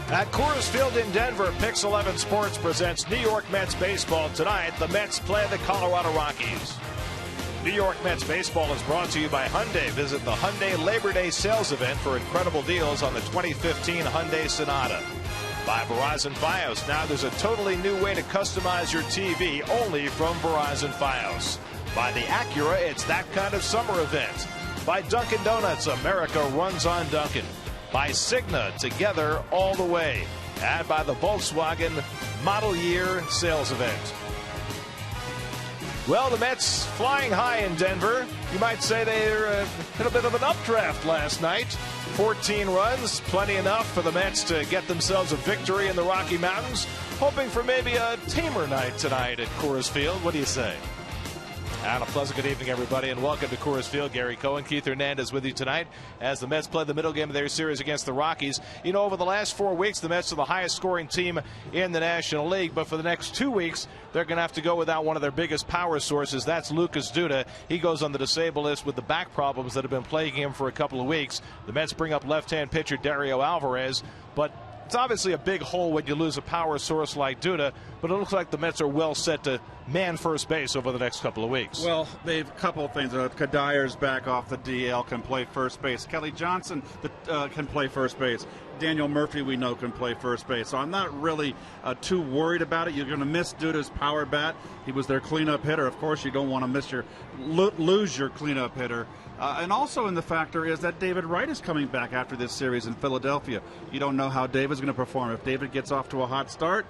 At Coors Field in Denver, Pix 11 Sports presents New York Mets baseball tonight. The Mets play the Colorado Rockies. New York Mets baseball is brought to you by Hyundai. Visit the Hyundai Labor Day sales event for incredible deals on the 2015 Hyundai Sonata. By Verizon Fios. Now there's a totally new way to customize your TV only from Verizon Fios. By the Acura, it's that kind of summer event. By Dunkin' Donuts, America runs on Dunkin'. By Cigna, together all the way. And by the Volkswagen Model Year sales event. Well, the Mets flying high in Denver. You might say they're in a bit of an updraft last night. 14 runs, plenty enough for the Mets to get themselves a victory in the Rocky Mountains. Hoping for maybe a tamer night tonight at Coors Field. What do you say? And a pleasant good evening, everybody, and welcome to Coors Field. Gary Cohen, Keith Hernandez with you tonight as the Mets play the middle game of their series against the Rockies. You know, over the last 4 weeks, the Mets are the highest scoring team in the National League, but for the next 2 weeks, they're going to have to go without one of their biggest power sources. That's Lucas Duda. He goes on the disabled list with the back problems that have been plaguing him for a couple of weeks. The Mets bring up left-hand pitcher Dario Alvarez, but it's obviously a big hole when you lose a power source like Duda, but it looks like the Mets are well set to man first base over the next couple of weeks. Well, they've a couple of things. Kadyr's back off the DL, can play first base. Kelly Johnson can play first base. Daniel Murphy, we know, can play first base. So I'm not really too worried about it. You're going to miss Duda's power bat. He was their cleanup hitter. Of course, you don't want to lose your cleanup hitter. And also in the factor is that David Wright is coming back after this series in Philadelphia. You don't know how David's going to perform. If David gets off to a hot start,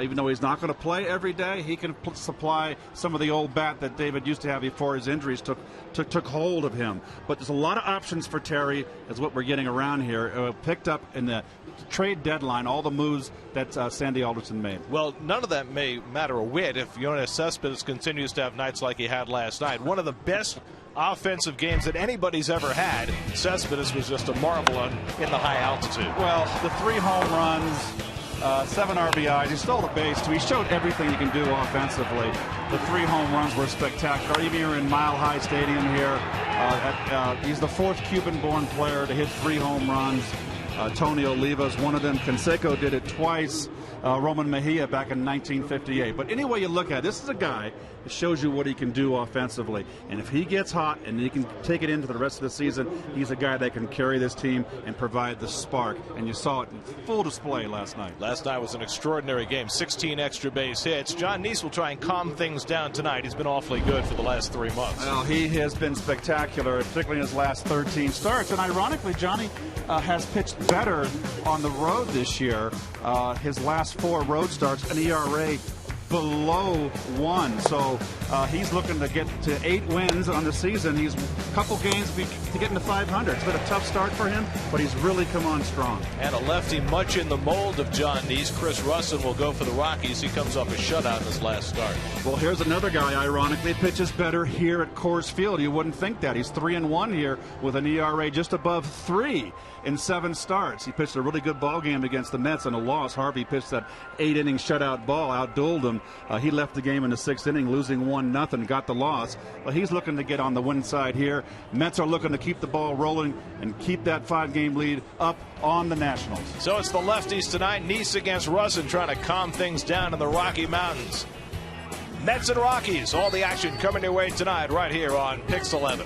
even though he's not going to play every day, he can supply some of the old bat that David used to have before his injuries took hold of him. But there's a lot of options for Terry, is what we're getting around here. Picked up in the trade deadline, all the moves that Sandy Alderson made. Well, none of that may matter a whit if Yoenis Cespedes continues to have nights like he had last night. One of the best offensive games that anybody's ever had. Cespedes was just a marvel in the high altitude. Well, the 3 home runs, 7 RBIs. He stole the base, too. He showed everything he can do offensively. The 3 home runs were spectacular. Even here in Mile High Stadium here, he's the 4th Cuban-born player to hit 3 home runs. Tony Oliva's one of them. Canseco did it twice. Roman Mejia back in 1958. But any way you look at it, this is a guy that shows you what he can do offensively. And if he gets hot and he can take it into the rest of the season, he's a guy that can carry this team and provide the spark. And you saw it in full display last night. Last night was an extraordinary game. 16 extra base hits. John Neese will try and calm things down tonight. He's been awfully good for the last 3 months. Well, he has been spectacular, particularly in his last 13 starts. And ironically, Johnny has pitched better on the road this year. His last 4 road starts, an ERA below 1. So he's looking to get to 8 wins on the season. He's a couple games to get into 500. It's been a tough start for him, but he's really come on strong. And a lefty much in the mold of John Neese. Chris Russin will go for the Rockies. He comes off a shutout in his last start. Well, here's another guy, ironically, pitches better here at Coors Field. You wouldn't think that. He's 3-1 here with an ERA just above 3 in 7 starts. He pitched a really good ball game against the Mets in a loss. Harvey pitched that 8-inning shutout ball, outdueled him. He left the game in the 6th inning, losing 1-0, got the loss. But he's looking to get on the win side here. Mets are looking to keep the ball rolling and keep that 5-game lead up on the Nationals. So it's the lefties tonight. Neese against Russin trying to calm things down in the Rocky Mountains. Mets and Rockies, all the action coming your way tonight right here on Pix 11.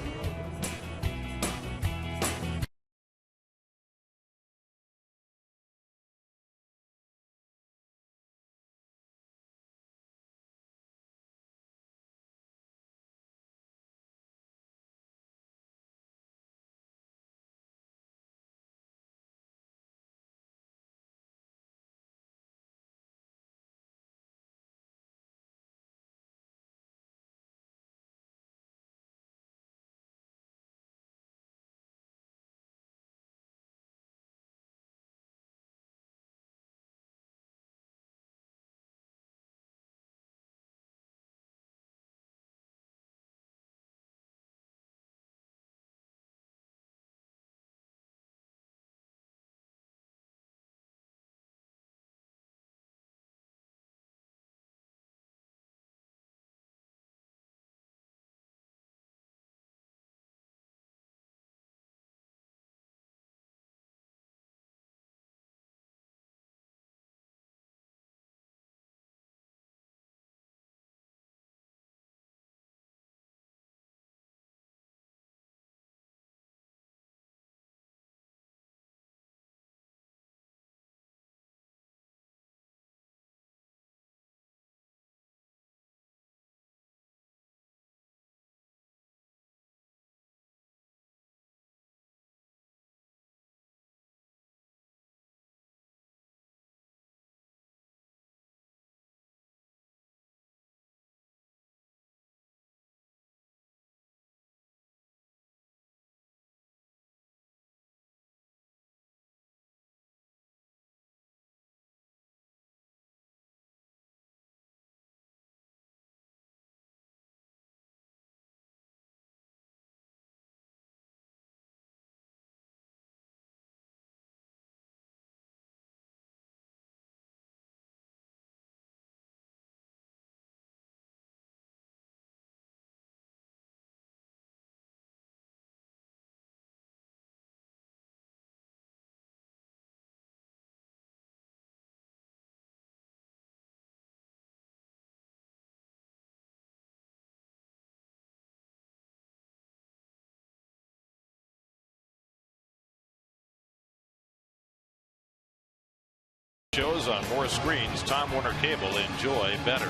Shows on more screens. Time Warner Cable. Enjoy better.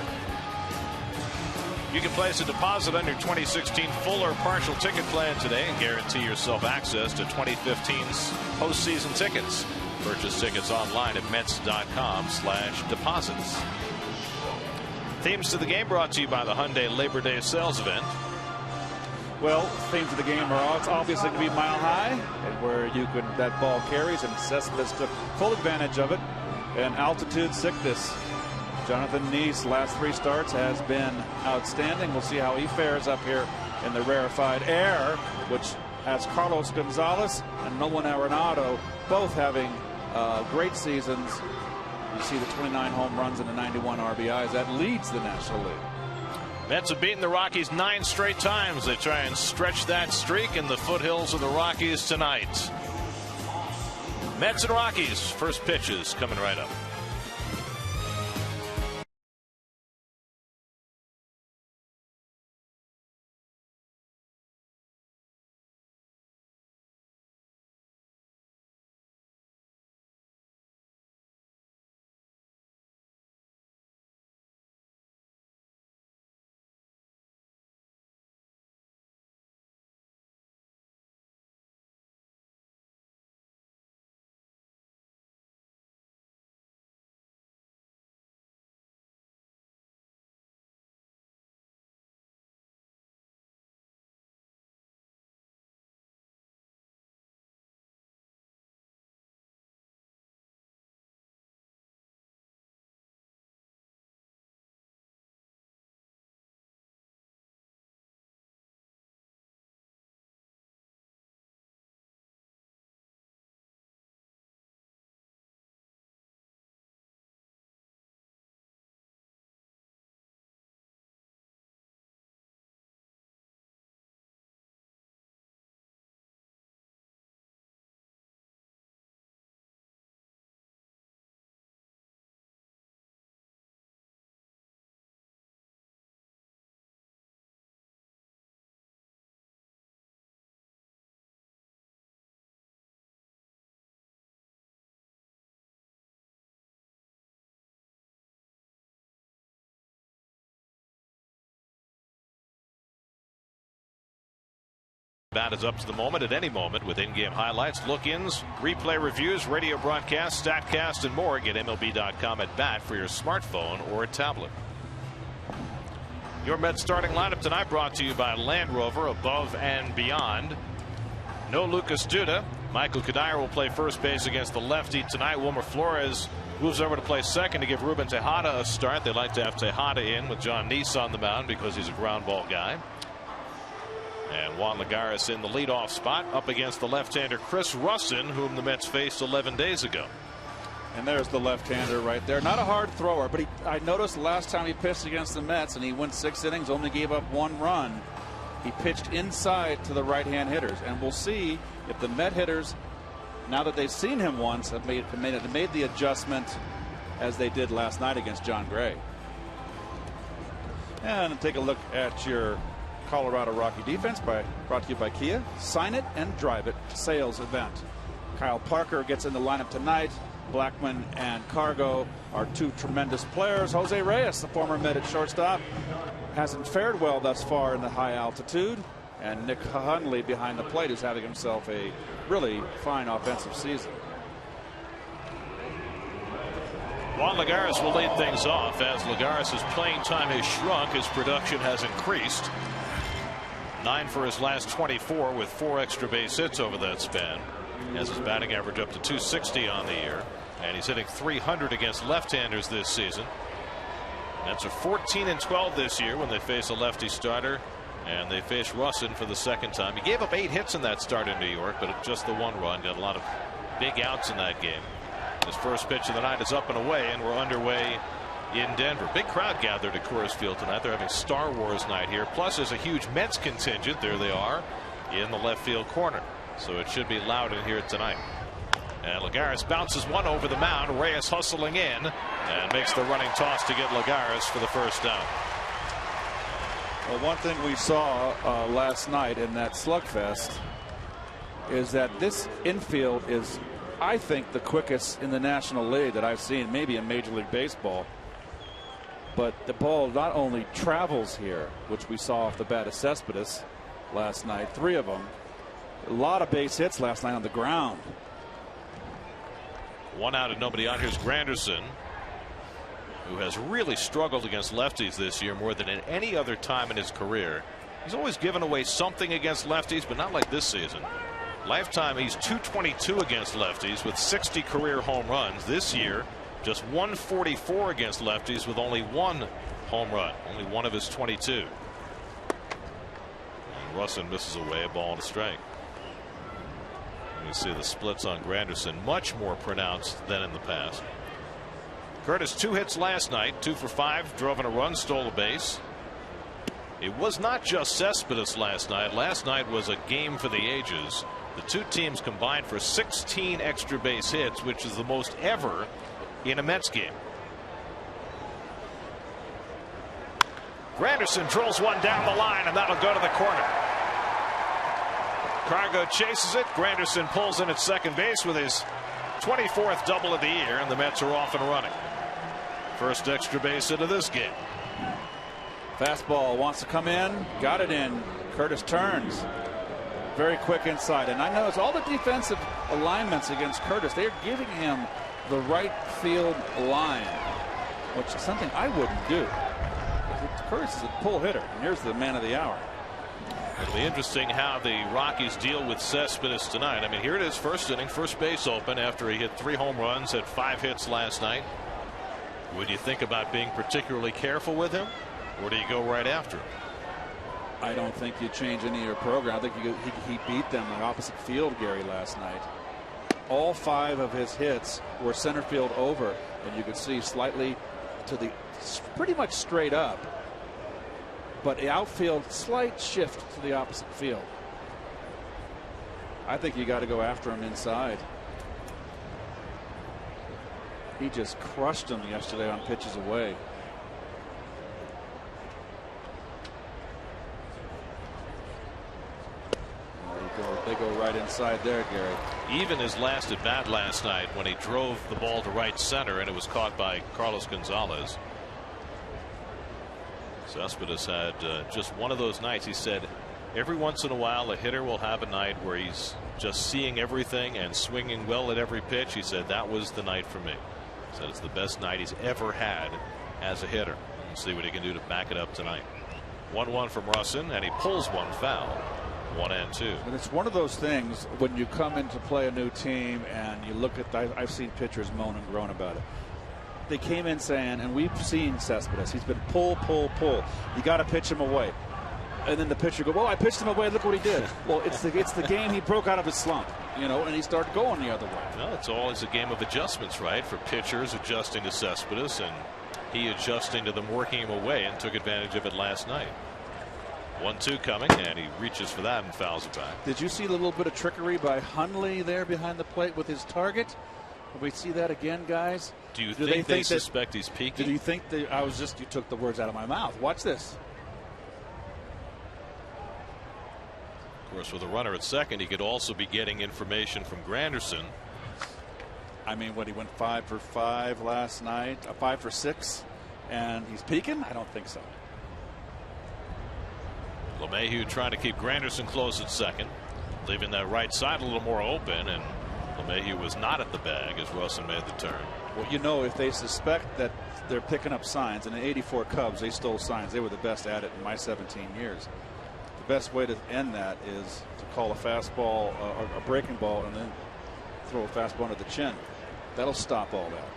You can place a deposit on your 2016 full or partial ticket plan today and guarantee yourself access to 2015's postseason tickets. Purchase tickets online at Mets.com/deposits. Themes to the game brought to you by the Hyundai Labor Day sales event. Well, themes of the game are it's obviously going to be mile high, and where that ball carries, and Cespedes took full advantage of it. And altitude sickness. Jonathan Neese, last 3 starts, has been outstanding. We'll see how he fares up here in the rarefied air, which has Carlos Gonzalez and Nolan Arenado both having great seasons. You see the 29 home runs and the 91 RBIs. That leads the National League. Mets have beaten the Rockies 9 straight times. They try and stretch that streak in the foothills of the Rockies tonight. Mets and Rockies, first pitches coming right up. Bat is up to the moment at any moment with in-game highlights, look-ins, replay reviews, radio broadcasts, StatCast, and more. Get MLB.com at bat for your smartphone or tablet. Your Mets starting lineup tonight brought to you by Land Rover, above and beyond. No Lucas Duda. Michael Kadire will play first base against the lefty tonight. Wilmer Flores moves over to play second to give Ruben Tejada a start. They like to have Tejada in with John Neese on the mound because he's a ground ball guy. And Juan Lagares in the leadoff spot up against the left-hander Chris Russin, whom the Mets faced 11 days ago. And there's the left-hander right there. Not a hard thrower, but I noticed last time he pitched against the Mets and he went 6 innings, only gave up 1 run. He pitched inside to the right-hand hitters, and we'll see if the Met hitters, now that they've seen him once, have made the adjustment as they did last night against John Gray. And take a look at your Colorado Rocky defense brought to you by Kia. Sign it and drive it sales event. Kyle Parker gets in the lineup tonight. Blackman and Cargo are 2 tremendous players. Jose Reyes, the former Met at shortstop, hasn't fared well thus far in the high altitude. And Nick Hundley behind the plate is having himself a really fine offensive season. Juan Lagares will lead things off. As Lagares' playing time has shrunk, his production has increased. 9 for his last 24 with 4 extra base hits over that span. Has his batting average up to 260 on the year. And he's hitting .300 against left-handers this season. That's a 14-12 this year when they face a lefty starter. And they face Russin for the second time. He gave up 8 hits in that start in New York, but just the 1 run. Got a lot of big outs in that game. His first pitch of the night is up and away, and we're underway in Denver. Big crowd gathered at Coors Field tonight. They're having Star Wars night here. Plus, there's a huge Mets contingent. There they are in the left field corner. So it should be loud in here tonight. And Lagares bounces one over the mound. Reyes hustling in and makes the running toss to get Lagares for the first down. Well, one thing we saw last night in that slugfest is that this infield is I think, the quickest in the National League that I've seen, maybe in Major League Baseball. But the ball not only travels here, which we saw off the bat of Cespedes last night, 3 of them. A lot of base hits last night on the ground. 1 out and nobody on. Here's Granderson, who has really struggled against lefties this year more than at any other time in his career. He's always given away something against lefties, but not like this season. Lifetime, he's .222 against lefties with 60 career home runs. This year, just .144 against lefties with only 1 home run, only 1 of his 22. And Russin misses away, a ball and a strike. You see the splits on Granderson much more pronounced than in the past. Curtis 2 hits last night, 2 for 5, drove in a run, stole a base. It was not just Cespedes last night. Last night was a game for the ages. The 2 teams combined for 16 extra base hits, which is the most ever in a Mets game. Granderson drills one down the line, and that'll go to the corner. Cargo chases it. Granderson pulls in at second base with his 24th double of the year, and the Mets are off and running. First extra base hit of this game. Fastball wants to come in, got it in. Curtis turns. Very quick inside, and I know it's all the defensive alignments against Curtis. They're giving him the right field line, which is something I wouldn't do. Curtis is a pull hitter, and here's the man of the hour. It'll be interesting how the Rockies deal with Cespedes tonight. I mean, here it is, first inning, first base open after he hit 3 home runs, had 5 hits last night. Would you think about being particularly careful with him, or do you go right after him? I don't think you change any of your program. I think he beat them in the opposite field, Gary, last night. All 5 of his hits were center field over, and you could see slightly to the pretty much straight up, but the outfield slight shift to the opposite field. I think you got to go after him inside. He just crushed him yesterday on pitches away. They go right inside there, Gary. Even his last at bat last night when he drove the ball to right center and it was caught by Carlos Gonzalez. Cespedes had just one of those nights. He said every once in a while a hitter will have a night where he's just seeing everything and swinging well at every pitch. He said that was the night for me. He said it's the best night he's ever had as a hitter. We'll see what he can do to back it up tonight. 1-1 from Russin, and he pulls one foul. 1-2. And it's one of those things when you come in to play a new team and you look at, I've seen pitchers moan and groan about it. They came in saying, and we've seen Cespedes, he's been pull. You got to pitch him away. And then the pitcher go, well, I pitched him away. Look what he did. Well, it's the game he broke out of his slump, you know, and he started going the other way. No, it's always a game of adjustments, right? For pitchers adjusting to Cespedes and he adjusting to them working him away, and took advantage of it last night. 1-2 coming, and he reaches for that and fouls it back. Did you see a little bit of trickery by Hundley there behind the plate with his target? Will we see that again, guys? Do you think they suspect he's peeking? Do you think you took the words out of my mouth. Watch this. Of course, with a runner at second, he could also be getting information from Granderson. I mean, he went 5 for 5 last night, 5 for 6, and he's peeking? I don't think so. LeMahieu trying to keep Granderson close at second, leaving that right side a little more open, and LeMahieu was not at the bag as Russin made the turn. Well, you know, if they suspect that they're picking up signs, and in '84 Cubs, they stole signs. They were the best at it in my 17 years. The best way to end that is to call a fastball or a breaking ball and then throw a fastball under the chin. That'll stop all that.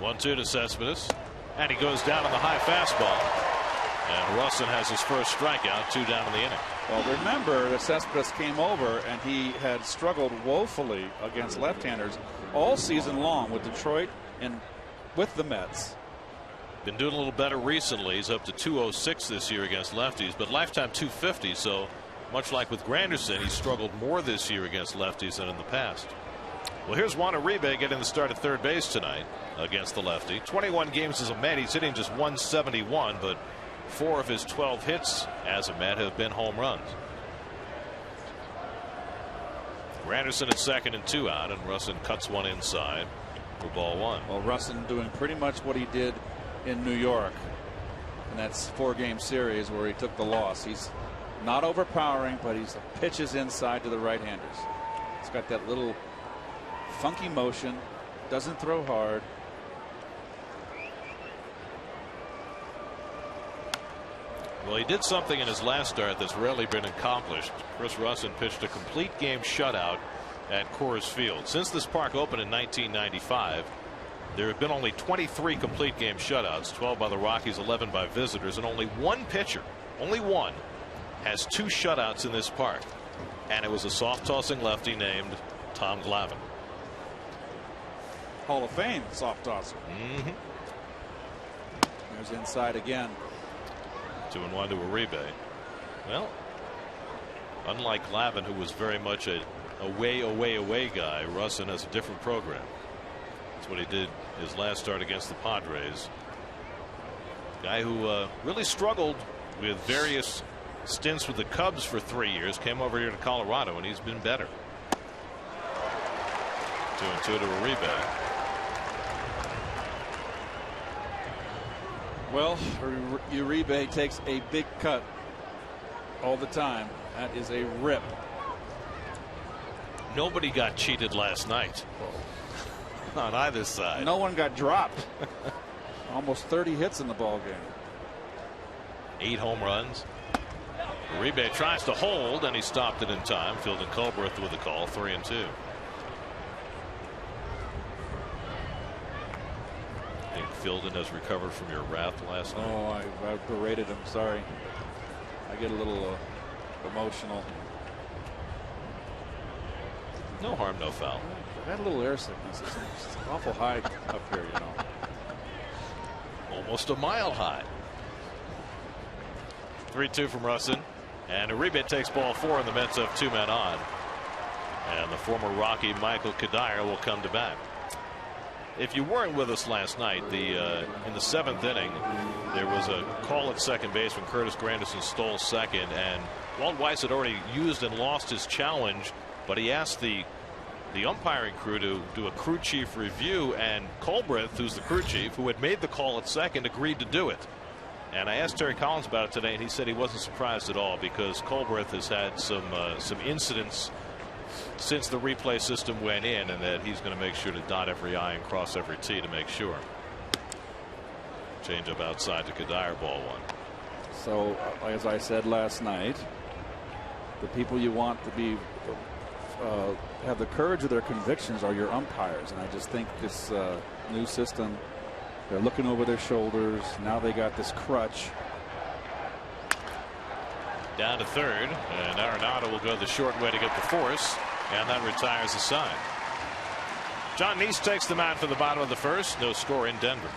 1-2 to Cespedes, and he goes down on the high fastball, and Russin has his first strikeout, 2 down in the inning. Well, remember that Cespedes came over and he had struggled woefully against left-handers all season long with Detroit and with the Mets. Been doing a little better recently. He's up to 206 this year against lefties, but lifetime 250. So much like with Granderson, he struggled more this year against lefties than in the past. Well, here's Juan Uribe getting the start at third base tonight against the lefty. 21 games as a Met. He's hitting just 171, but 4 of his 12 hits as a Met have been home runs. Granderson at second and 2 out, and Russin cuts one inside for ball 1. Well, Russin doing pretty much what he did in New York, and that's 4-game series where he took the loss. He's not overpowering, but he pitches inside to the right-handers. He's got that little funky motion, doesn't throw hard. Well, he did something in his last start that's rarely been accomplished. Chris Russin pitched a complete game shutout at Coors Field. Since this park opened in 1995, there have been only 23 complete game shutouts, 12 by the Rockies, 11 by visitors, and only one pitcher, only one, has 2 shutouts in this park. And it was a soft tossing lefty named Tom Glavine. Hall of Fame soft tosser. There's inside again. 2-1 to Uribe. Well, unlike Glavine, who was very much a away guy, Russin has a different program. That's what he did his last start against the Padres. Guy who really struggled with various stints with the Cubs for 3 years, came over here to Colorado, and he's been better. 2-2 to Uribe. Well, Uribe takes a big cut all the time. That is a rip. Nobody got cheated last night on either side. No one got dropped. Almost 30 hits in the ball game. 8 home runs. Uribe tries to hold, and he stopped it in time. Fielding Colbert with the call, 3-2. Fielding has recovered from your wrath last night. Oh, I berated him. Sorry. I get a little emotional. No harm, no foul. I had a little air sickness. It's awful high up here, you know. Almost a mile high. 3-2 from Russin. And Uribe takes ball 4, and the Mets have 2 men on. And the former Rocky Michael Kadire will come to bat. If you weren't with us last night, in the 7th inning, there was a call at second base when Curtis Granderson stole second, and Walt Weiss had already used and lost his challenge, but he asked the umpiring crew to do a crew chief review, and Colbert, who's the crew chief, who had made the call at second, agreed to do it. And I asked Terry Collins about it today, and he said he wasn't surprised at all because Colbert has had some incidents since the replay system went in, and that he's going to make sure to dot every I and cross every T to make sure. Change up outside to Kadire, ball 1. So as I said last night, the people you want to be have the courage of their convictions are your umpires, and I just think this new system, they're looking over their shoulders. Now they got this crutch. Down to third, and Arenado will go the short way to get the force, and that retires the side. John Neese takes the mound for the bottom of the first. No score in Denver.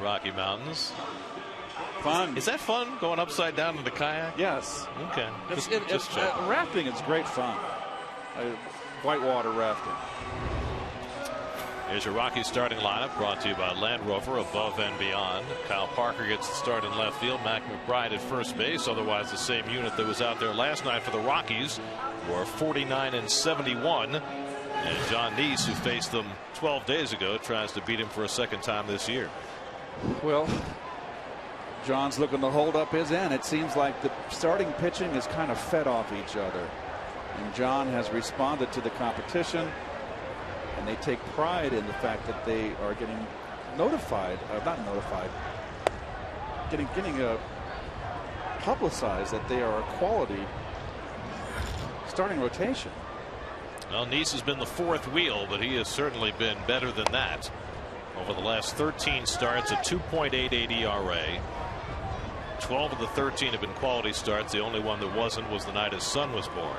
Rocky Mountains. Fun. Is that fun, going upside down in the kayak? Yes. Okay. Rafting is great fun. Whitewater rafting. Here's your Rockies starting lineup, brought to you by Land Rover, above and beyond. Kyle Parker gets the start in left field. Mac McBride at first base. Otherwise, the same unit that was out there last night for the Rockies, who are 49 and 71. And John Neese, who faced them 12 days ago, tries to beat him for a second time this year. Well, John's looking to hold up his end. It seems like the starting pitching is kind of fed off each other. And John has responded to the competition. And they take pride in the fact that they are getting notified, getting publicized that they are a quality starting rotation. Well, Neese has been the fourth wheel, but he has certainly been better than that. Over the last 13 starts, a 2.88 ERA. 12 of the 13 have been quality starts. The only one that wasn't was the night his son was born.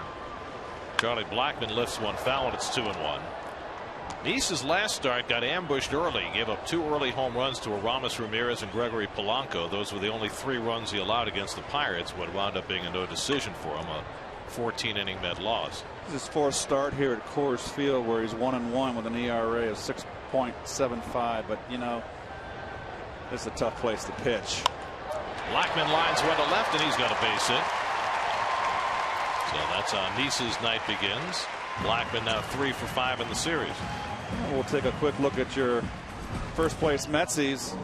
Charlie Blackmon lifts one foul, and it's 2-1. Neese's last start got ambushed early, gave up 2 early home runs to Aramis Ramirez and Gregory Polanco. Those were the only 3 runs he allowed against the Pirates, what wound up being a no decision for him, a 14-inning Met loss. His 4th start here at Coors Field, where he's 1-1 with an ERA of 6.75. But you know, this is a tough place to pitch. Blackmon lines one to left, and he's got a base hit. So that's how Neese's night begins. Blackmon now 3 for 5 in the series. We'll take a quick look at your first place Metsies.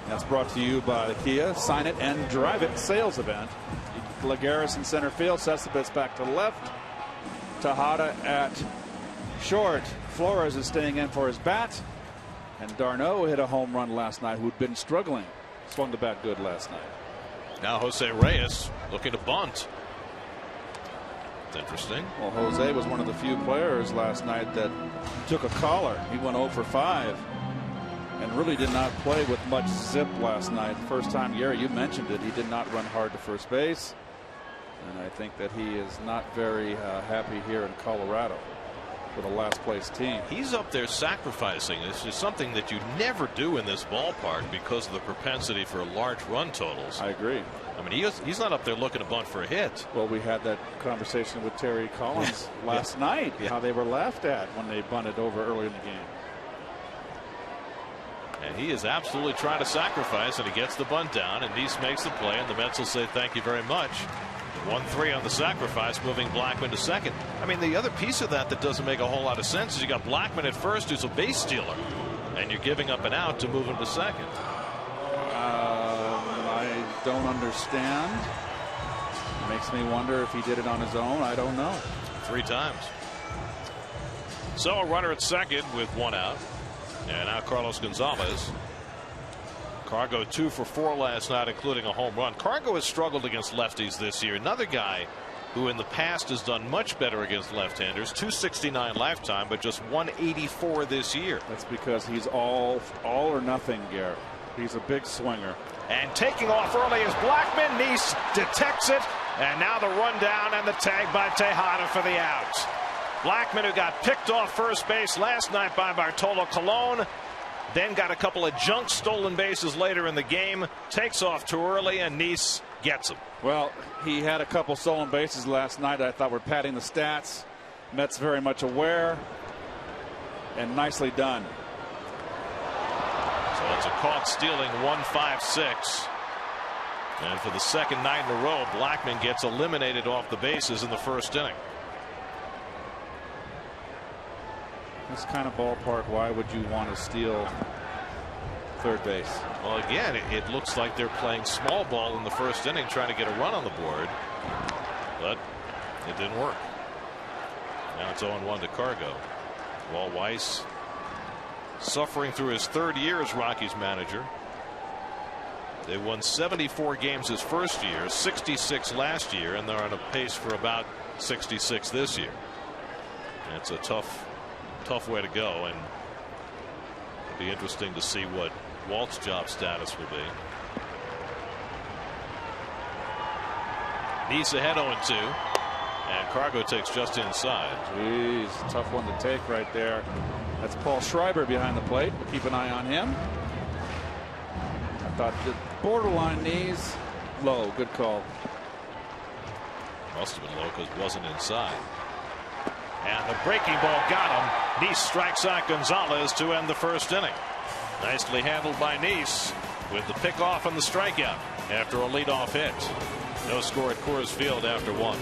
That's brought to you by the Kia Sign It and Drive It sales event. Lagares in center field. Cespedes back to left. Tejada at short. Flores is staying in for his bat. And d'Arnaud hit a home run last night, who'd been struggling. Swung the bat good last night. Now Jose Reyes looking to bunt. Interesting. Well, Jose was one of the few players last night that took a collar. He went 0 for 5 and really did not play with much zip last night. First time, Gary, you mentioned it. He did not run hard to first base. And I think that he is not very happy here in Colorado with a last place team. He's up there sacrificing. This is something that you never do in this ballpark because of the propensity for large run totals. I agree. I mean, he's not up there looking to bunt for a hit. Well, we had that conversation with Terry Collins last night, how they were laughed at when they bunted over early in the game. And he is absolutely trying to sacrifice, and he gets the bunt down, and Neese makes the play, and the Mets will say thank you very much. 1-3 on the sacrifice, moving Blackmon to second. I mean, the other piece of that doesn't make a whole lot of sense is you got Blackmon at first, who's a base stealer, and you're giving up an out to move him to second. I don't understand. It makes me wonder if he did it on his own. I don't know. 3 times. So a runner at second with 1 out. And now Carlos Gonzalez. Cargo 2 for 4 last night, including a home run. Cargo has struggled against lefties this year. Another guy who in the past has done much better against left-handers. 269 lifetime, but just 184 this year. That's because he's all or nothing, Garrett. He's a big swinger. And taking off early is Blackmon. Neese detects it. And now the rundown and the tag by Tejada for the out. Blackmon, who got picked off first base last night by Bartolo Colon, then got a couple of junk stolen bases later in the game, takes off too early, and Neese gets him. Well, he had a couple stolen bases last night. I thought were padding the stats. Mets very much aware, and nicely done. So it's a caught stealing 1-5-6. And for the second night in a row, Blackmon gets eliminated off the bases in the first inning. This kind of ballpark, why would you want to steal third base? Well, again, it looks like they're playing small ball in the first inning, trying to get a run on the board, but it didn't work. Now it's 0-1 to Cargo. Walt Weiss suffering through his 3rd year as Rockies manager. They won 74 games his first year, 66 last year, and they're on a pace for about 66 this year. And it's a tough way to go, and it'll be interesting to see what Walt's job status will be. Neese ahead 0-2, and Cargo takes just inside. Jeez, tough one to take right there. That's Paul Schreiber behind the plate. We'll keep an eye on him. thought the borderline knees. Low. Good call. Must have been low because it wasn't inside. And the breaking ball got him. Nice strikes out Gonzalez to end the first inning. Nicely handled by Nice with the pickoff and the strikeout after a leadoff hit. No score at Coors Field after one.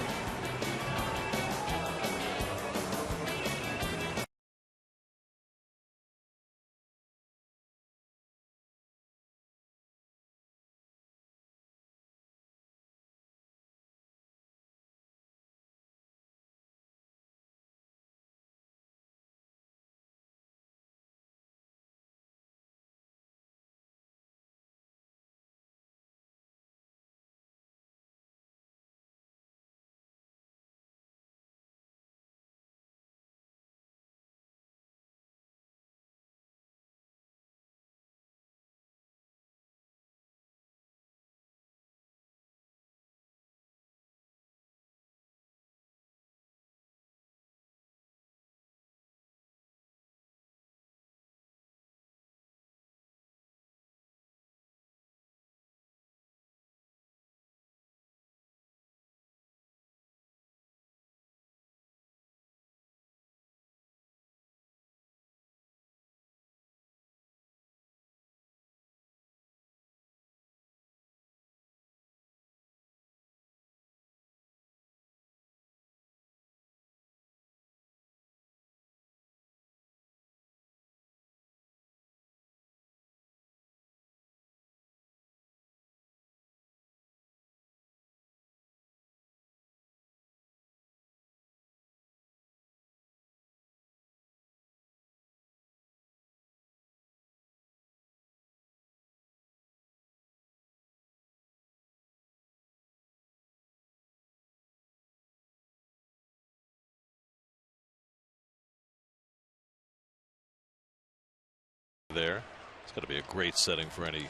There, it's going to be a great setting for any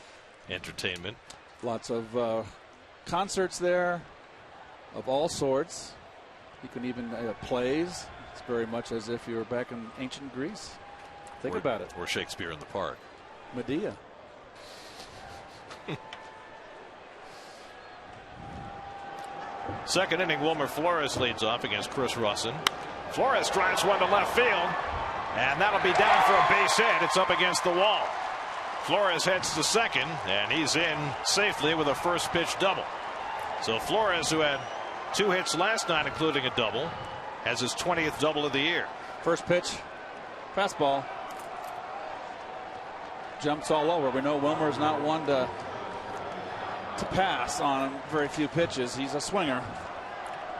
entertainment. Lots of concerts there of all sorts. You can even plays. It's very much as if you were back in ancient Greece. Think about it. Or Shakespeare in the Park. Medea. Second inning, Wilmer Flores leads off against Chris Russin. Flores drives one to left field. And that'll be down for a base hit. It's up against the wall. Flores heads to second, and he's in safely with a first pitch double. So Flores, who had 2 hits last night, including a double, has his 20th double of the year. First pitch, fastball. Jumps all over. We know Wilmer's not one to pass on very few pitches. He's a swinger.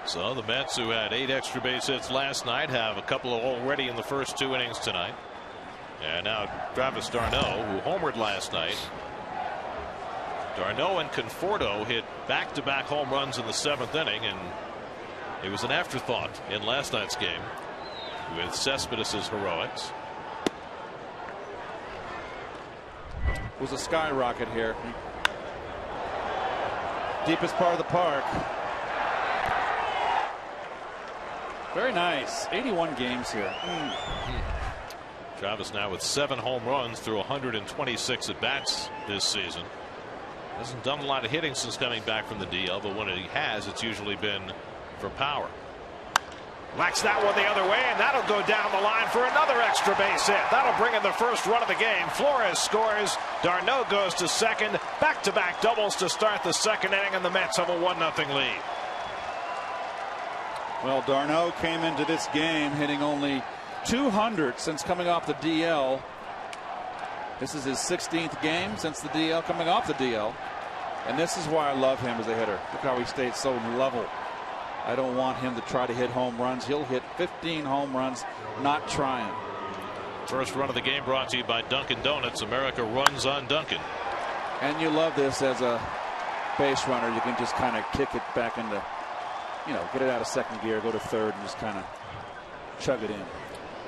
So the Mets, who had 8 extra base hits last night, have a couple already in the first 2 innings tonight. And now Travis d'Arnaud, who homered last night. d'Arnaud and Conforto hit back-to-back home runs in the 7th inning, and it was an afterthought in last night's game with Cespedes' heroics. It was a skyrocket here. Deepest part of the park. Very nice. 81 games here. Travis now with 7 home runs through 126 at bats this season. Hasn't done a lot of hitting since coming back from the DL, but when he has, it's usually been for power. Whacks that one the other way, and that'll go down the line for another extra base hit. That'll bring in the first run of the game. Flores scores. d'Arnaud goes to second. Back-to-back doubles to start the second inning, and the Mets have a 1-0 lead. Well, d'Arnaud came into this game hitting only 200 since coming off the DL. This is his 16th game since the DL, coming off the DL. And this is why I love him as a hitter. Look how he stayed so level. I don't want him to try to hit home runs. He'll hit 15 home runs, not trying. First run of the game brought to you by Dunkin' Donuts. America runs on Dunkin'. And you love this as a base runner. You can just kind of kick it back into, get it out of second gear, go to third, and just kind of chug it in.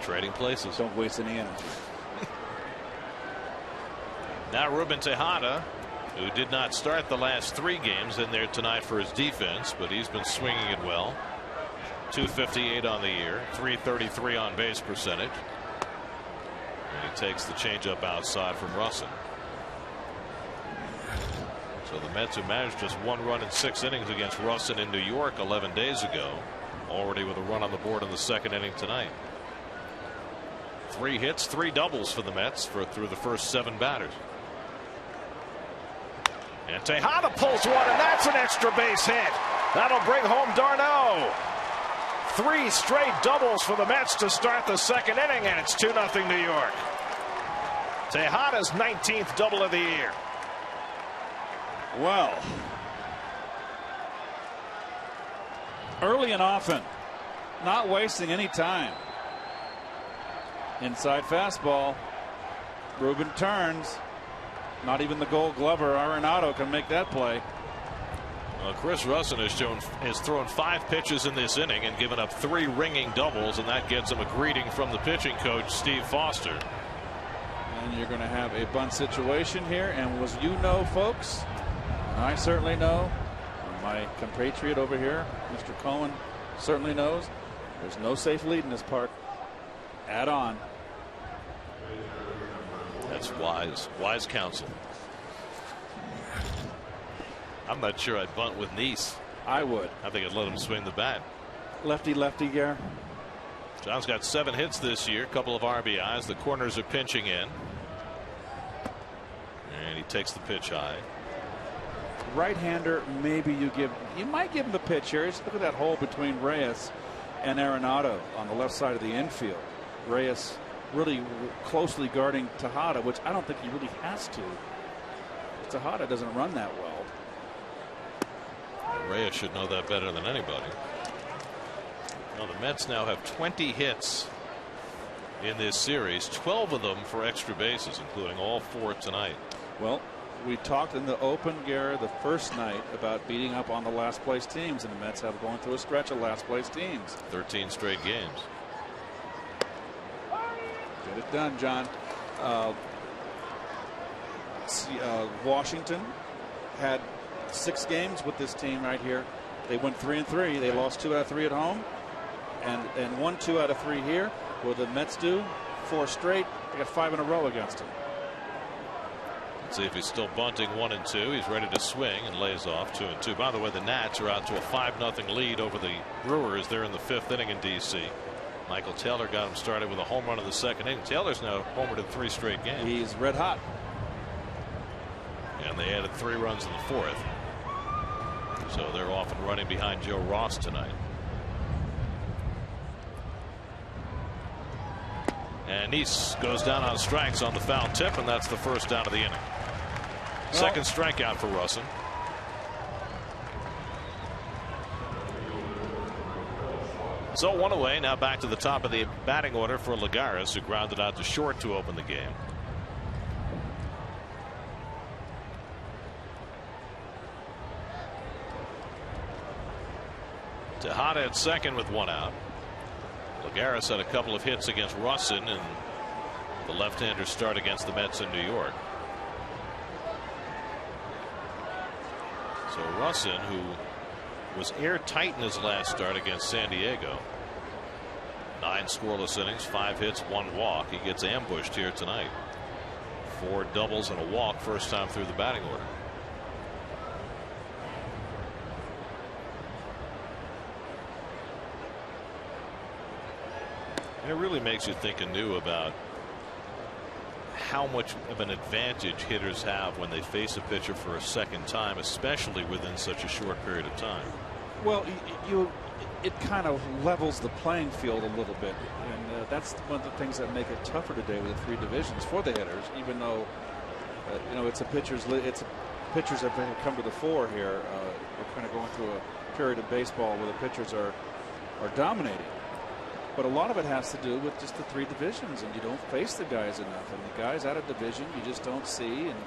Trading places. Don't waste any energy. Now Ruben Tejada, who did not start the last 3 games, in there tonight for his defense, but he's been swinging it well. 258 on the year, 333 on base percentage. And he takes the changeup outside from Russin. So the Mets, who managed just 1 run in 6 innings against Russin in New York 11 days ago, already with a run on the board in the 2nd inning tonight. 3 hits, 3 doubles for the Mets through the first 7 batters. And Tejada pulls one, and that's an extra base hit. That'll bring home d'Arnaud. 3 straight doubles for the Mets to start the 2nd inning, and it's 2-0 New York. Tejada's 19th double of the year. Well, early and often, not wasting any time. Inside fastball. Ruben turns. Not even the Gold Glover Arenado can make that play. Well, Chris Russin has thrown 5 pitches in this inning and given up 3 ringing doubles, and that gets him a greeting from the pitching coach, Steve Foster. And you're going to have a bunt situation here, and as you know, folks, I certainly know, my compatriot over here, Mr. Cohen, certainly knows, there's no safe lead in this park. Add on. That's wise counsel. I'm not sure I'd bunt with Nice. I would. I think I'd let him swing the bat. Lefty, Gare. John's got 7 hits this year, a couple of RBIs. The corners are pinching in. And he takes the pitch high. Right-hander, maybe you might give him the pitch here. Just look at that hole between Reyes and Arenado on the left side of the infield. Reyes really closely guarding Tejada, which I don't think he really has to. Tejada doesn't run that well. Reyes should know that better than anybody. Well, the Mets now have 20 hits in this series, 12 of them for extra bases, including all 4 tonight. Well, we talked in the open, Gare, the first night about beating up on the last place teams, and the Mets have going through a stretch of last place teams. 13 straight games. Get it done, John. Washington had 6 games with this team right here. They went 3-3. They lost 2 out of 3 at home, and won 2 out of 3 here. Will the Mets do 4 straight? They got 5 in a row against them. Let's see if he's still bunting 1-2. He's ready to swing and lays off 2-2. By the way, the Nats are out to a 5-0 lead over the Brewers. They're in the 5th inning in D.C. Michael Taylor got him started with a home run in the 2nd inning. Taylor's now homered in 3 straight games. He's red hot. And they added 3 runs in the 4th. So they're off and running behind Joe Ross tonight. And Nice goes down on strikes on the foul tip, and that's the first out of the inning. Second strikeout for Russin. So 1 away. Now back to the top of the batting order for Lagares, who grounded out to short to open the game. Tejada at second with 1 out. Lagares had a couple of hits against Russin in the left-hander start against the Mets in New York. So Russin, who was airtight in his last start against San Diego, 9 scoreless innings, 5 hits, 1 walk. He gets ambushed here tonight. 4 doubles and a walk, first time through the batting order. And it really makes you think anew about how much of an advantage hitters have when they face a pitcher for a second time, especially within such a short period of time. Well, it kind of levels the playing field a little bit, and that's one of the things that make it tougher today with the 3 divisions for the hitters. Even though it's pitchers have come to the fore here. We're kind of going through a period of baseball where the pitchers are dominating. But a lot of it has to do with just the 3 divisions, and you don't face the guys enough. And the guys out of division you just don't see. And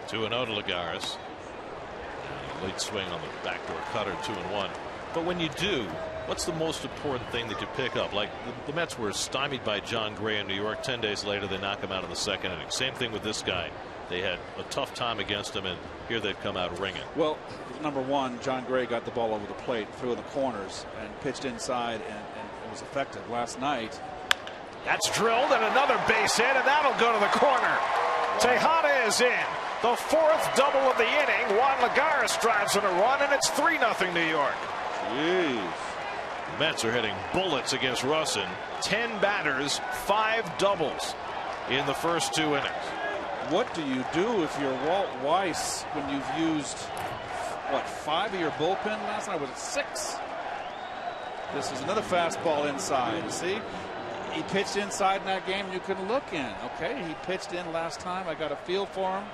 2-0 to Lagares. Late swing on the backdoor cutter, 2-1. But when you do, what's the most important thing that you pick up? Like the Mets were stymied by John Gray in New York. 10 days later, they knock him out in the 2nd inning. Same thing with this guy. They had a tough time against him, and here they've come out ringing. Well, number 1, John Gray got the ball over the plate, threw in the corners, and pitched inside, and it was effective. Last night, That's drilled, and another base hit, and that'll go to the corner. Tejada is in. The fourth double of the inning. Juan Lagares drives in a run, and it's 3-0 New York. Jeez. The Mets are hitting bullets against Russin. 10 batters, 5 doubles in the first 2 innings. What do you do if you're Walt Weiss when you've used, what, 5 of your bullpen last night? Was it 6? This is another fastball inside. See? He pitched inside in that game and you couldn't look in. Okay, he pitched in last time. I got a feel for him.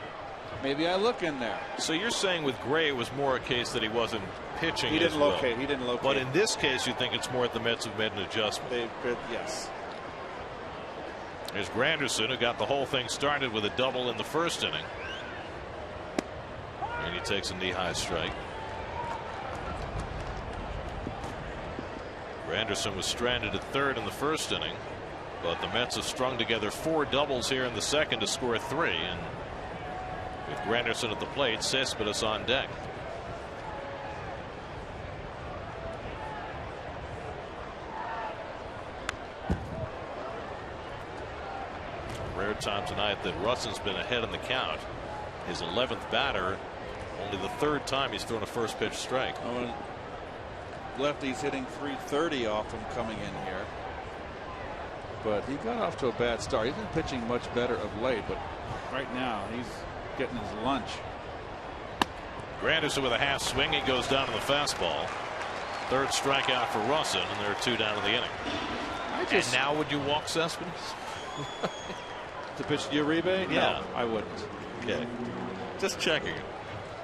Maybe I look in there. So you're saying with Gray it was more a case that he wasn't pitching. He didn't as well. locate. He didn't locate. But in this case, you think it's more that the Mets have made an adjustment. They could, yes. There's Granderson, who got the whole thing started with a double in the first inning. And he takes a knee-high strike. Granderson was stranded at third in the first inning, but the Mets have strung together 4 doubles here in the second to score 3. And with Granderson at the plate, Cespedes on deck. Rare time tonight that Russin's been ahead in the count. His 11th batter, only the 3rd time he's thrown a first pitch strike. Oh, lefty's hitting .330 off him coming in here. But he got off to a bad start. He's been pitching much better of late, but right now he's getting his lunch. Granderson with a half swing. He goes down to the fastball. 3rd strikeout for Russin, and there are 2 down in the inning. And now would you walk Cespedes? To pitch Uribe? Yeah. No, I wouldn't. Okay. Just checking.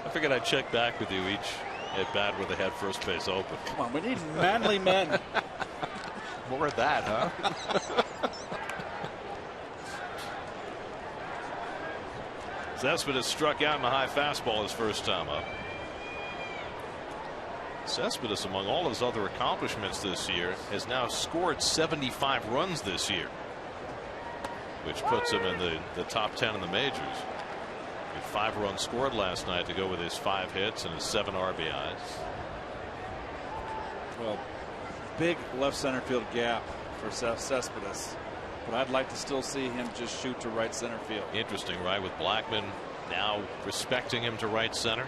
I figured I'd check back with you each at bat where they had first base open. Come on, we need manly men. More of that, huh? Cespedes struck out in a high fastball his first time up. Cespedes, among all his other accomplishments this year, has now scored 75 runs this year, which puts him in the top 10 in the majors. He had 5 runs scored last night to go with his 5 hits and his 7 RBIs. Well, big left center field gap for Cespedes, but I'd like to still see him just shoot to right center field. Interesting, right? With Blackman now respecting him to right center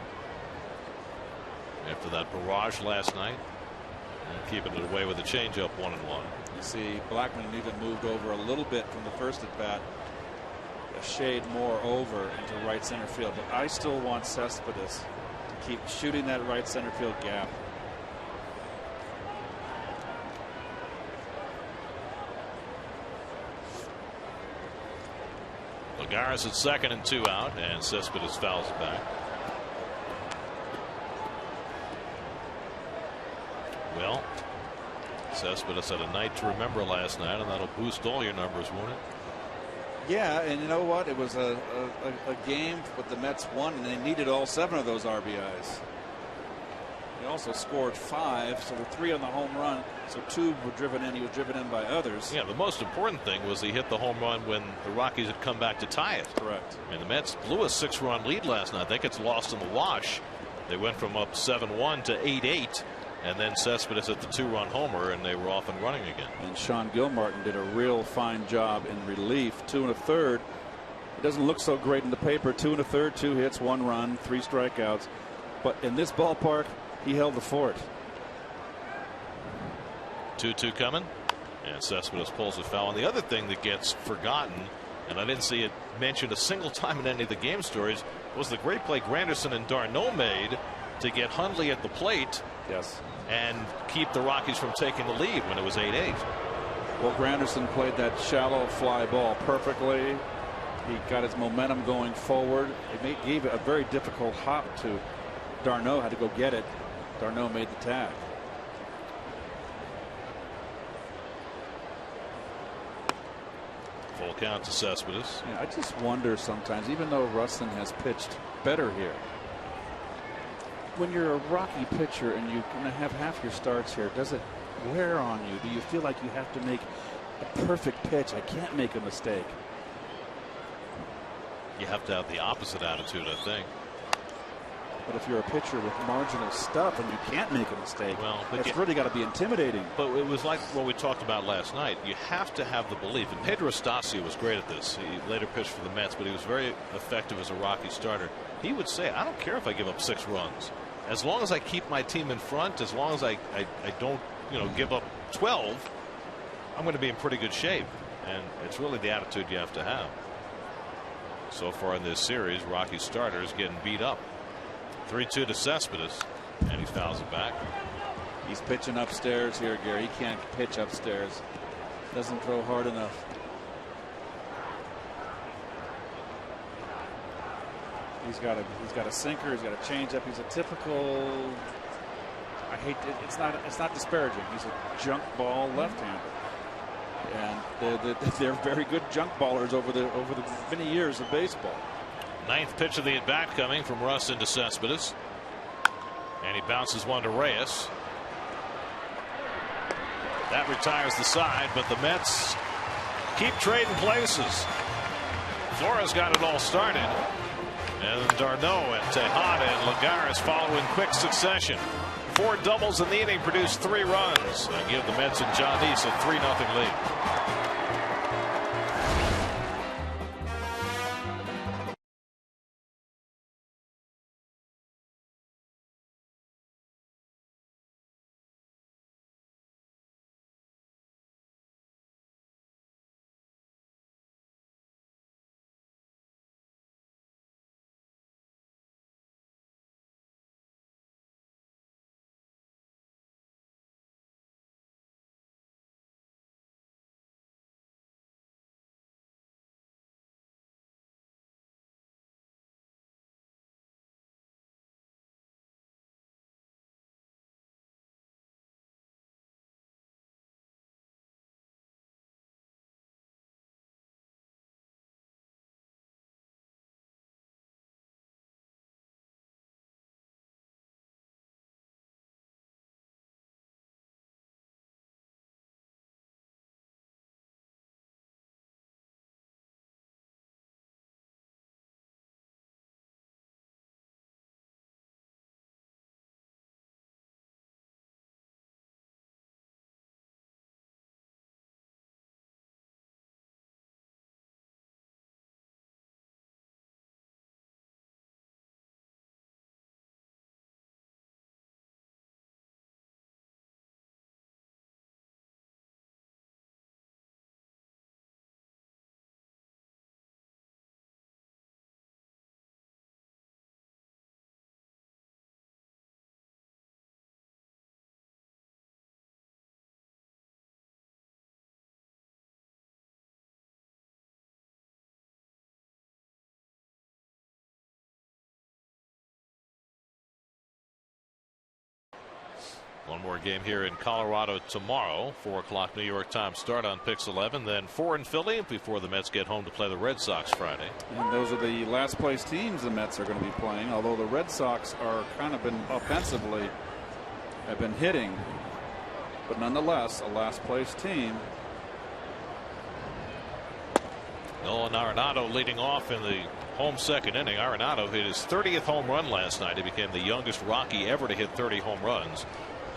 after that barrage last night, and keeping it away with a changeup 1-1. You see Blackman even moved over a little bit from the first at bat, a shade more over into right center field, but I still want Cespedes to keep shooting that right center field gap. Lagares at second and 2 out, and Cespedes fouls it back. Well, Cespedes had a night to remember last night, and that'll boost all your numbers, won't it? Yeah, and you know what? It was a game with the Mets won, and they needed all 7 of those RBIs. He also scored 5, so the 3 on the home run. So 2 were driven in. He was driven in by others. Yeah, the most important thing was he hit the home run when the Rockies had come back to tie it. Correct. And the Mets blew a 6-run lead last night. I think it's lost in the wash. They went from up 7-1 to 8-8. And then Cespedes at the 2-run homer, and they were off and running again. And Sean Gilmartin did a real fine job in relief. 2 1/3. It doesn't look so great in the paper. 2 1/3, 2 hits, 1 run, 3 strikeouts. But in this ballpark, he held the fort. 2-2 coming, and Cespedes pulls a foul. And the other thing that gets forgotten, and I didn't see it mentioned a single time in any of the game stories, was the great play Granderson and d'Arnaud made to get Hundley at the plate. Yes. And keep the Rockies from taking the lead when it was 8-8. Well, Granderson played that shallow fly ball perfectly. He got his momentum going forward. It gave a very difficult hop to d'Arnaud. Had to go get it. d'Arnaud made the tag. Full count to Cespedes. Yeah, I just wonder sometimes, even though Russin has pitched better here, when you're a Rocky pitcher and you're going to have half your starts here, does it wear on you? Do you feel like you have to make a perfect pitch? I can't make a mistake. You have to have the opposite attitude, I think. But if you're a pitcher with marginal stuff and you can't make a mistake, well, it's really got to be intimidating. But it was like what we talked about last night. You have to have the belief. And Pedro Stasio was great at this. He later pitched for the Mets, but he was very effective as a Rocky starter. He would say, I don't care if I give up 6 runs. As long as I keep my team in front, as long as I don't give up 12, I'm going to be in pretty good shape. And it's really the attitude you have to have. So far in this series, Rocky starters getting beat up. 3-2 to Cespedes, and he fouls it back. He's pitching upstairs here, Gary. He can't pitch upstairs. Doesn't throw hard enough. He's got a sinker. He's got a changeup. He's a typical. I hate it. It's not disparaging. He's a junk ball left-hander, and they're very good junk ballers over the many years of baseball. 9th pitch of the at-bat coming from Russ into Cespedes. And he bounces one to Reyes. That retires the side, but the Mets keep trading places. Flores got it all started. And d'Arnaud and Tejada and Lagares follow in quick succession. 4 doubles in the inning produced 3 runs and give the Mets and John East a 3-0 lead. One more game here in Colorado tomorrow. 4 o'clock New York time start on Pix 11. Then 4 in Philly before the Mets get home to play the Red Sox Friday. And those are the last place teams the Mets are going to be playing. Although the Red Sox are kind of been offensively have been hitting. But nonetheless, a last place team. Nolan Arenado leading off in the home second inning. Arenado hit his 30th home run last night. He became the youngest Rocky ever to hit 30 home runs.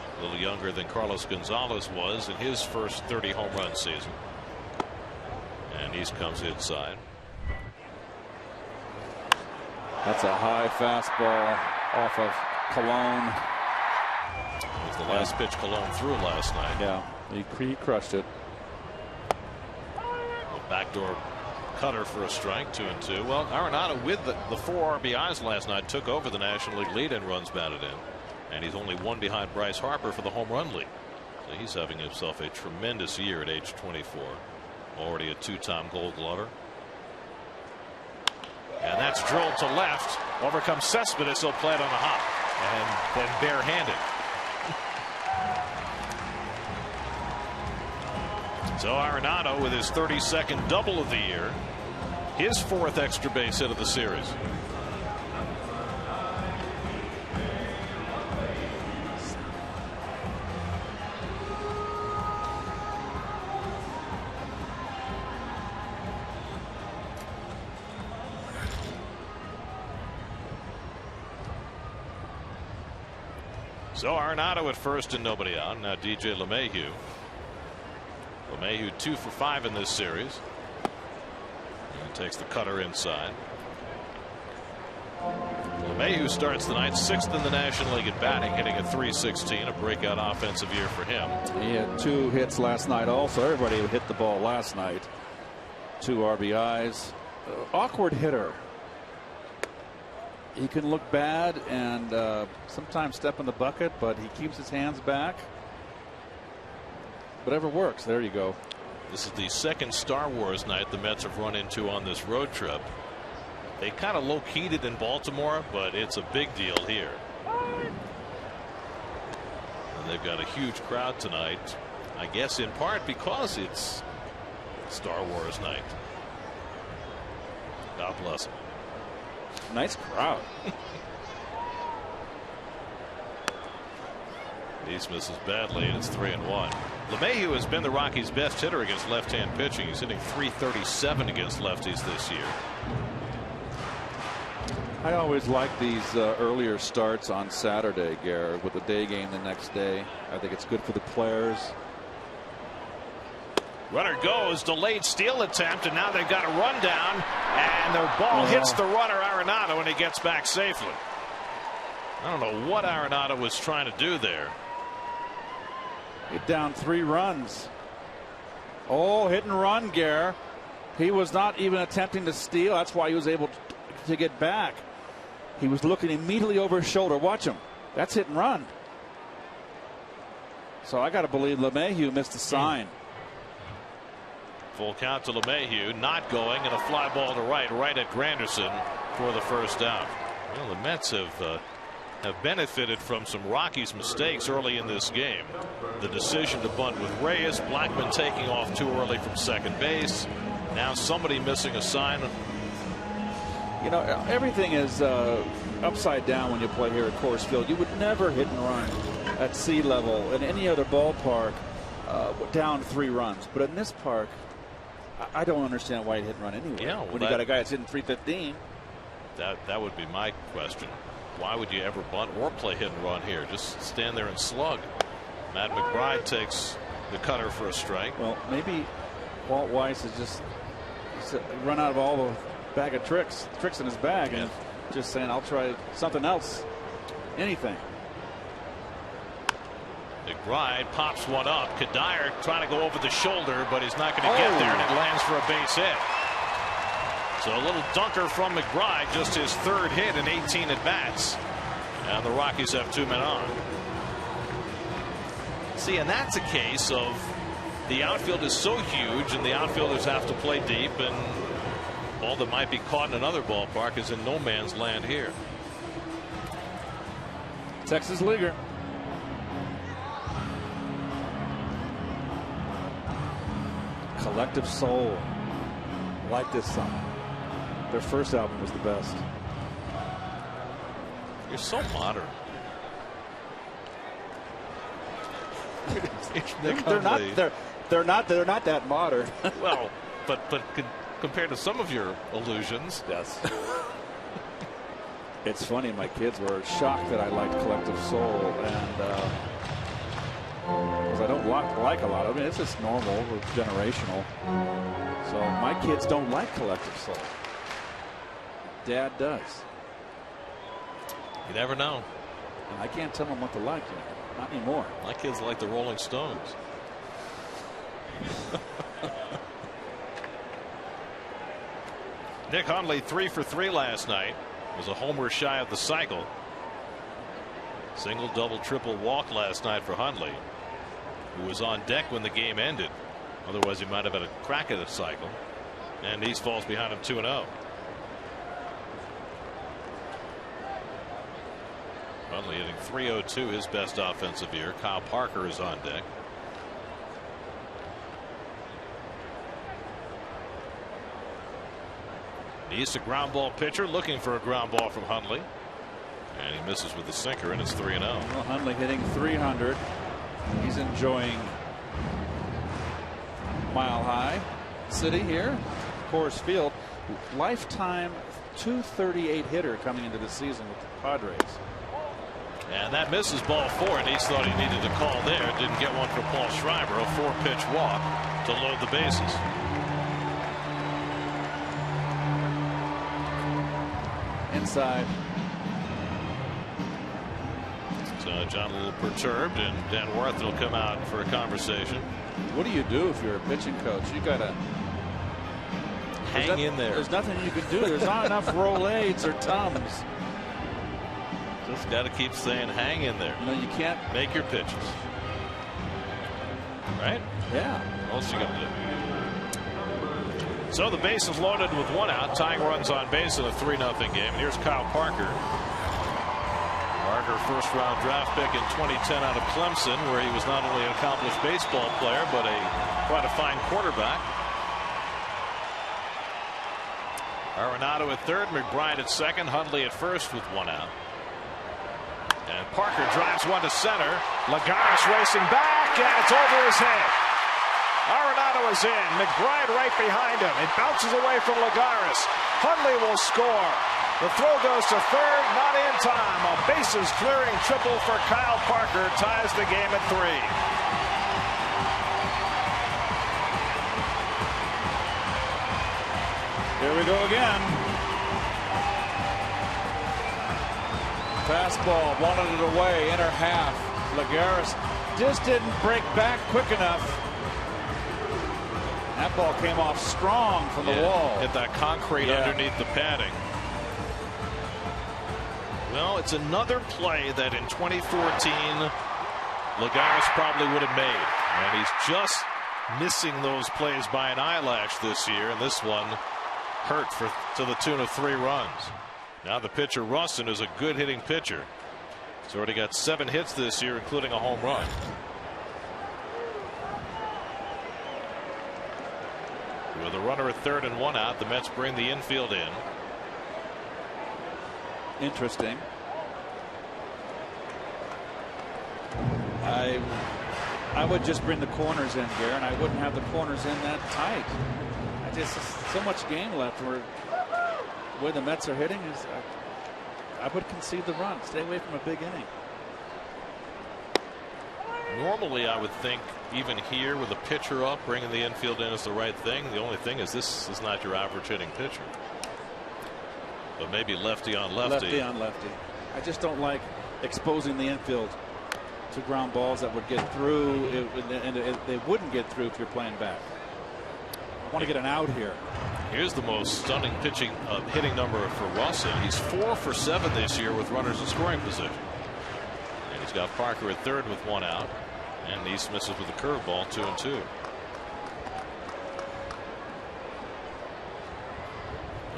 A little younger than Carlos Gonzalez was in his first 30 home run season. And he comes inside. That's a high fastball off of Colon. It was the last pitch Colon threw last night. Yeah, he crushed it. A backdoor cutter for a strike. 2-2. Well, Arenado with the 4 RBIs last night took over the National League lead in runs batted in. And he's only 1 behind Bryce Harper for the home run lead. So he's having himself a tremendous year at age 24. Already a 2-time Gold Glover. And that's drilled to left. Over comes Cespedes. He'll play it on a hop. And then barehanded. So Arenado with his 32nd double of the year. His 4th extra base hit of the series. So Arenado at first and nobody out. Now DJ LeMahieu. LeMahieu 2 for 5 in this series. And takes the cutter inside. LeMahieu starts the night 6th in the National League in batting, hitting a .316, a breakout offensive year for him. He had 2 hits last night also. Everybody hit the ball last night. 2 RBIs. Awkward hitter. He can look bad and sometimes step in the bucket, but he keeps his hands back. Whatever works. There you go. This is the 2nd Star Wars night the Mets have run into on this road trip. They kind of low-keyed it in Baltimore, but it's a big deal here. And they've got a huge crowd tonight, I guess in part because it's Star Wars night. God bless them. Nice crowd. East misses badly, and it's 3-1. LeMahieu has been the Rockies' best hitter against left-hand pitching. He's hitting .337 against lefties this year. I always like these earlier starts on Saturday, Garrett, with the day game the next day. I think it's good for the players. Runner goes, delayed steal attempt, and now they've got a run down, and the ball hits the runner Arenado, and he gets back safely. I don't know what Arenado was trying to do there. He's down 3 runs. Oh, hit and run, Garrett. He was not even attempting to steal. That's why he was able to get back. He was looking immediately over his shoulder. Watch him. That's hit and run. So I got to believe LeMahieu missed the sign. Full count to LeMahieu, not going, and a fly ball to right at Granderson for the first out. Well, the Mets have benefited from some Rockies mistakes early in this game. The decision to bunt with Reyes, Blackman taking off too early from second base. Now somebody missing a sign. You know, everything is upside down when you play here at Coors Field. You would never hit and run at sea level in any other ballpark down 3 runs. But in this park, I don't understand why you hit and run anyway. Yeah, well, when you got a guy that's hitting .315. That would be my question. Why would you ever bunt or play hit and run here? Just stand there and slug. Matt McBride takes the cutter for a strike. Well, maybe Walt Weiss has just run out of all the bag of tricks in his bag, and just saying, I'll try something else, anything. McBride pops one up. Kadire trying to go over the shoulder, but he's not going to get there, and it lands for a base hit. So a little dunker from McBride, just his 3rd hit in 18 at bats, and the Rockies have 2 men on. See, and that's a case of the outfield is so huge, and the outfielders have to play deep, and ball that might be caught in another ballpark is in no man's land here. Texas leaguer. Collective Soul. Like this song. Their first album was the best. You're so modern. They're not that modern. Well, but compared to some of your illusions. Yes. It's funny, my kids were shocked that I liked Collective Soul, and because I don't like a lot of it. It's just normal or generational. So my kids don't like Collective Soul. Dad does. You never know. And I can't tell them what to like yet. Not anymore. My kids like the Rolling Stones. Nick Hundley 3 for 3 last night. Was a homer shy of the cycle. Single, double, triple walk last night for Hundley, who was on deck when the game ended. Otherwise, he might have had a crack at the cycle. And East falls behind him 2-0. Hundley hitting .302, his best offensive year. Kyle Parker is on deck. He's a ground ball pitcher looking for a ground ball from Hundley. And he misses with the sinker, and it's 3-0. Well, Hundley hitting .300. He's enjoying Mile High City here. Coors Field. Lifetime .238 hitter coming into the season with the Padres. And that misses ball 4, and East thought he needed a call there. Didn't get one for Paul Schreiber. A 4-pitch walk to load the bases. Inside. So John a little perturbed, and Dan Worth will come out for a conversation. What do you do if you're a pitching coach? You gotta hang in there. There's nothing you can do. There's not enough Rolaids or Tums. Just got to keep saying, hang in there. You know, you can't make your pitches. Right? Yeah. What else you got to do? So the base is loaded with 1 out, tying runs on base in a 3-0 game. And here's Kyle Parker. Parker, first-round draft pick in 2010 out of Clemson, where he was not only an accomplished baseball player, but quite a fine quarterback. Arenado at third, McBride at second, Hundley at first with 1 out. And Parker drives one to center. Lagares racing back, and it's over his head. Arenado is in. McBride right behind him. It bounces away from Lagares. Hundley will score. The throw goes to third, not in time. A bases clearing triple for Kyle Parker ties the game at 3. Here we go again. Fastball, wanted it away, inner half. Lagares just didn't break back quick enough. That ball came off strong from the wall. Hit that concrete underneath the padding. Well, it's another play that in 2014 Lagares probably would have made. And he's just missing those plays by an eyelash this year. And this one hurt to the tune of 3 runs. Now the pitcher Russin is a good hitting pitcher. He's already got 7 hits this year, including a home run. With a runner at third and 1 out, the Mets bring the infield in. Interesting. I would just bring the corners in here, and I wouldn't have the corners in that tight. So much game left where the Mets are hitting is I would concede the run. Stay away from a big inning. Normally I would think even here with a pitcher up, bringing the infield in is the right thing. The only thing is this is not your average hitting pitcher. But maybe lefty on lefty. Lefty on lefty. I just don't like exposing the infield to ground balls that would get through, and they wouldn't get through if you're playing back. I want to get an out here. Here's the most stunning hitting number for Russin. He's 4 for 7 this year with runners in scoring position. And he's got Parker at third with 1 out. And East misses with a curveball, 2-2.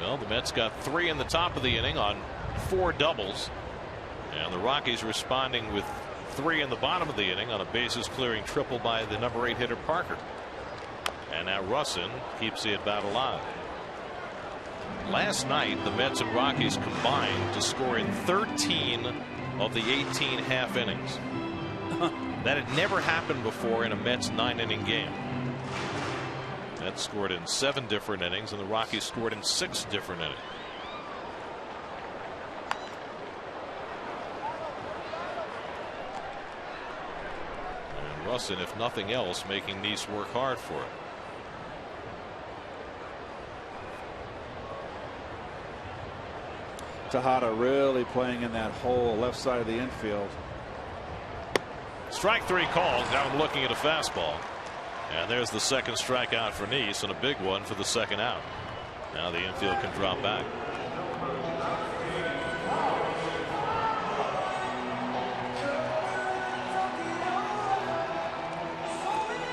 Well, the Mets got 3 in the top of the inning on 4 doubles. And the Rockies responding with 3 in the bottom of the inning on a bases clearing triple by the number 8 hitter Parker. And now Russin keeps the at bat alive. Last night the Mets and Rockies combined to score in 13 of the 18 half innings. That had never happened before in a Mets 9-inning game. Mets scored in 7 different innings, and the Rockies scored in 6 different innings. And Russin, if nothing else, making Neese work hard for it. Tejada really playing in that hole left side of the infield. Strike 3 called. Now I'm looking at a fastball. And there's the second strikeout for Neese, and a big one for the second out. Now the infield can drop back.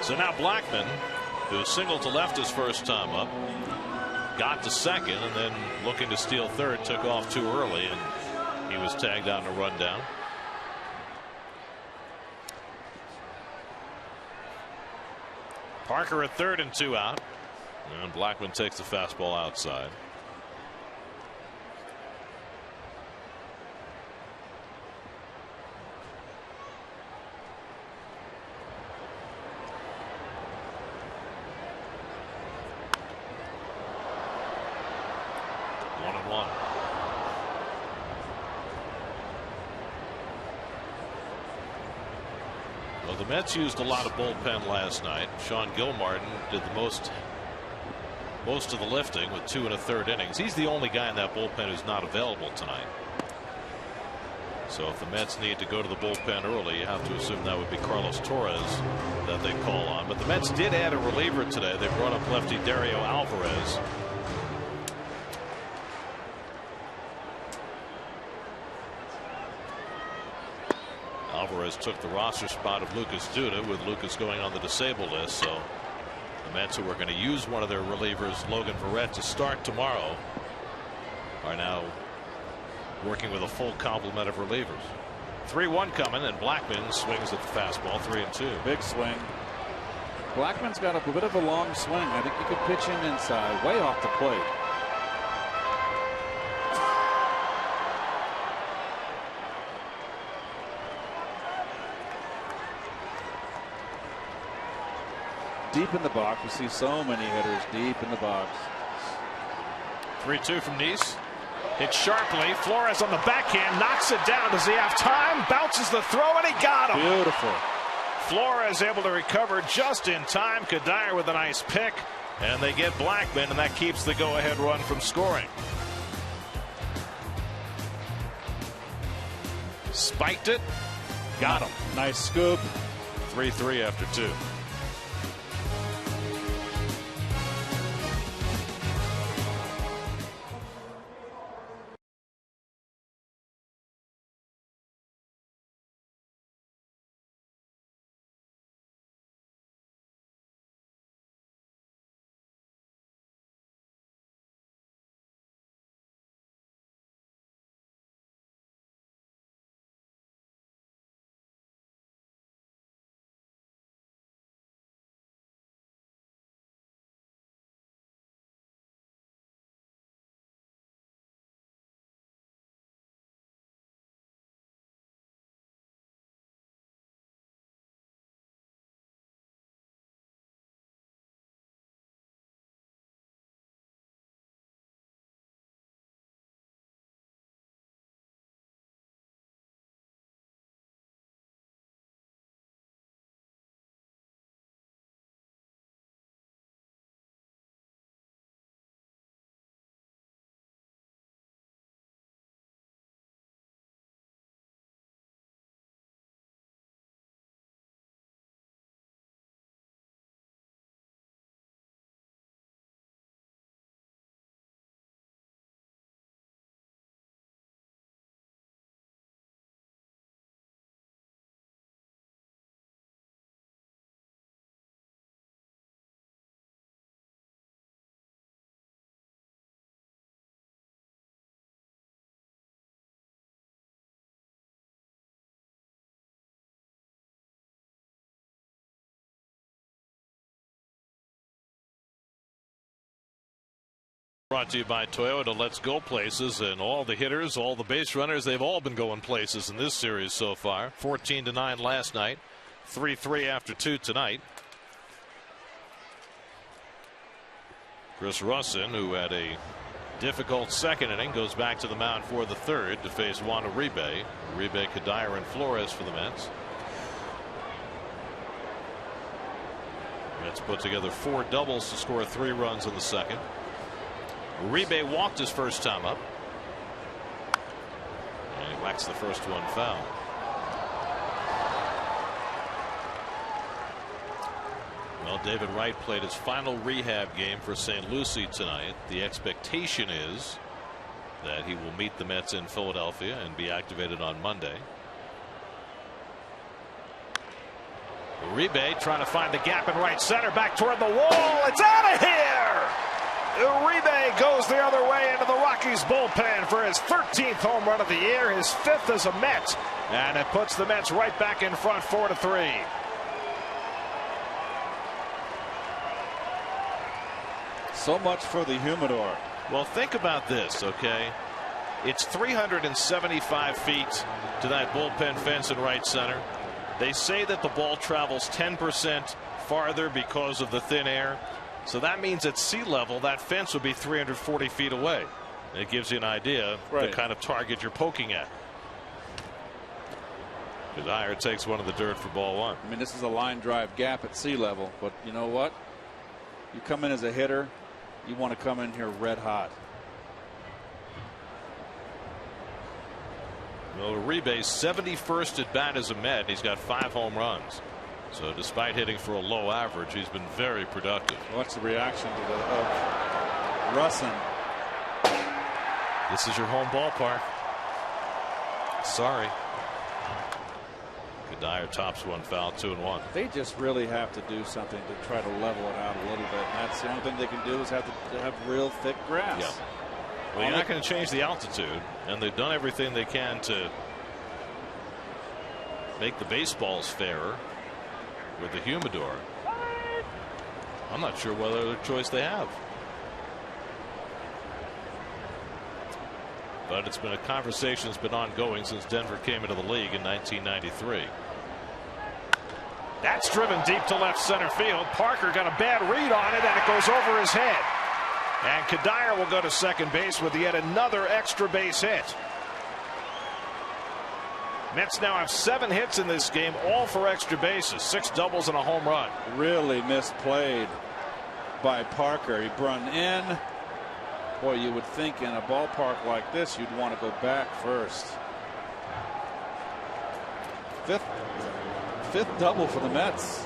So now Blackman, who singled to left his first time up, got to second, and then looking to steal third, took off too early, and he was tagged out in a rundown. Parker at third and 2 out, and Blackman takes the fastball outside. Well, the Mets used a lot of bullpen last night. Sean Gilmartin did the most of the lifting with 2 1/3 innings. He's the only guy in that bullpen who's not available tonight. So if the Mets need to go to the bullpen early, you have to assume that would be Carlos Torres that they call on. But the Mets did add a reliever today. They brought up lefty Dario Alvarez. Alvarez took the roster spot of Lucas Duda, with Lucas going on the disabled list. So the Mets, who were going to use one of their relievers, Logan Verrett, to start tomorrow, are now working with a full complement of relievers. 3-1 coming, and Blackmon swings at the fastball. 3-2. Big swing. Blackman's got a bit of a long swing. I think he could pitch him inside, way off the plate. Deep in the box. We see so many hitters deep in the box. 3-2 from Neese. Hit sharply. Flores on the backhand, knocks it down. Does he have time? Bounces the throw, and he got him. Beautiful. Flores able to recover just in time. Kadire with a nice pick, and they get Blackmon, and that keeps the go-ahead run from scoring. Spiked it, got him. Nice scoop. 3-3 after 2. Brought to you by Toyota. Let's go places, and all the hitters, all the base runners, they've all been going places in this series so far. 14-9 last night, 3-3 after 2 tonight. Chris Russin, who had a difficult second inning, goes back to the mound for the third to face Juan Uribe. Uribe, Kadire, and Flores for the Mets. Mets put together 4 doubles to score 3 runs in the second. Uribe walked his first time up, and he whacks the first one foul. Well, David Wright played his final rehab game for St. Lucie tonight. The expectation is that he will meet the Mets in Philadelphia and be activated on Monday. Uribe trying to find the gap in right center, back toward the wall. It's out of here. Uribe goes the other way into the Rockies bullpen for his 13th home run of the year, his 5th as a Met, and it puts the Mets right back in front 4-3. So much for the humidor. Well, think about this, okay? It's 375 feet to that bullpen fence in right center. They say that the ball travels 10% farther because of the thin air. So that means at sea level, that fence would be 340 feet away. It gives you an idea of the kind of target you're poking at. Kadire takes one of the dirt for ball one. I mean, this is a line drive gap at sea level, but you know what? You come in as a hitter, you want to come in here red hot. Well, Uribe's 71st at bat as a Met. He's got 5 home runs. So despite hitting for a low average, he's been very productive. What's the reaction to Russin? This is your home ballpark. Sorry. Kadire tops one foul, 2-1. They just really have to do something to try to level it out a little bit. And that's the only thing they can do is have to have real thick grass. Yeah. Well, you're not going to change the altitude, and they've done everything they can to make the baseballs fairer with the humidor. I'm not sure what other choice they have. But it's been a conversation that's been ongoing since Denver came into the league in 1993. That's driven deep to left center field. Parker got a bad read on it, and it goes over his head. And Kadire will go to second base with yet another extra base hit. Mets now have 7 hits in this game, all for extra bases, 6 doubles and a home run. Really misplayed by Parker. He run in. Boy, you would think in a ballpark like this, you'd want to go back first. Fifth double for the Mets.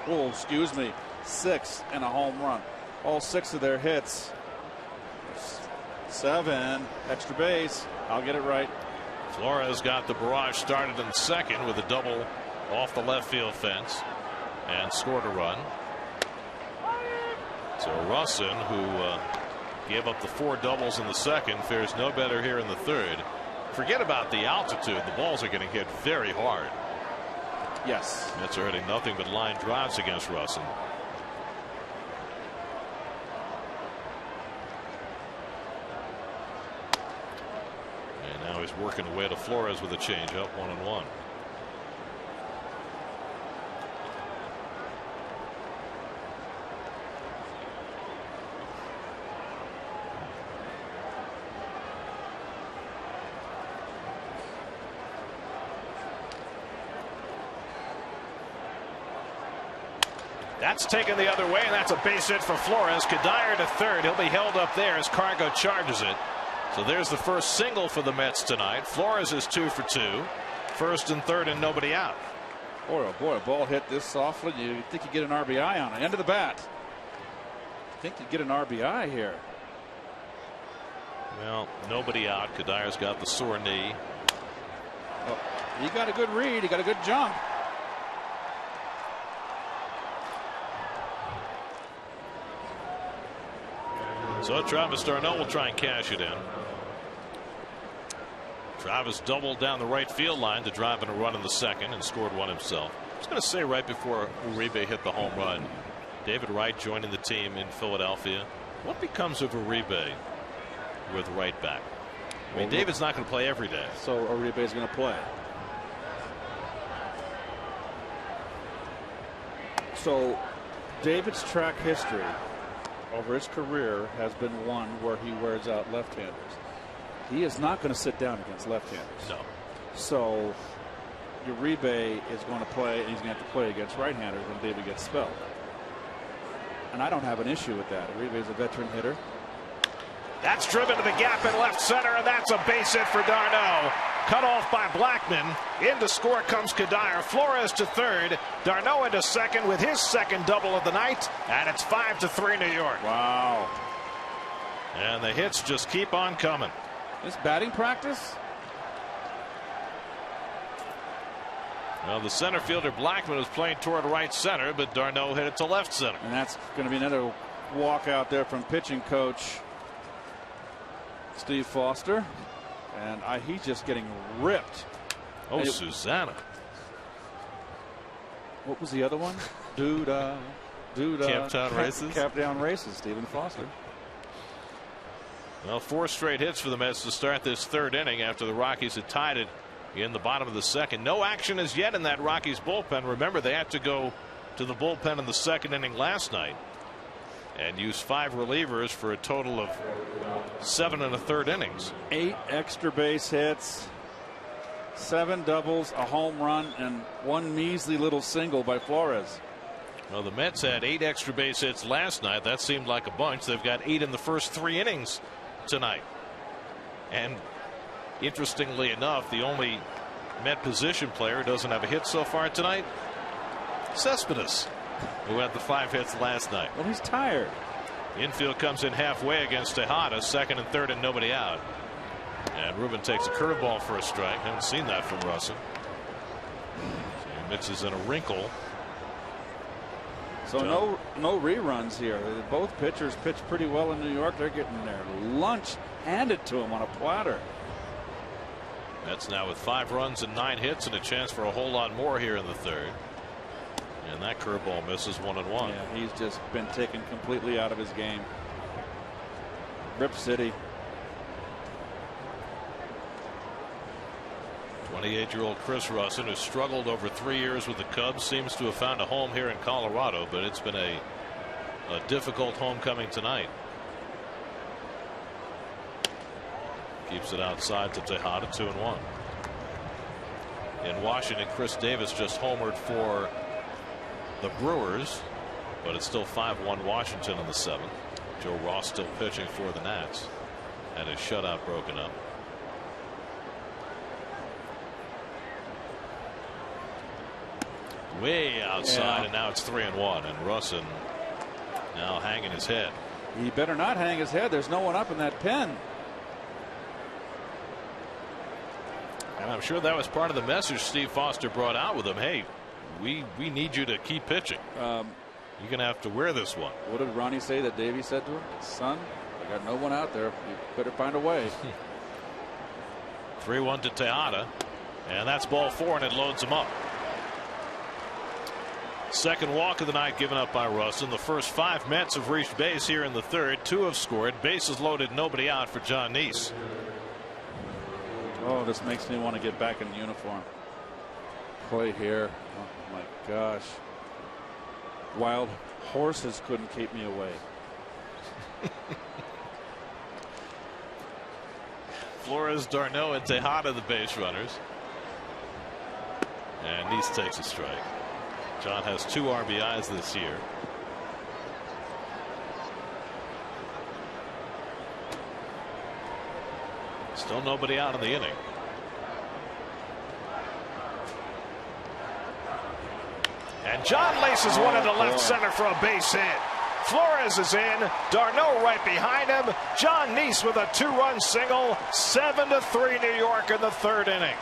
Oh, excuse me. 6 and a home run. All 6 of their hits. 7 extra base. I'll get it right. Flores got the barrage started in second with a double off the left field fence and scored a run. So Russin, who gave up the 4 doubles in the second, fares no better here in the third. Forget about the altitude. The balls are getting hit very hard. Yes. Mets are hitting nothing but line drives against Russin. And now he's working away to Flores with a changeup, 1-1. That's taken the other way, and that's a base hit for Flores. Kadire to third. He'll be held up there as Cargo charges it. So there's the first single for the Mets tonight. Flores is 2 for 2. First and third and nobody out. Boy, oh boy, a ball hit this softly. You think you get an RBI on it. End of the bat. Think you get an RBI here. Well, nobody out. Kadire's got the sore knee. Oh, he got a good read. He got a good jump. So Travis d'Arnaud will try and cash it in. Travis doubled down the right field line to drive in a run in the second and scored one himself. I was going to say right before Uribe hit the home run, David Wright joining the team in Philadelphia. What becomes of Uribe with right back? I mean, David's not going to play every day. So Uribe's going to play. So David's track history over his career has been one where he wears out left-handers. He is not going to sit down against left-handers. No. So Uribe is going to play, and he's going to have to play against right-handers when David gets spelled. And I don't have an issue with that. Uribe is a veteran hitter. That's driven to the gap in left center, and that's a base hit for d'Arnaud. Cut off by Blackman. In to score comes Kadire. Flores to third. d'Arnaud into second with his second double of the night, and it's 5-3 New York. Wow. And the hits just keep on coming. This batting practice? Well, the center fielder Blackman was playing toward right center, but d'Arnaud hit it to left center. And that's going to be another walk out there from pitching coach Steve Foster. And he's just getting ripped. Oh, Susanna. What was the other one? Doo-dah, doo-dah. Camptown Races? Camptown Races, Stephen Foster. Well, 4 straight hits for the Mets to start this third inning after the Rockies had tied it in the bottom of the second. No action as yet in that Rockies bullpen. Remember, they had to go to the bullpen in the second inning last night and use 5 relievers for a total of 7 1/3 innings. 8 extra base hits, 7 doubles, a home run, and 1 measly little single by Flores. Well, the Mets had 8 extra base hits last night. That seemed like a bunch. They've got 8 in the first 3 innings tonight. And interestingly enough, the only Met position player who doesn't have a hit so far tonight, Cespedes, who had the 5 hits last night. Well, he's tired. Infield comes in halfway against Tejada, second and third and nobody out. And Ruben takes a curveball for a strike. Haven't seen that from Russell. So he mixes in a wrinkle. So no reruns here. Both pitchers pitched pretty well in New York. They're getting their lunch handed to them on a platter. Mets now with 5 runs and 9 hits and a chance for a whole lot more here in the third. And that curveball misses 1-1. Yeah, he's just been taken completely out of his game. Rip City. 28-year-old Chris Russin, who struggled over 3 years with the Cubs, seems to have found a home here in Colorado, but it's been a difficult homecoming tonight. Keeps it outside to Tejada, 2-1. In Washington, Chris Davis just homered for the Brewers, but it's still 5-1 Washington in the 7th. Joe Ross still pitching for the Nats, and his shutout broken up. Way outside, and now it's 3-1, and Russin now hanging his head. He better not hang his head. There's no one up in that pen. And I'm sure that was part of the message Steve Foster brought out with him. Hey, we need you to keep pitching. You're going to have to wear this one. What did Ronnie say that Davey said to him? Son, I got no one out there. You better find a way. 3-1 to Tejada, and that's ball 4, and it loads him up. Second walk of the night given up by Russin. The first 5 Mets have reached base here in the third. 2 have scored. Bases loaded, nobody out for John Neese. Oh, this makes me want to get back in uniform. Play here. Oh my gosh. Wild horses couldn't keep me away. Flores, d'Arnaud, and Tejada the base runners. And Neese takes a strike. John has 2 RBIs this year. Still nobody out in the inning. And John laces one into left center for a base hit. Flores is in. d'Arnaud right behind him. John Neese with a 2-run single. 7-3 New York in the third inning.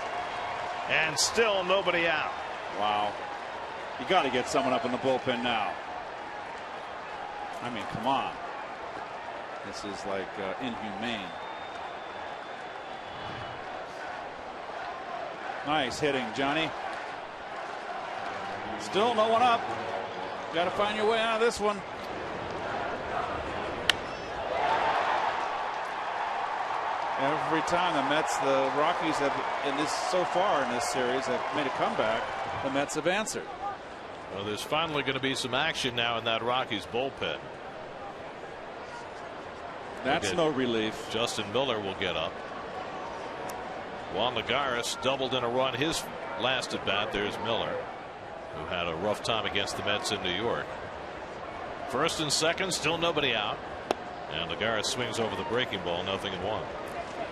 And still nobody out. Wow. You got to get someone up in the bullpen now. I mean, come on. This is like inhumane. Nice hitting, Johnny. Still no one up. Got to find your way out of this one. Every time the Mets, the Rockies have so far in this series have made a comeback, the Mets have answered. Well, there's finally going to be some action now in that Rockies bullpen. That's no relief. Justin Miller will get up. Juan Lagares doubled in a run his last at bat. There's Miller, who had a rough time against the Mets in New York. First and second, still nobody out. And Lagares swings over the breaking ball, 0-1.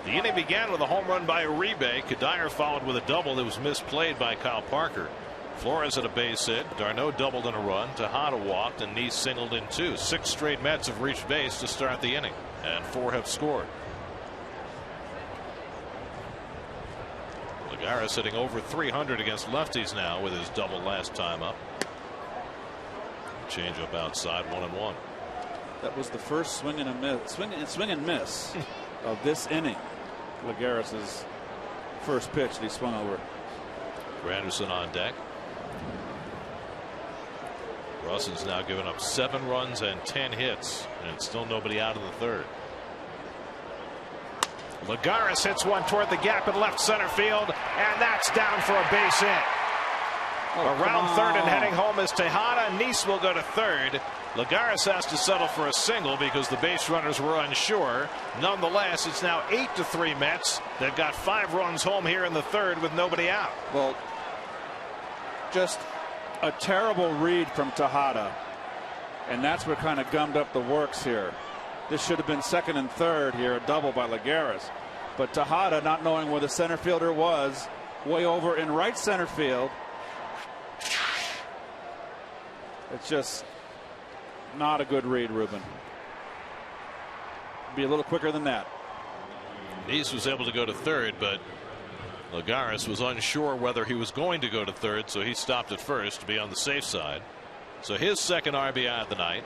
The inning began with a home run by Uribe. Kadire followed with a double that was misplayed by Kyle Parker. Flores had a base hit. d'Arnaud doubled in a run. Tejada walked, and Neese singled in 2. 6 straight Mets have reached base to start the inning, and 4 have scored. Lagares hitting over 300 against lefties now with his double last time up. Change up outside, 1-1. That was the first swing and a miss, swing and miss of this inning. Lagares' first pitch that he swung over. Granderson on deck. Russin's now given up 7 runs and 10 hits, and still nobody out in the third. Lagares hits one toward the gap in left center field, and that's down for a base hit. Around third and heading home is Tejada. Neese will go to third, Lagares has to settle for a single because the base runners were unsure. Nonetheless, it's now 8-3 Mets. They've got 5 runs home here in the third with nobody out. Well, just a terrible read from Tejada, and that's what kind of gummed up the works here. This should have been second and third here, a double by Lagares. But Tejada, not knowing where the center fielder was, way over in right center field. It's just not a good read, Ruben. Be a little quicker than that. Neese was able to go to third, but Lagares was unsure whether he was going to go to third, so he stopped at first to be on the safe side. So his second RBI of the night.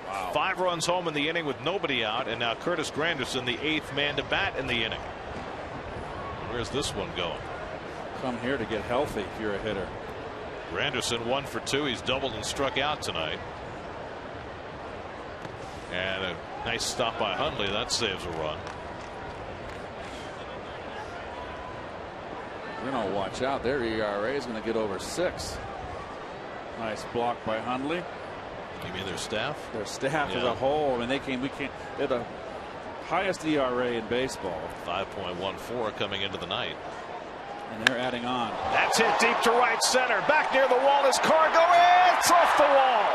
Wow. 5 runs home in the inning with nobody out, and now Curtis Granderson, the 8th man to bat in the inning. Where's this one going? Come here to get healthy if you're a hitter. Granderson 1 for 2. He's doubled and struck out tonight. And a nice stop by Hundley. That saves a run. You know, watch out. Their ERA is going to get over 6. Nice block by Hundley. You mean their staff? Their staff as a whole. I mean, they're the highest ERA in baseball. 5.14 coming into the night. And they're adding on. That's hit deep to right center. Back near the wall is Cargo. It's off the wall.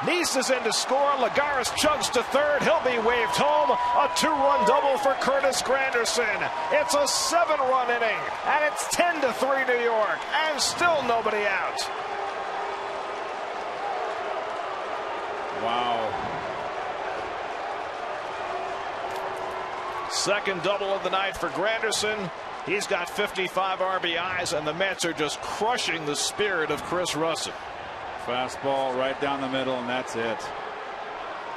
Neese is in to score. Lagares chugs to third. He'll be waved home. A 2-run double for Curtis Granderson. It's a 7-run inning, and it's 10-3 New York, and still nobody out. Wow. Second double of the night for Granderson. He's got 55 RBIs, and the Mets are just crushing the spirit of Chris Russell. Fastball right down the middle, and that's it.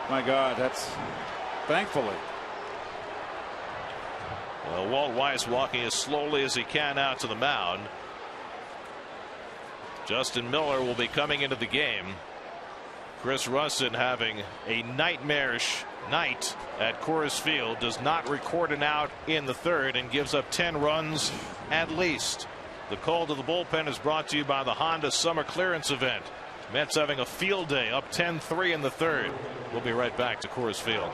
My God, that's thankfully. Well, Walt Weiss walking as slowly as he can out to the mound. Justin Miller will be coming into the game. Chris Russin, having a nightmarish night at Coors Field, does not record an out in the third and gives up 10 runs at least. The call to the bullpen is brought to you by the Honda Summer Clearance Event. Mets having a field day, up 10-3 in the third. We'll be right back to Coors Field.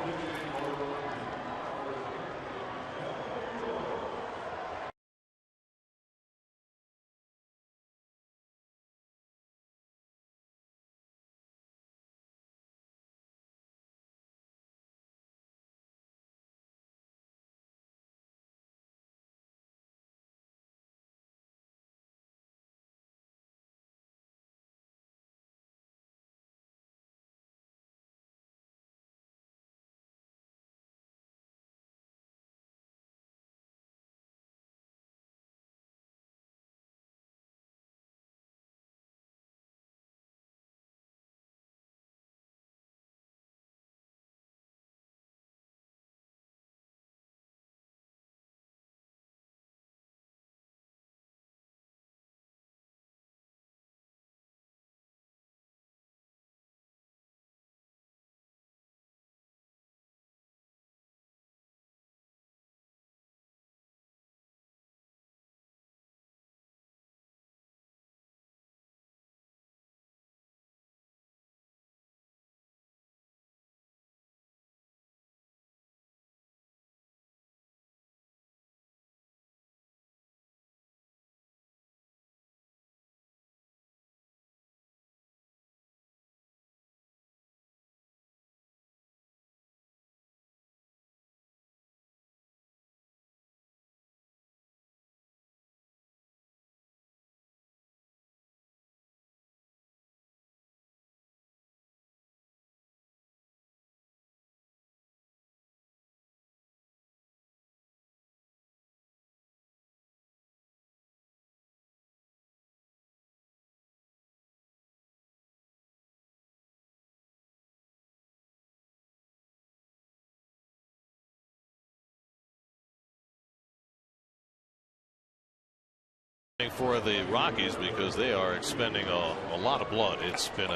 For the Rockies, because they are expending a lot of blood. It's been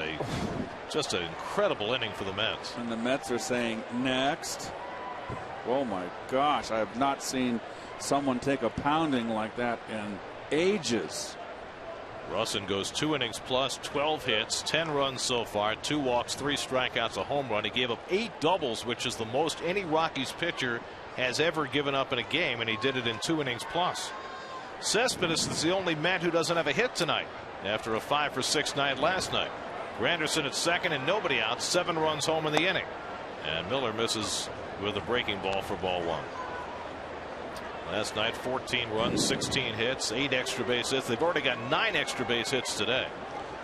just an incredible inning for the Mets. And the Mets are saying next. Oh my gosh, I have not seen someone take a pounding like that in ages. Russin goes 2 innings plus, 12 hits, 10 runs so far, 2 walks, 3 strikeouts, a home run. He gave up 8 doubles, which is the most any Rockies pitcher has ever given up in a game, and he did it in 2 innings plus. Cespedes is the only Met who doesn't have a hit tonight after a 5-for-6 night last night. Granderson at second and nobody out, 7 runs home in the inning. And Miller misses with a breaking ball for ball 1. Last night 14 runs, 16 hits, 8 extra base hits. They've already got 9 extra base hits today.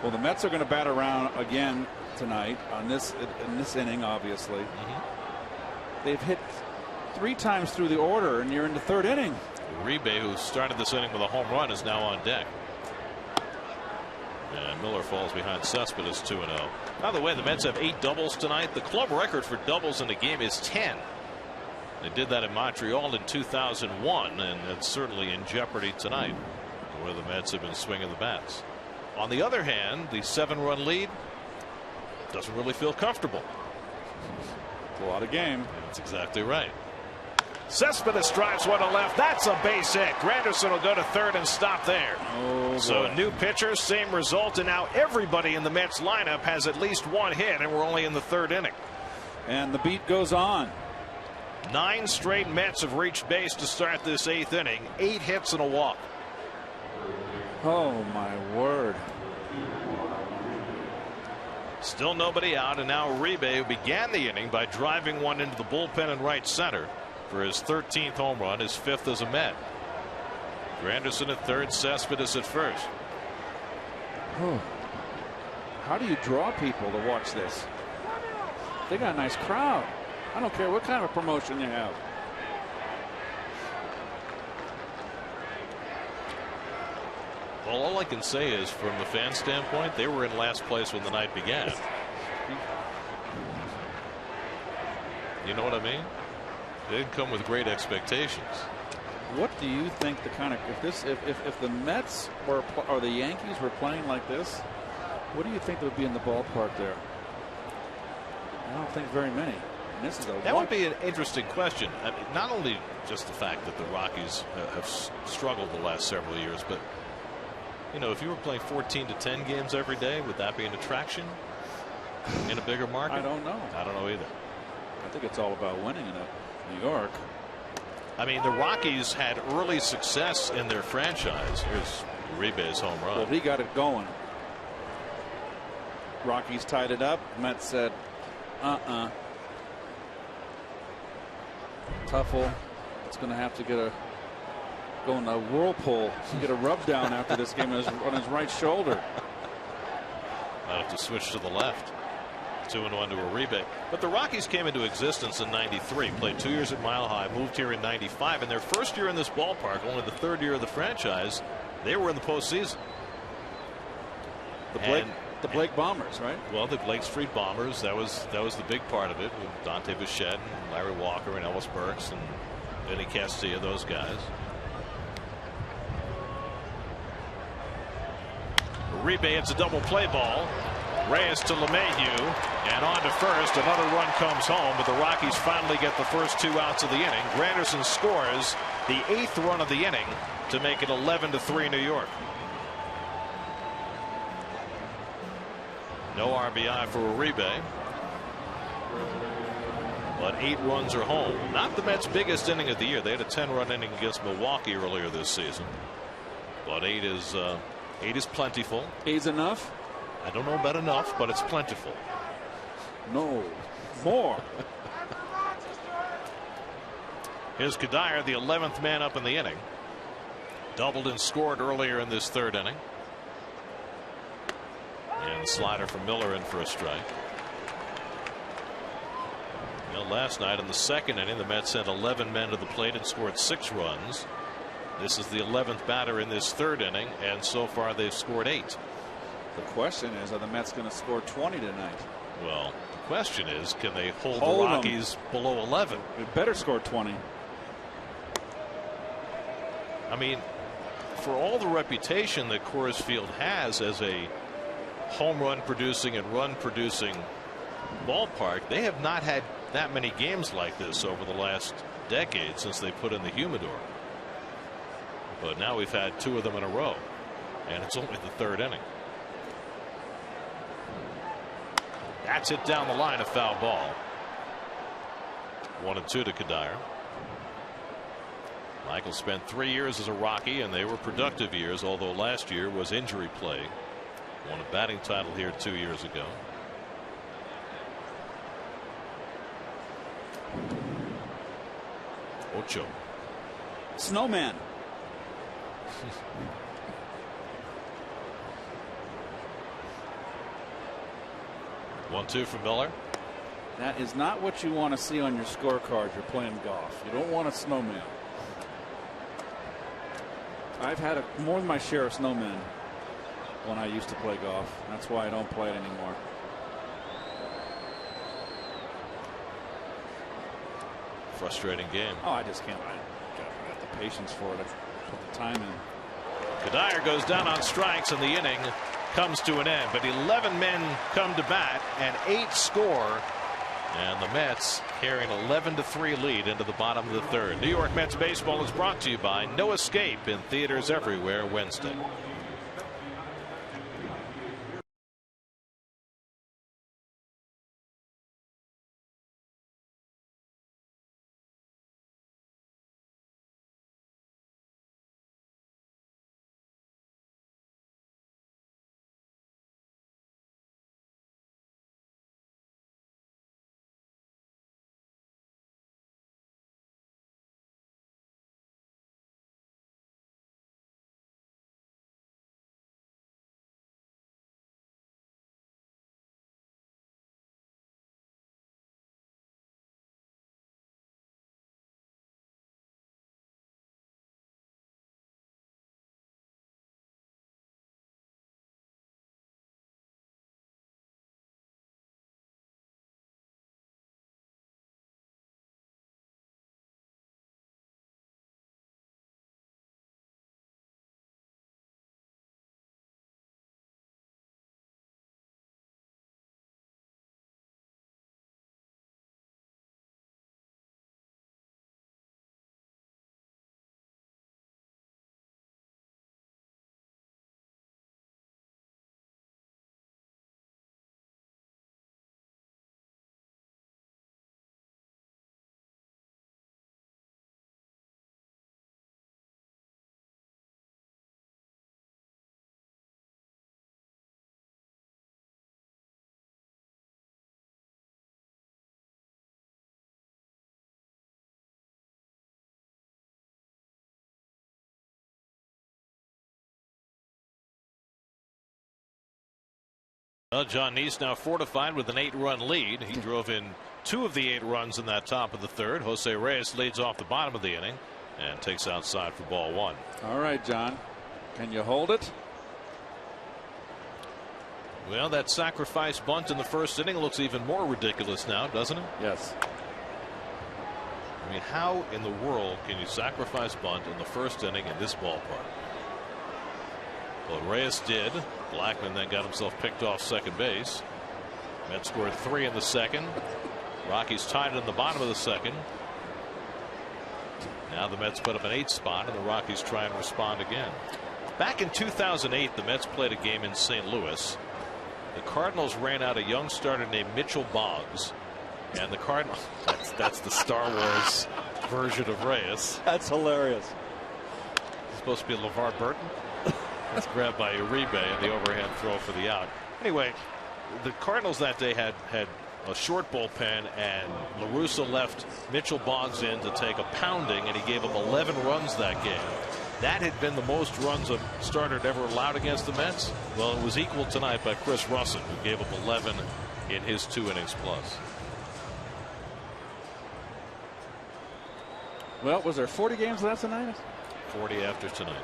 Well, the Mets are going to bat around again tonight in this inning, obviously. They've hit 3 times through the order, and you're in the 3rd inning. Uribe, who started this inning with a home run, is now on deck. And Miller falls behind Cespedes 2-0. By the way, the Mets have 8 doubles tonight. The club record for doubles in a game is 10. They did that in Montreal in 2001, and it's certainly in jeopardy tonight, where the Mets have been swinging the bats. On the other hand, the 7-run lead doesn't really feel comfortable. It's a lot of game. That's exactly right. Cespedes drives one to left. That's a base hit. Granderson will go to 3rd and stop there. Oh, so new pitcher, same result, and now everybody in the Mets lineup has at least 1 hit, and we're only in the 3rd inning. And the beat goes on. 9 straight Mets have reached base to start this 8th inning. 8 hits and a walk. Oh my word. Still nobody out, and now Uribe, who began the inning by driving one into the bullpen in right center for his 13th home run, his 5th as a Met. Granderson at 3rd, Cespedes at 1st. Oh. How do you draw people to watch this? They got a nice crowd. I don't care what kind of promotion you have. Well, all I can say is, from the fan standpoint, they were in last place when the night began. You know what I mean? They didn't come with great expectations. What do you think the kind of if the Mets or the Yankees were playing like this, what do you think would be in the ballpark there? I don't think very many. This is that would be an interesting question. I mean, not only just the fact that the Rockies have struggled the last several years, but you know, if you were playing 14 to 10 games every day, would that be an attraction in a bigger market? I don't know. I don't know either. I think it's all about winning in New York. I mean, the Rockies had early success in their franchise. Here's Uribe's home run. Well, he got it going. Rockies tied it up. Mets said, Tuffle, it's going to have to go in a whirlpool, get a rub down after this game on his right shoulder. Might have to switch to the left. 2-1 to Uribe. But the Rockies came into existence in '93, played 2 years at Mile High, moved here in '95, and their first year in this ballpark, only the 3rd year of the franchise, they were in the postseason. The Blake Bombers, right? Well, the Blake Street Bombers, that was the big part of it, with Dante Bichette and Larry Walker and Ellis Burks and Vinny Castilla, those guys. Uribe hits a double play ball. Reyes to LeMahieu, and on to 1st. Another run comes home, but the Rockies finally get the first 2 outs of the inning. Granderson scores the 8th run of the inning to make it 11-3 New York. No RBI for Uribe, but 8 runs are home. Not the Mets' biggest inning of the year. They had a 10-run inning against Milwaukee earlier this season, but 8 is plentiful. 8's enough? I don't know about enough, but it's plentiful. No, more. Here's Kadire, the 11th man up in the inning. Doubled and scored earlier in this 3rd inning. And the slider from Miller in for a strike. Well, last night in the 2nd inning, the Mets sent 11 men to the plate and scored 6 runs. This is the 11th batter in this 3rd inning, and so far they've scored 8. The question is, are the Mets going to score 20 tonight? Well, the question is, can they hold the Rockies below 11? They better score 20. I mean, for all the reputation that Coors Field has as a home run producing and run producing ballpark, they have not had that many games like this over the last decade since they put in the humidor. But now we've had 2 of them in a row. And it's only the third inning. That's it down the line, a foul ball. 1-2 to Kadire. Michael spent 3 years as a Rocky, and they were productive years, although last year was injury plagued. Won a batting title here 2 years ago. Ocho. Snowman. 1-2 from Miller. That is not what you want to see on your scorecard. You're playing golf. You don't want a snowman. I've had more than my share of snowmen when I used to play golf. That's why I don't play it anymore. Frustrating game. Oh, I just can't. I got the patience for it. I put the time in. Kadire goes down on strikes, and the inning comes to an end. But 11 men come to bat, and 8 score. And the Mets carry an 11-3 lead into the bottom of the third. New York Mets baseball is brought to you by No Escape in theaters everywhere Wednesday. Well, John Neese now fortified with an 8-run lead. He drove in 2 of the 8 runs in that top of the third. Jose Reyes leads off the bottom of the inning and takes outside for ball 1. All right, John. Can you hold it? Well, that sacrifice bunt in the first inning looks even more ridiculous now, doesn't it? Yes. I mean, how in the world can you sacrifice bunt in the first inning in this ballpark? Well, Reyes did. Blackman then got himself picked off second base. Mets scored 3 in the second. Rockies tied it in the bottom of the second. Now the Mets put up an 8th spot, and the Rockies try and respond again. Back in 2008, the Mets played a game in St. Louis. The Cardinals ran out a young starter named Mitchell Boggs, and the Cardinals. That's the Star Wars version of Reyes. That's hilarious. It's supposed to be LeVar Burton. That's grabbed by Uribe and the overhand throw for the out. Anyway, the Cardinals that day had a short bullpen, and La Russa left Mitchell Boggs in to take a pounding, and he gave them 11 runs that game. That had been the most runs a starter had ever allowed against the Mets. Well, it was equal tonight by Chris Rusin, who gave up 11 in his 2 innings plus. Well, was there 40 games left tonight? 40 after tonight.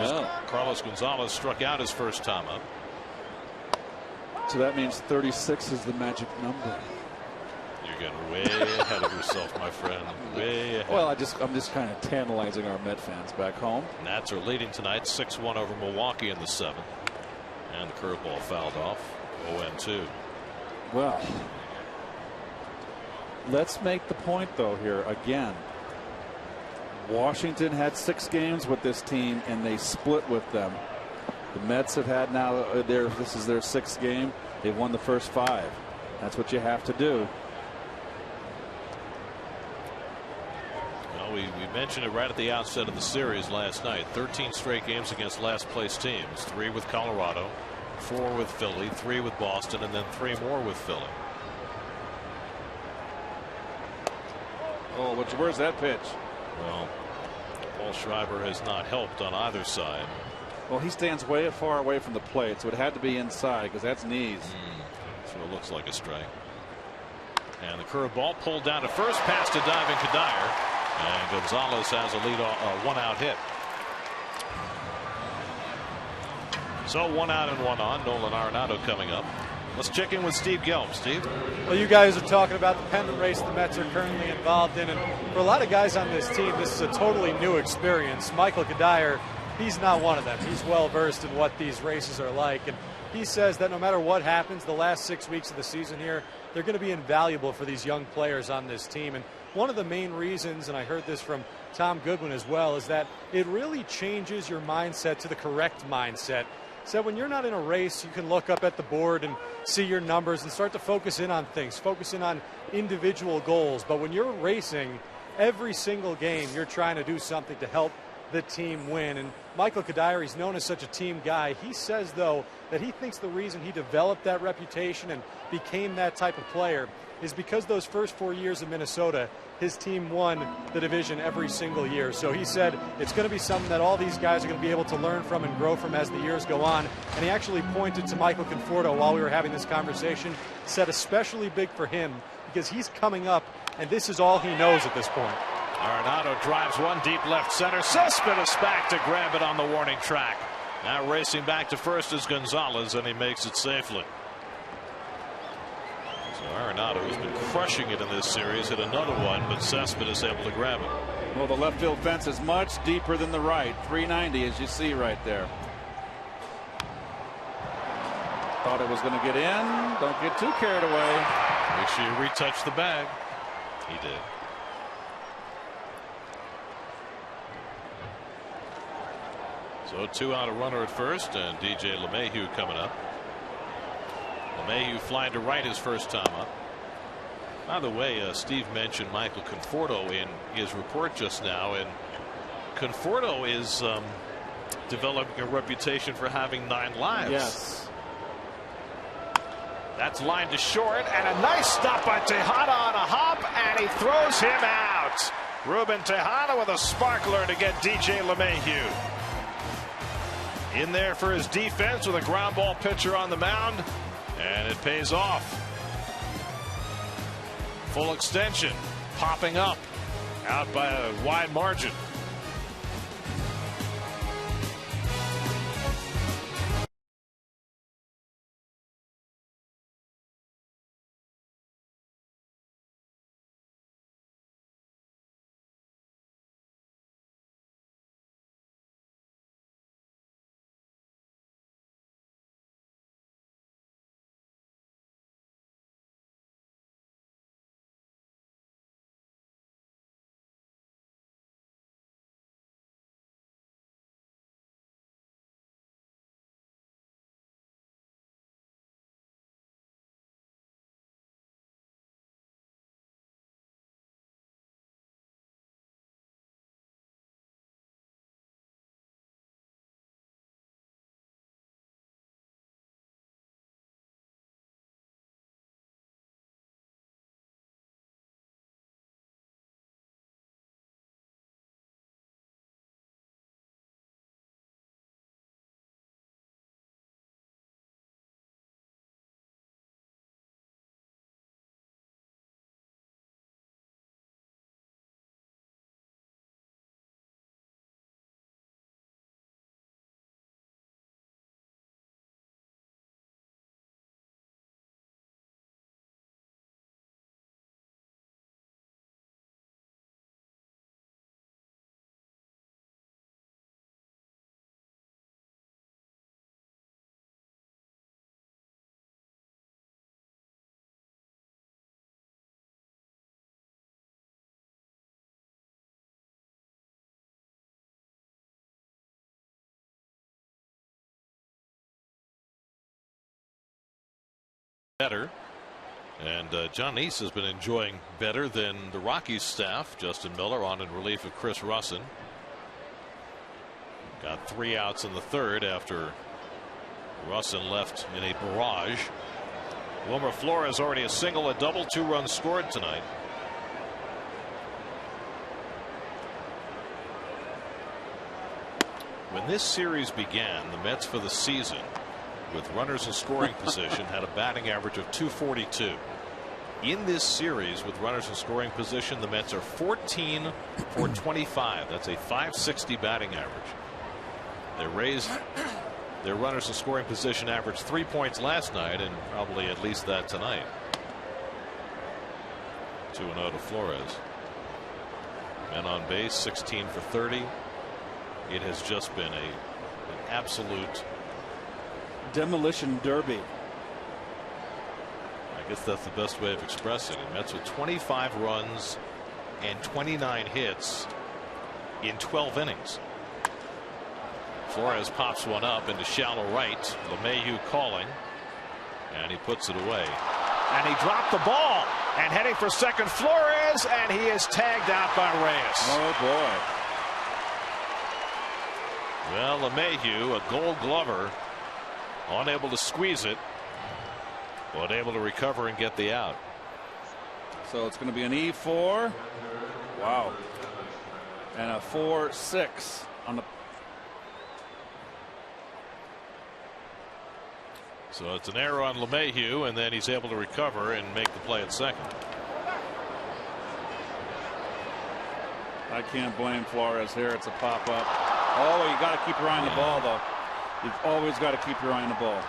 Oh. Carlos Gonzalez struck out his first time up. So that means 36 is the magic number. You're getting way ahead of yourself, my friend. Way ahead. Well, I'm just kind of tantalizing our Met fans back home. Nats are leading tonight 6-1 over Milwaukee in the 7th. And the curveball fouled off. 0-2. Well, let's make the point though here again. Washington had 6 games with this team and they split with them. The Mets have had now this is their 6th game. They've won the first 5. That's what you have to do. Well, we mentioned it right at the outset of the series last night. 13 straight games against last place teams. 3 with Colorado, 4 with Philly, 3 with Boston, and then 3 more with Philly. Oh, where's that pitch? Well, Paul Schreiber has not helped on either side. Well, he stands way far away from the plate, so it had to be inside because that's knees. So it looks like a strike. And the curveball pulled down to first, pass to diving Kadire, and Gonzalez has a lead, 1-out hit. So 1 out and 1 on. Nolan Arenado coming up. Let's check in with Steve Gelb. Steve? Well, you guys are talking about the pennant race the Mets are currently involved in, and for a lot of guys on this team, this is a totally new experience. Michael Kadire, he's not one of them. He's well versed in what these races are like, and he says that no matter what happens the last 6 weeks of the season here, they're going to be invaluable for these young players on this team. And one of the main reasons, and I heard this from Tom Goodwin as well, is that it really changes your mindset to the correct mindset. So when you're not in a race, you can look up at the board and see your numbers and start to focus in on things, focus in on individual goals. But when you're racing, every single game, you're trying to do something to help the team win. And Michael Kadire, he's known as such a team guy. He says, though, that he thinks the reason he developed that reputation and became that type of player is because those first 4 years in Minnesota, his team won the division every single year. So he said it's going to be something that all these guys are going to be able to learn from and grow from as the years go on. And he actually pointed to Michael Conforto while we were having this conversation, said especially big for him because he's coming up and this is all he knows at this point. Arenado drives one deep left center. Cespedes back to grab it on the warning track. Now racing back to first is Gonzalez, and he makes it safely. So Arenado has been crushing it in this series, hit another one, but Cespedes able to grab it. Well, the left field fence is much deeper than the right. 390, as you see right there. Thought it was going to get in. Don't get too carried away. Make sure you retouch the bag. He did. So 2 out, a runner at first, and DJ LeMahieu coming up. LeMahieu flying to right his first time up. By the way, Steve mentioned Michael Conforto in his report just now, and Conforto is developing a reputation for having 9 lives. Yes. That's lined to short, and a nice stop by Tejada on a hop, and he throws him out. Ruben Tejada with a sparkler to get DJ LeMahieu in there for his defense with a ground ball pitcher on the mound, and it pays off. Full extension, popping up, out by a wide margin. better. And John Neese has been enjoying better than the Rockies staff. Justin Miller on in relief of Chris Russin. Got 3 outs in the third after Russin left in a barrage. Wilmer Flores already a single, a double, 2 runs scored tonight. When this series began, the Mets for the season, with runners in scoring position, had a batting average of .242. In this series, with runners in scoring position, the Mets are 14 for 25. That's a .560 batting average. They raised their runners in scoring position average 3 points last night, and probably at least that tonight. 2-0 to Flores. Men on base, 16 for 30. It has just been an absolute demolition derby. I guess that's the best way of expressing it. Mets with 25 runs and 29 hits in 12 innings. Flores pops one up into shallow right. LeMahieu calling, and he puts it away. And he dropped the ball, and heading for second, Flores, and he is tagged out by Reyes. Oh boy. Well, LeMahieu, a Gold Glover, unable to squeeze it, but able to recover and get the out. So it's going to be an E4. Wow. And a 4-6 on the. So it's an error on LeMahieu, and then he's able to recover and make the play at second. I can't blame Flores here. It's a pop-up. Oh, you got to keep your eye on the ball, though. You've always got to keep your eye on the ball.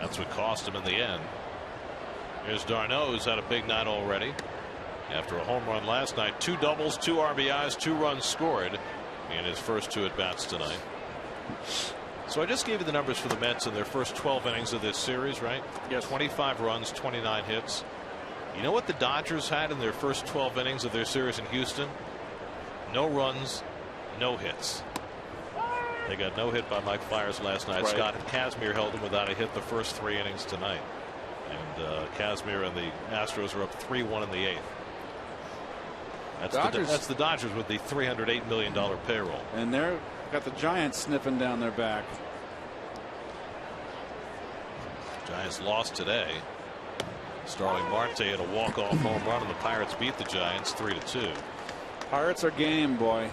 That's what cost him in the end. Here's d'Arnaud, who's had a big night already. After a home run last night, 2 doubles, 2 RBIs, 2 runs scored in his first 2 at-bats tonight. So I just gave you the numbers for the Mets in their first 12 innings of this series, right? Yes. 25 runs, 29 hits. You know what the Dodgers had in their first 12 innings of their series in Houston? No runs, no hits. They got no hit by Mike Fiers last night. Right. Scott Kazmir held him without a hit the first 3 innings tonight. And Kazmir and the Astros are up 3-1 in the 8th. That's the Dodgers with the $308 million payroll. And they're got the Giants sniffing down their back. Giants lost today. Starling Marte had a walk-off home run, and the Pirates beat the Giants 3-2. Pirates are game, boy.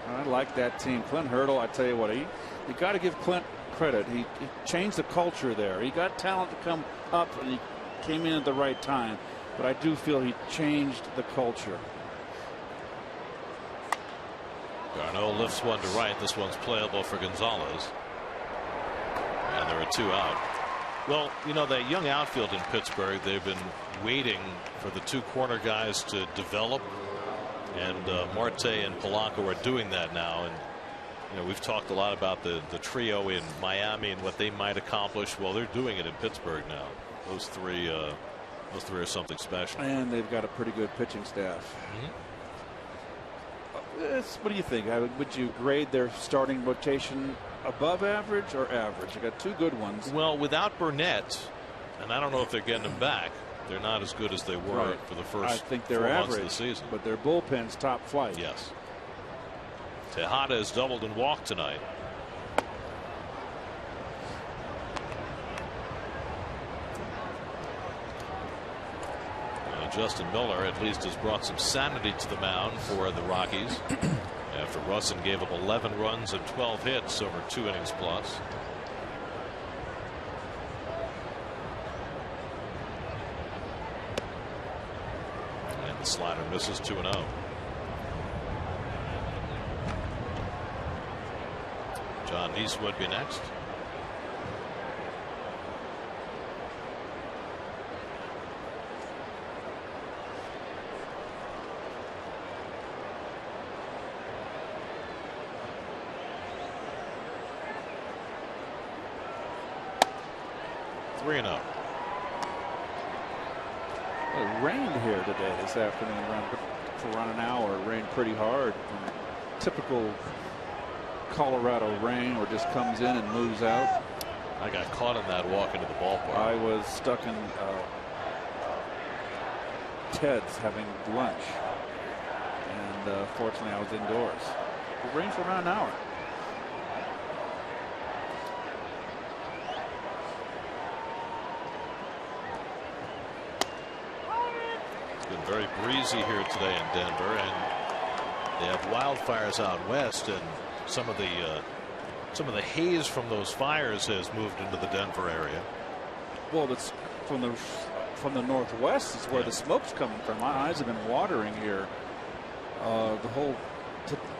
I like that team. Clint Hurdle, I tell you what, you got to give Clint credit. He changed the culture there. He got talent to come up, and he came in at the right time. But I do feel he changed the culture. d'Arnaud lifts one to right. This one's playable for Gonzalez. And there are 2 out. Well, you know, that young outfield in Pittsburgh, they've been waiting for the 2 corner guys to develop. And Marte and Polanco are doing that now. And, you know, we've talked a lot about the trio in Miami and what they might accomplish. Well, they're doing it in Pittsburgh now. Those three are something special. And they've got a pretty good pitching staff. What do you think? Would you grade their starting rotation above average or average? You got 2 good ones. Well, without Burnett, and I don't know if they're getting him back, they're not as good as they were for the first I think they're 4 average, months of the season. But their bullpen's top flight. Yes. Tejada has doubled and walked tonight. Justin Miller at least has brought some sanity to the mound for the Rockies after Russin gave up 11 runs and 12 hits over 2 innings plus. And the slider misses 2-0. John Neese would be next. It rained here today this afternoon for around an hour. It rained pretty hard. Typical Colorado rain where it just comes in and moves out. I got caught in that walking to the ballpark. I was stuck in Ted's having lunch, and fortunately I was indoors. It rained for about an hour. It's been very breezy here today in Denver, and they have wildfires out west, and some of the haze from those fires has moved into the Denver area. Well, that's from the northwest is where the smoke's coming from. My eyes have been watering here.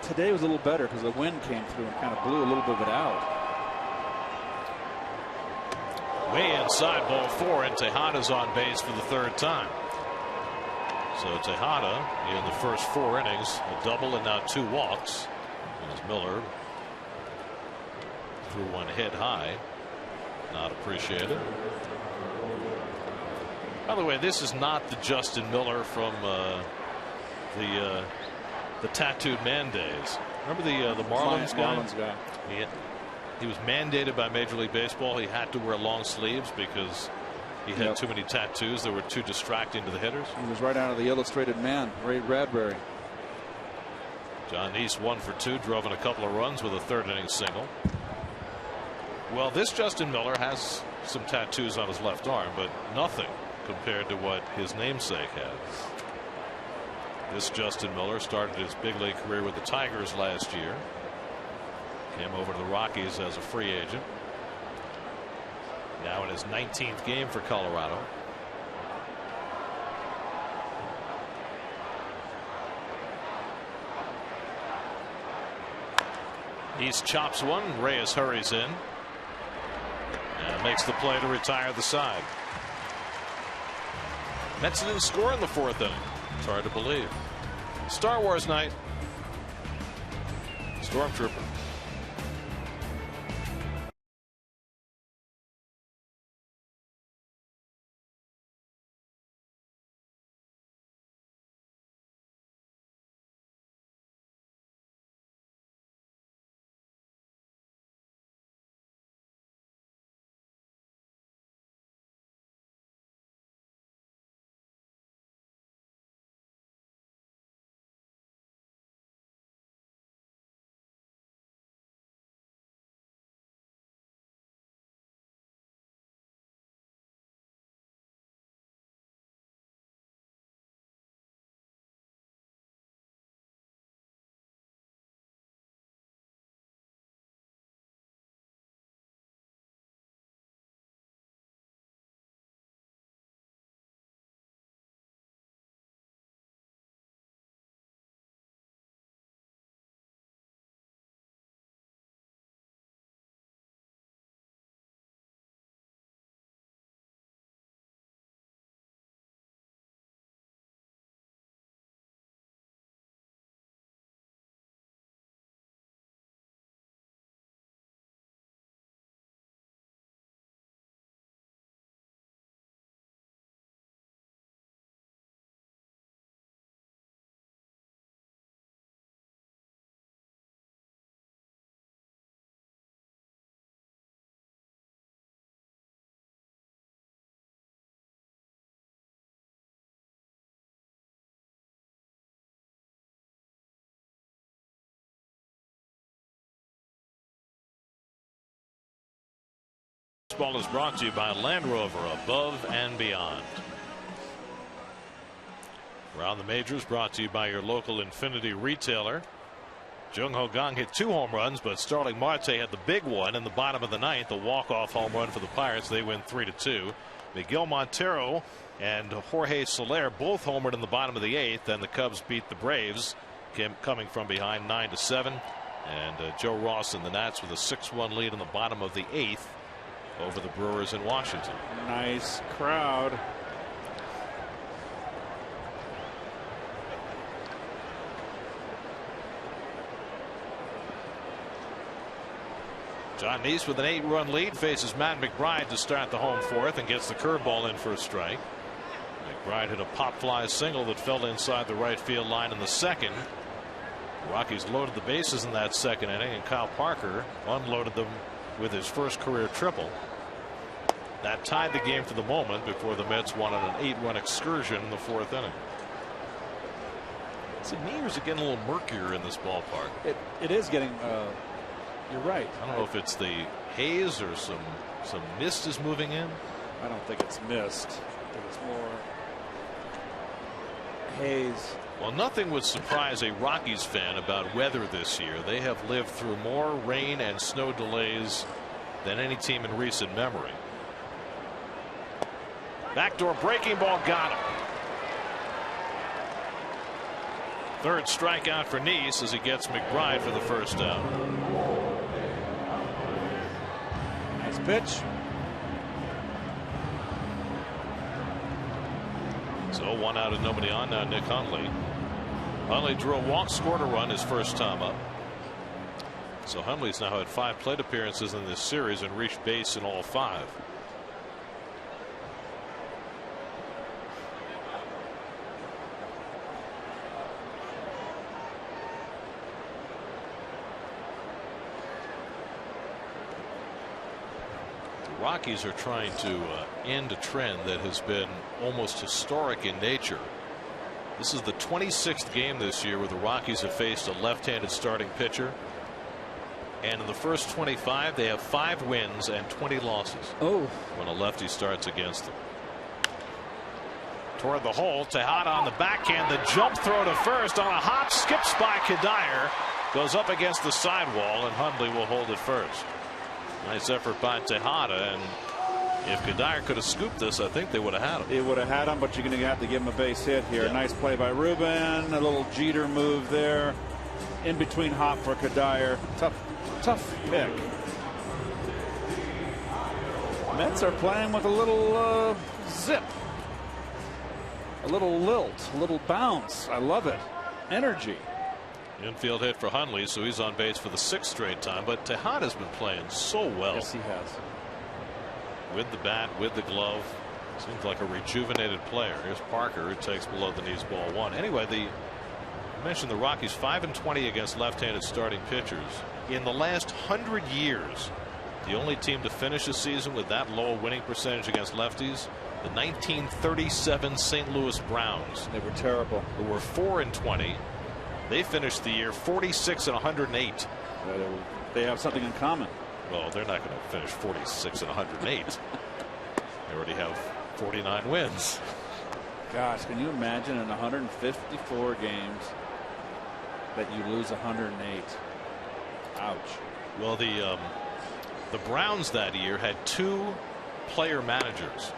Today was a little better because the wind came through and kind of blew a little bit of it out. Way inside, ball 4, and Tejada's on base for the 3rd time. So Tejada in the first 4 innings, a double and now 2 walks. As Miller threw one head high, not appreciated. By the way, this is not the Justin Miller from the tattooed man days. Remember the Marlins guy? Marlins guy. He was mandated by Major League Baseball. He had to wear long sleeves because he had too many tattoos that were too distracting to the hitters. He was right out of the Illustrated Man, Ray Bradbury. John Neese 1 for 2, drove in a couple of runs with a 3rd inning single. Well, this Justin Miller has some tattoos on his left arm, but nothing compared to what his namesake has. This Justin Miller started his big league career with the Tigers last year. Came over to the Rockies as a free agent. Now in his 19th game for Colorado. He chops one. Reyes hurries in and makes the play to retire the side. Mets didn't score in the 4th inning. It's hard to believe. Star Wars night. Stormtrooper. Baseball is brought to you by Land Rover, above and beyond. Around the majors brought to you by your local Infinity retailer. Jung Ho Kang hit 2 home runs, but Starling Marte had the big one in the bottom of the 9th, a walk-off home run for the Pirates. They win 3-2. Miguel Montero and Jorge Soler both homered in the bottom of the 8th, and the Cubs beat the Braves, coming from behind 9-7. And Joe Ross and the Nats with a 6-1 lead in the bottom of the 8th over the Brewers in Washington. Nice crowd. John Neese with an 8-run lead faces Matt McBride to start the home 4th and gets the curveball in for a strike. McBride hit a pop fly single that fell inside the right field line in the 2nd. Rockies loaded the bases in that 2nd inning, and Kyle Parker unloaded them with his first career triple. That tied the game for the moment before the Mets won on an 8-run excursion in the 4th inning. Is it me or is it getting a little murkier in this ballpark? It is getting. You're right. I don't know if it's the haze or some mist is moving in. I don't think it's mist. I think it's more haze. Well, nothing would surprise a Rockies fan about weather this year. They have lived through more rain and snow delays than any team in recent memory. Backdoor breaking ball got him. 3rd strikeout for Nice as he gets McBride for the 1st out. Nice pitch. So 1 out and nobody on now. Nick Hundley. Hundley drew a walk, scored a run his 1st time up. So Hundley's now had 5 plate appearances in this series and reached base in all 5. Rockies are trying to end a trend that has been almost historic in nature. This is the 26th game this year where the Rockies have faced a left-handed starting pitcher, and in the first 25 they have 5 wins and 20 losses. Oh, when a lefty starts against them. Toward the hole, Tejada on the backhand, the jump throw to first on a hop, skips by Kadire, goes up against the sidewall, and Hundley will hold it first. Nice effort by Tejada, and if Kadire could have scooped this, I think they would have had him. it would have had him, but you're going to have to give him a base hit here. Yeah. Nice play by Ruben. A little Jeter move there. In between hop for Kadire. Tough pick. Mets are playing with a little zip. A little lilt. A little bounce. I love it. Energy. Infield hit for Hundley, so he's on base for the 6th straight time. But Tejada's been playing so well. Yes, he has. With the bat, with the glove. Seems like a rejuvenated player. Here's Parker, who takes below the knees ball 1. Anyway, you mentioned the Rockies 5-20 against left-handed starting pitchers. In the last 100 years, the only team to finish a season with that low winning percentage against lefties, the 1937 St. Louis Browns. They were terrible. Who were 4-20. They finished the year 46-108. They have something in common. Well, they're not going to finish 46-108. They already have 49 wins. Gosh, can you imagine in 154 games that you lose 108? Ouch. Well, the Browns that year had 2 player managers.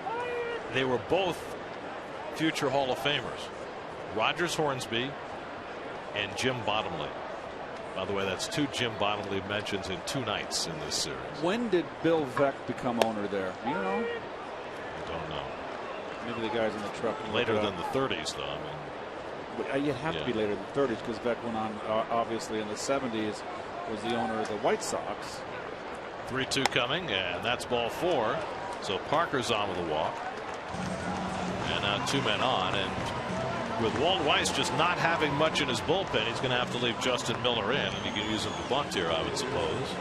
They were both future Hall of Famers. Rogers Hornsby and Jim Bottomley. By the way, that's 2 Jim Bottomley mentions in 2 nights in this series. When did Bill Veeck become owner there? Do you know? I don't know. Maybe the guys in the truck. Later than the 30s, though. I mean, you'd have to be later than the 30s because Veeck went on, obviously, in the 70s, was the owner of the White Sox. 3-2 coming, and that's ball 4. So Parker's on with a walk. And now 2 men on, and with Walt Weiss just not having much in his bullpen, he's going to have to leave Justin Miller in, and he can use him to bunt here, I would suppose.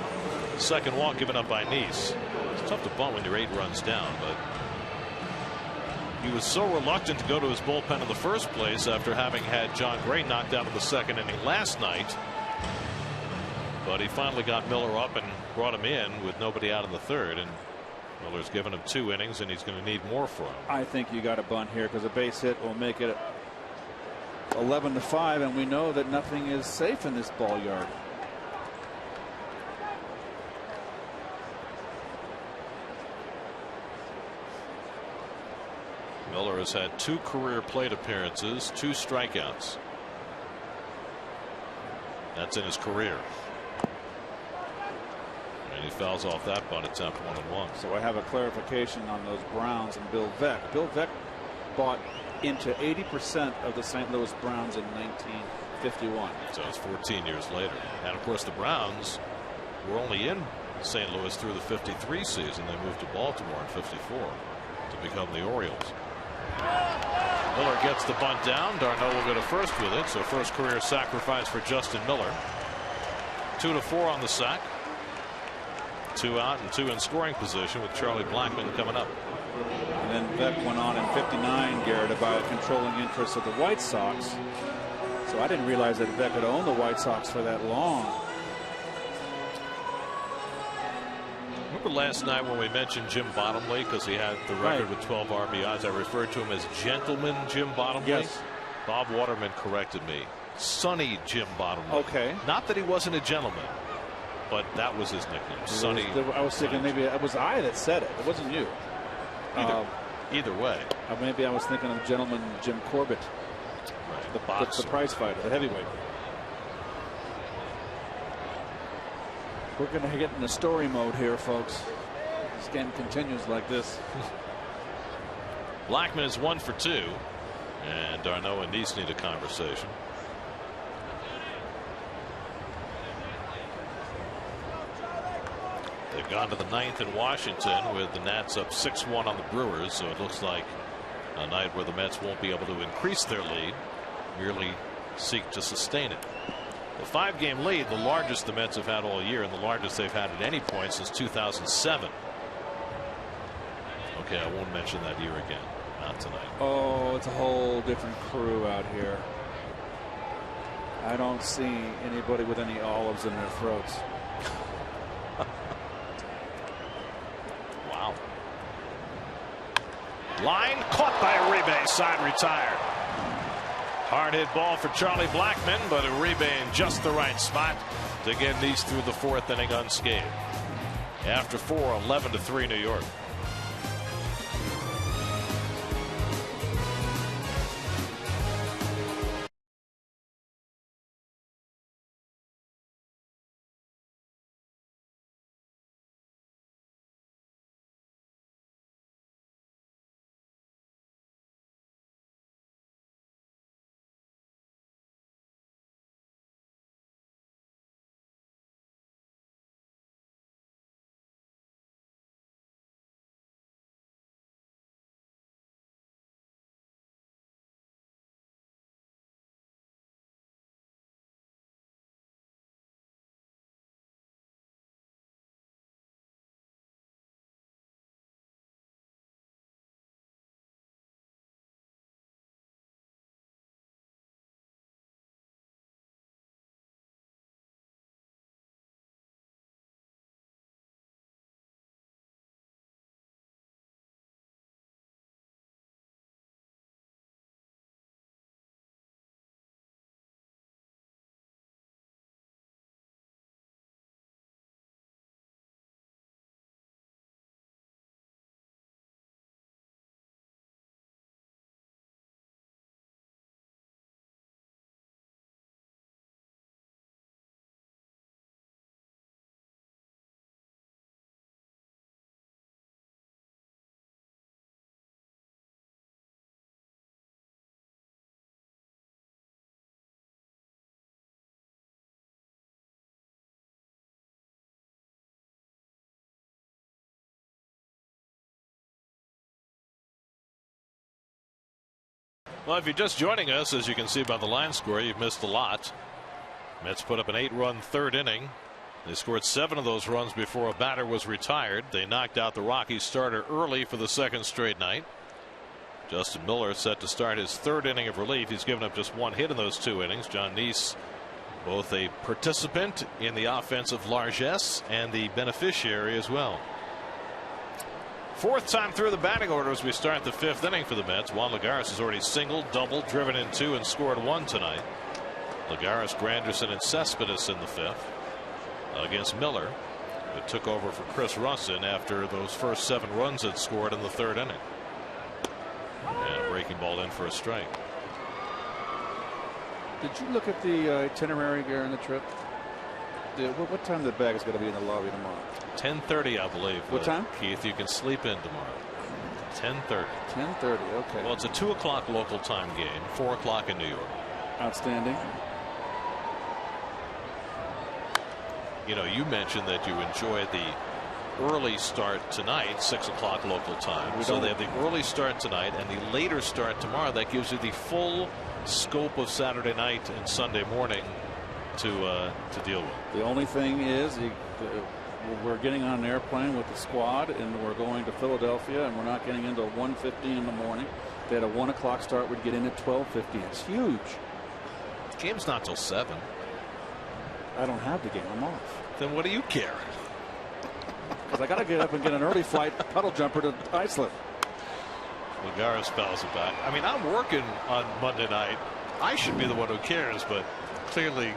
2nd walk given up by Nice. It's tough to bunt when you're 8 runs down, but he was so reluctant to go to his bullpen in the first place after having had John Gray knocked out in the 2nd inning last night. But he finally got Miller up and brought him in with nobody out in the 3rd, and Miller's given him 2 innings, and he's going to need more from him. I think you got a bunt here because a base hit will make it 11-5, and we know that nothing is safe in this ball yard. Miller has had 2 career plate appearances, 2 strikeouts. That's in his career. And he fouls off that bunt attempt 1-1. So I have a clarification on those Browns and Bill Veeck. Bill Veeck bought into 80% of the St. Louis Browns in 1951. So it's 14 years later. And of course the Browns were only in St. Louis through the 53 season. They moved to Baltimore in 54 to become the Orioles. Miller gets the bunt down. Darno will go to first with it. So first career sacrifice for Justin Miller. 2-4 on the sack. 2 out and 2 in scoring position with Charlie Blackmon coming up. And then Beck went on in 59, Garrett, about controlling interest of the White Sox. So I didn't realize that Beck had owned the White Sox for that long. Remember last night when we mentioned Jim Bottomley because he had the record with 12 RBIs? I referred to him as Gentleman Jim Bottomley. Yes. Bob Waterman corrected me. Sonny Jim Bottomley. Okay. Not that he wasn't a gentleman, but that was his nickname. Sonny. I was thinking maybe it was I that said it. It wasn't you. Either way. Maybe I was thinking of Gentleman Jim Corbett. Right. The prize fighter, the heavyweight. We're going to get in the story mode here, folks. This game continues like this. Blackmon is 1 for 2, and Darno and Neese need a conversation. They've gone to the 9th in Washington with the Nats up 6-1 on the Brewers, so it looks like a night where the Mets won't be able to increase their lead, merely seek to sustain it. The 5-game lead, the largest the Mets have had all year, and the largest they've had at any point since 2007. Okay, I won't mention that year again. Not tonight. Oh, it's a whole different crew out here. I don't see anybody with any olives in their throats. Wow. Line caught by Uribe, side retired. Hard hit ball for Charlie Blackmon, but Uribe in just the right spot to get these through the 4th inning unscathed. After 4, 11-3 New York. Well, if you're just joining us, as you can see by the line score, you've missed a lot. Mets put up an 8-run 3rd inning. They scored 7 of those runs before a batter was retired. They knocked out the Rockies starter early for the 2nd straight night. Justin Miller set to start his 3rd inning of relief. He's given up just 1 hit in those 2 innings. John Neese, both a participant in the offensive largesse and the beneficiary as well. 4th time through the batting order as we start the 5th inning for the Mets. Juan Lagares has already singled, doubled, driven in 2, and scored 1 tonight. Lagares, Granderson, and Cespedes in the 5th against Miller, who took over for Chris Russin after those first 7 runs had scored in the 3rd inning. And a breaking ball in for a strike. Did you look at the itinerary during the trip? What time the bag is going to be in the lobby tomorrow? 10:30, I believe. What time? Keith, you can sleep in tomorrow. 10:30. 10:30. Okay. Well, it's a 2 o'clock local time game, 4 o'clock in New York. Outstanding. You know, you mentioned that you enjoyed the early start tonight, 6 o'clock local time. So they have the early start tonight and the later start tomorrow. That gives you the full scope of Saturday night and Sunday morning to deal with. The only thing is we're getting on an airplane with the squad and we're going to Philadelphia and we're not getting into 1:15 in the morning. If they had a 1 o'clock start, we'd get in at 12:50. It's huge. The game's not till 7. I don't have the game. I'm off. Then what do you care? Because I got to get up and get an early flight puddle jumper to Iceland. Lagares spells it back. I mean, I'm working on Monday night. I should be the one who cares, but clearly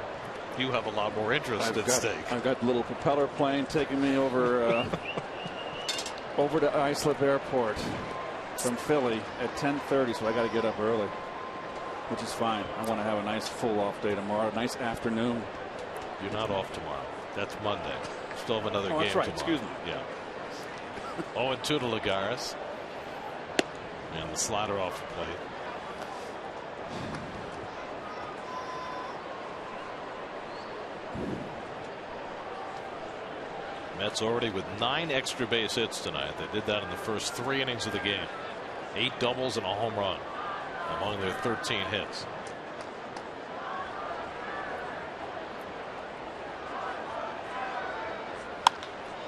you have a lot more interest at stake. I've got a little propeller plane taking me over over to Islip Airport from Philly at 10:30, so I got to get up early, which is fine. I want to have a nice full off day tomorrow, a nice afternoon. You're not off tomorrow. That's Monday. Still have another game that's right. tomorrow. Excuse me. Yeah. 0-2 to Lagares. And the slider off the plate. Mets already with 9 extra base hits tonight. They did that in the first 3 innings of the game. 8 doubles and a home run among their 13 hits.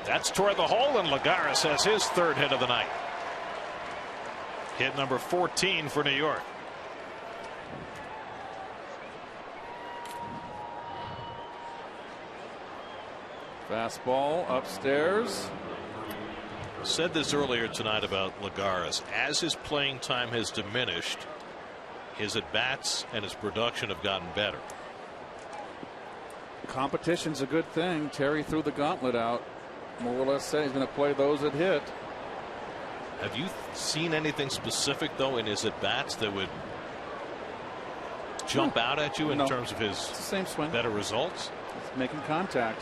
That's toward the hole, and Lagares has his 3rd hit of the night. Hit number 14 for New York. Fastball upstairs. Said this earlier tonight about Lagares. As his playing time has diminished, his at-bats and his production have gotten better. Competition's a good thing. Terry threw the gauntlet out. More or less said he's going to play those that hit. Have you seen anything specific, though, in his at-bats that would jump out at you in terms of his same swing. Better results? It's making contact.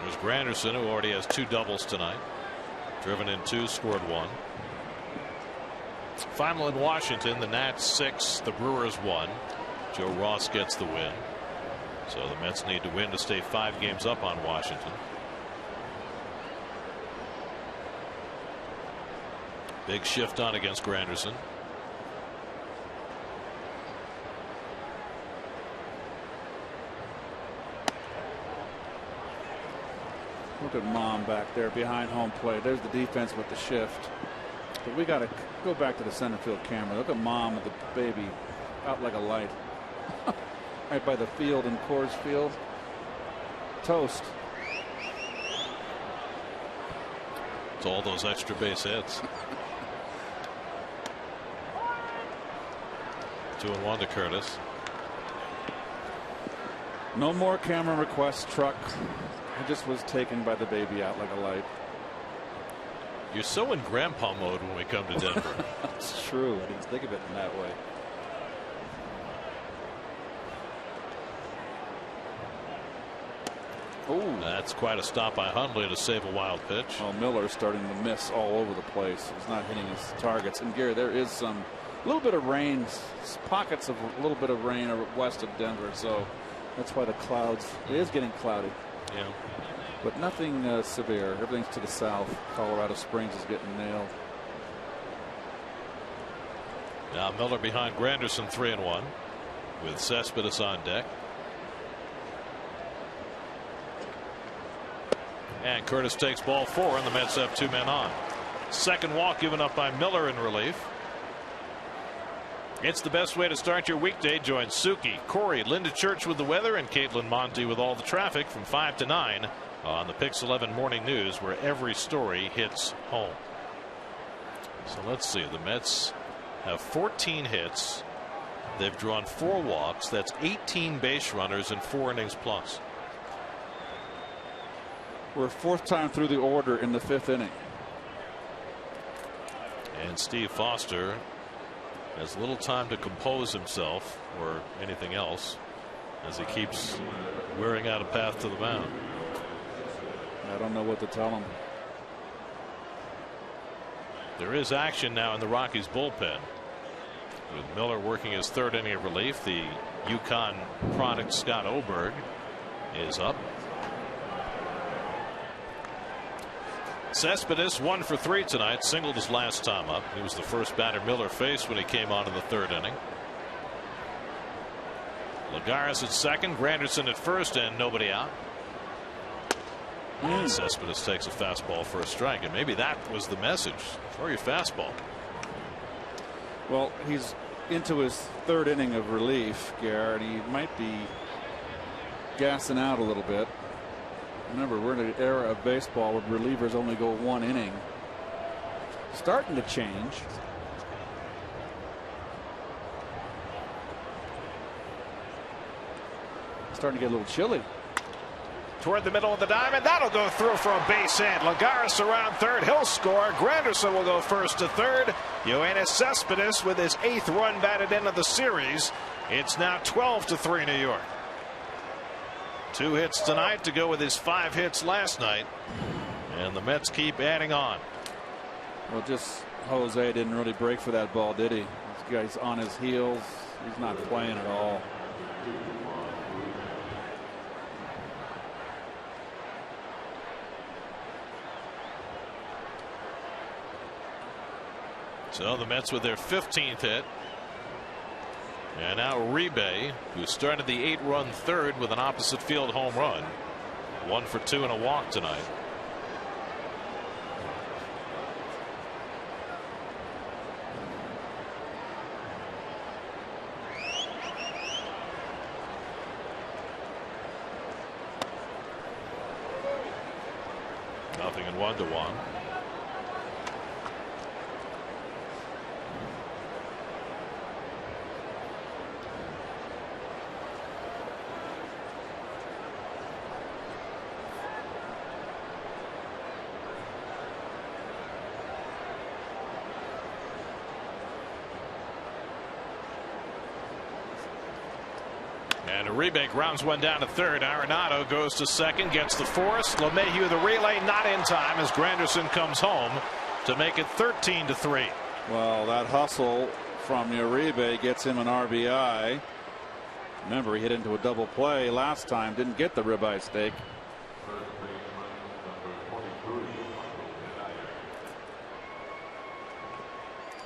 There's Granderson, who already has 2 doubles tonight. Driven in 2, scored 1. Final in Washington, the Nats 6, the Brewers 1. Joe Ross gets the win. So the Mets need to win to stay 5 games up on Washington. Big shift on against Granderson. Look at Mom back there behind home plate. There's the defense with the shift. But we got to go back to the center field camera. Look at Mom with the baby out like a light. Right by the field in Coors Field. Toast. It's all those extra base hits. 2-1 to Curtis. No more camera requests, truck. I just was taken by the baby out like a light. You're so in grandpa mode when we come to Denver. That's true. I didn't think of it in that way. Oh, that's quite a stop by Hundley to save a wild pitch. Well, Miller's starting to miss all over the place. He's not hitting his targets. And Gary, there is a little bit of rain, pockets of a little bit of rain west of Denver. So that's why the clouds, it is getting cloudy. Yeah. But nothing severe. Everything's to the south. Colorado Springs is getting nailed. Now Miller behind Granderson 3-1 with Cespedes on deck. And Curtis takes ball 4 and the Mets have 2 men on. Second walk given up by Miller in relief. It's the best way to start your weekday. Join Suki, Corey, Linda Church with the weather, and Caitlin Monty with all the traffic from 5 to 9 on the Pix 11 Morning News, where every story hits home. So let's see. The Mets have 14 hits. They've drawn 4 walks. That's 18 base runners in 4 innings plus. We're 4th time through the order in the 5th inning. And Steve Foster has little time to compose himself or anything else as he keeps wearing out a path to the mound. I don't know what to tell him. There is action now in the Rockies bullpen, with Miller working his 3rd inning of relief. The UConn product Scott Oberg is up. Cespedes 1 for 3 tonight, singled his last time up. He was the first batter Miller faced when he came on in the 3rd inning. Lagares at second, Granderson at first, and nobody out. And Cespedes takes a fastball for a strike, and maybe that was the message. Throw your fastball. Well, he's into his third inning of relief, Garrett. He might be gassing out a little bit. Remember, we're in an era of baseball where relievers only go 1 inning. Starting to change. Starting to get a little chilly. Toward the middle of the diamond, that'll go through for a base hit. Lagares around third, he'll score. Granderson will go first to third. Yoenis Cespedes with his 8th run batted into the series. It's now 12-3 New York. 2 hits tonight to go with his 5 hits last night, and the Mets keep adding on. Well, just Jose didn't really break for that ball, did he? This guy's on his heels. He's not playing at all. So the Mets with their 15th hit. And now Uribe, who started the 8-run third with an opposite field home run. 1 for 2 and a walk tonight. Nothing in 1-1. And Uribe grounds one down to third. Arenado goes to second, gets the force. LeMahieu the relay not in time as Granderson comes home to make it 13-3. Well, that hustle from Uribe gets him an RBI. Remember, he hit into a double play last time, didn't get the ribeye steak.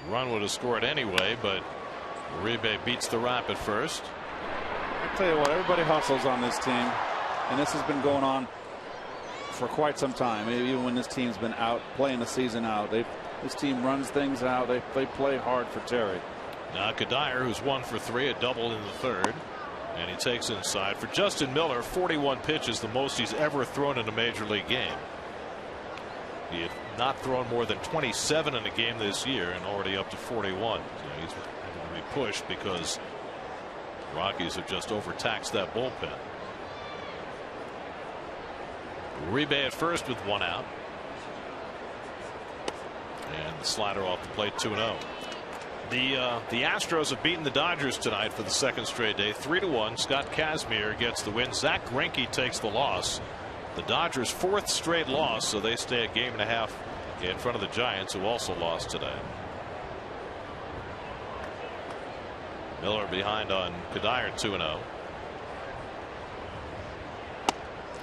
Run would have scored anyway, but Uribe beats the Rapid first. I tell you what, everybody hustles on this team, and this has been going on for quite some time. Even when this team's been out playing the season out, this team runs things out. They play hard for Terry. Now Kadire, who's 1 for 3, a double in the third, and he takes inside. For Justin Miller, 41 pitches, the most he's ever thrown in a major league game. He had not thrown more than 27 in a game this year, and already up to 41. So he's going to be pushed because Rockies have just overtaxed that bullpen. Uribe at first with 1 out. And the slider off the plate, 2-0. The Astros have beaten the Dodgers tonight for the 2nd straight day, 3-1. Scott Kazmir gets the win. Zach Greinke takes the loss. The Dodgers' 4th straight loss, so they stay a game and a half in front of the Giants, who also lost today. Miller behind on Kadire, 2-0.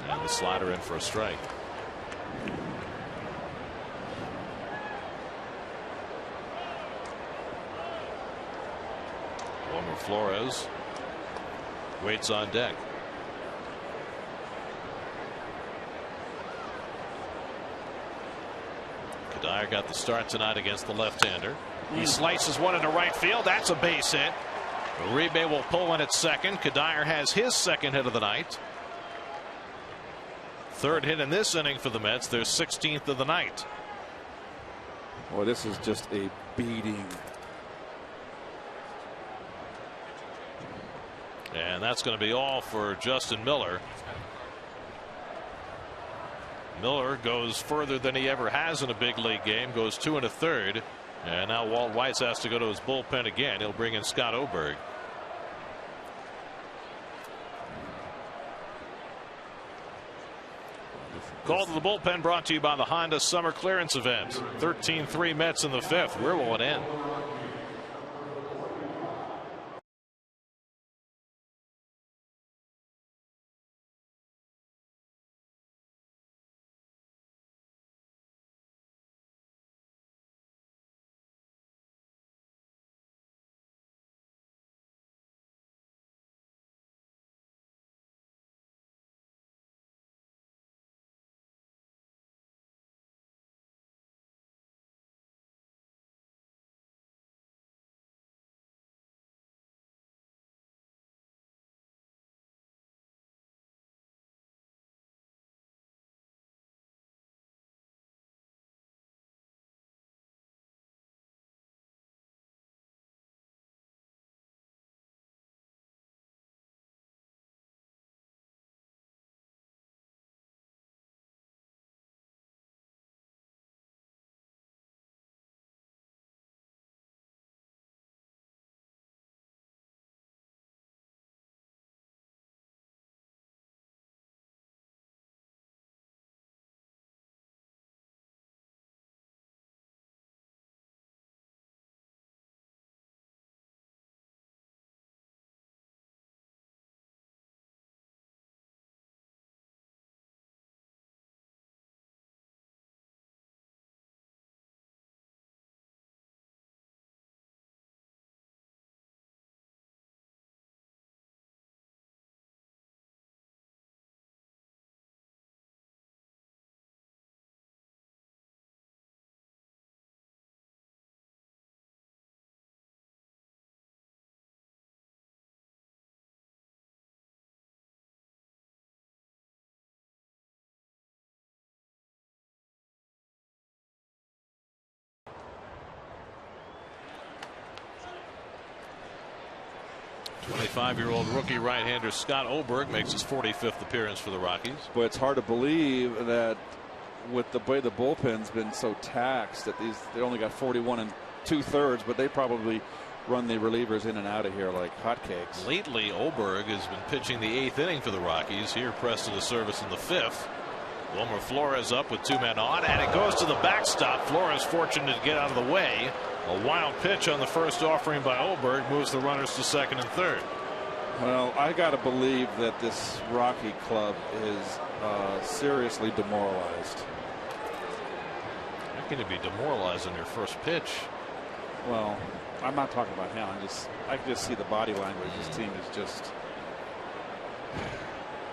And the slider in for a strike. Wilmer Flores waits on deck. Kadire got the start tonight against the left-hander. He slices one into right field. That's a base hit. Uribe will pull one at second. Kadire has his 2nd hit of the night. 3rd hit in this inning for the Mets, their 16th of the night. Boy, this is just a beating. And that's going to be all for Justin Miller. Miller goes further than he ever has in a big league game, goes 2 1/3. And now Walt Weiss has to go to his bullpen again. He'll bring in Scott Oberg. Call to the bullpen brought to you by the Honda Summer Clearance Event. 13-3 Mets in the 5th. Where will it end? 25-year-old rookie right-hander Scott Oberg makes his 45th appearance for the Rockies. But it's hard to believe that with the way the bullpen's been so taxed that they only got 41 2/3, but they probably run the relievers in and out of here like hotcakes. Lately, Oberg has been pitching the 8th inning for the Rockies. Here, pressed to the service in the 5th. Wilmer Flores up with 2 men on, and it goes to the backstop. Flores fortunate to get out of the way. A wild pitch on the first offering by Oberg moves the runners to second and third. Well, I got to believe that this Rocky club is seriously demoralized. How can you be demoralized on your first pitch? Well, I'm not talking about him. I can just see the body language. This team is just.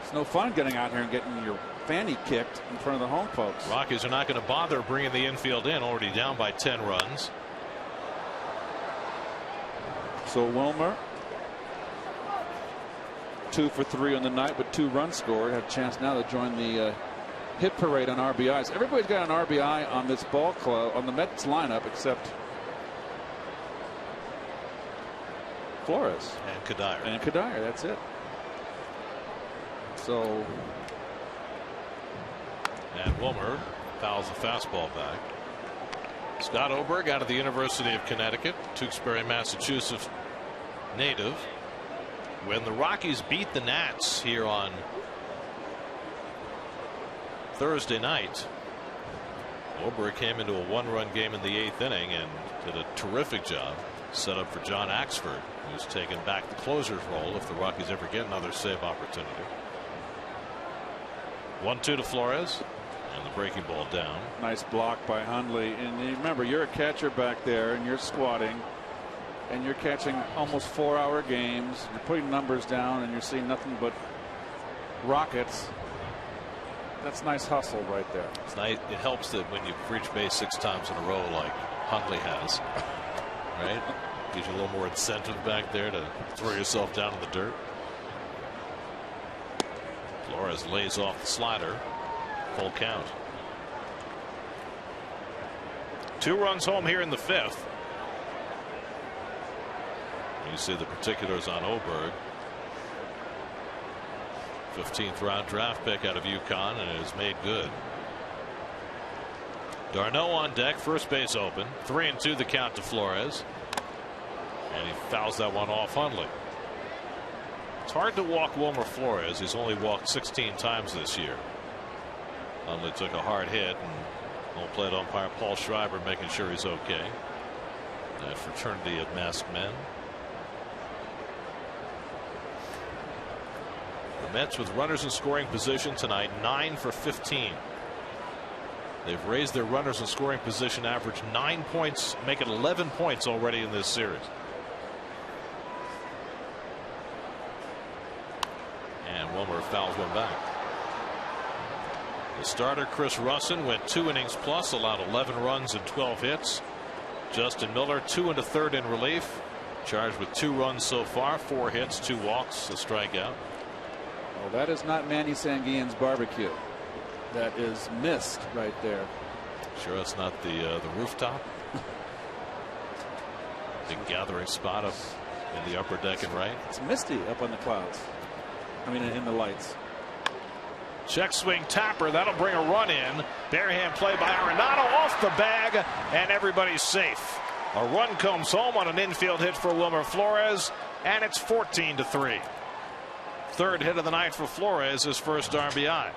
It's no fun getting out here and getting your fanny kicked in front of the home folks. Rockies are not going to bother bringing the infield in, already down by 10 runs. So Wilmer, 2 for 3 on the night with 2 runs scored. Have a chance now to join the hit parade on RBIs. Everybody's got an RBI on this ball club, on the Mets lineup, except Flores and Kadire. That's it. So. And Wilmer fouls the fastball back. Scott Oberg out of the University of Connecticut, Tewksbury, Massachusetts native. When the Rockies beat the Nats here on Thursday night, Oberg came into a 1-run game in the 8th inning and did a terrific job. Set up for John Axford, who's taken back the closer's role if the Rockies ever get another save opportunity. 1-2 to Flores. And the breaking ball down. Nice block by Hundley. And remember, you're a catcher back there and you're squatting and you're catching almost 4-hour games. You're putting numbers down and you're seeing nothing but rockets. That's nice hustle right there. It's nice. It helps that when you reach base 6 times in a row like Hundley has, right? Gives you a little more incentive back there to throw yourself down in the dirt. Flores lays off the slider. Full count. 2 runs home here in the 5th. You see the particulars on Oberg. 15th round draft pick out of UConn, and it is made good. d'Arnaud on deck, first base open. 3-2 the count to Flores. And he fouls that one off Hundley. It's hard to walk Wilmer Flores. He's only walked 16 times this year. Hundley took a hard hit, and home plate umpire Paul Schreiber making sure he's okay. That fraternity of masked men. The Mets with runners in scoring position tonight, 9 for 15. They've raised their runners in scoring position average 9 points, make it 11 points already in this series. And Wilmer fouls one back. The starter Chris Russin went 2 innings plus, allowed 11 runs and 12 hits. Justin Miller 2 1/3 in relief, charged with 2 runs so far, 4 hits, 2 walks, a strikeout. Well, that is not Manny Sanguillen's barbecue. That is mist right there. Sure, it's not the rooftop. Big gathering spot up in the upper deck and right. It's misty up on the clouds. I mean, in the lights. Check swing tapper. That'll bring a run in. Barehand play by Arenado off the bag, and everybody's safe. A run comes home on an infield hit for Wilmer Flores, and it's 14-3. Third hit of the night for Flores, his first RBI.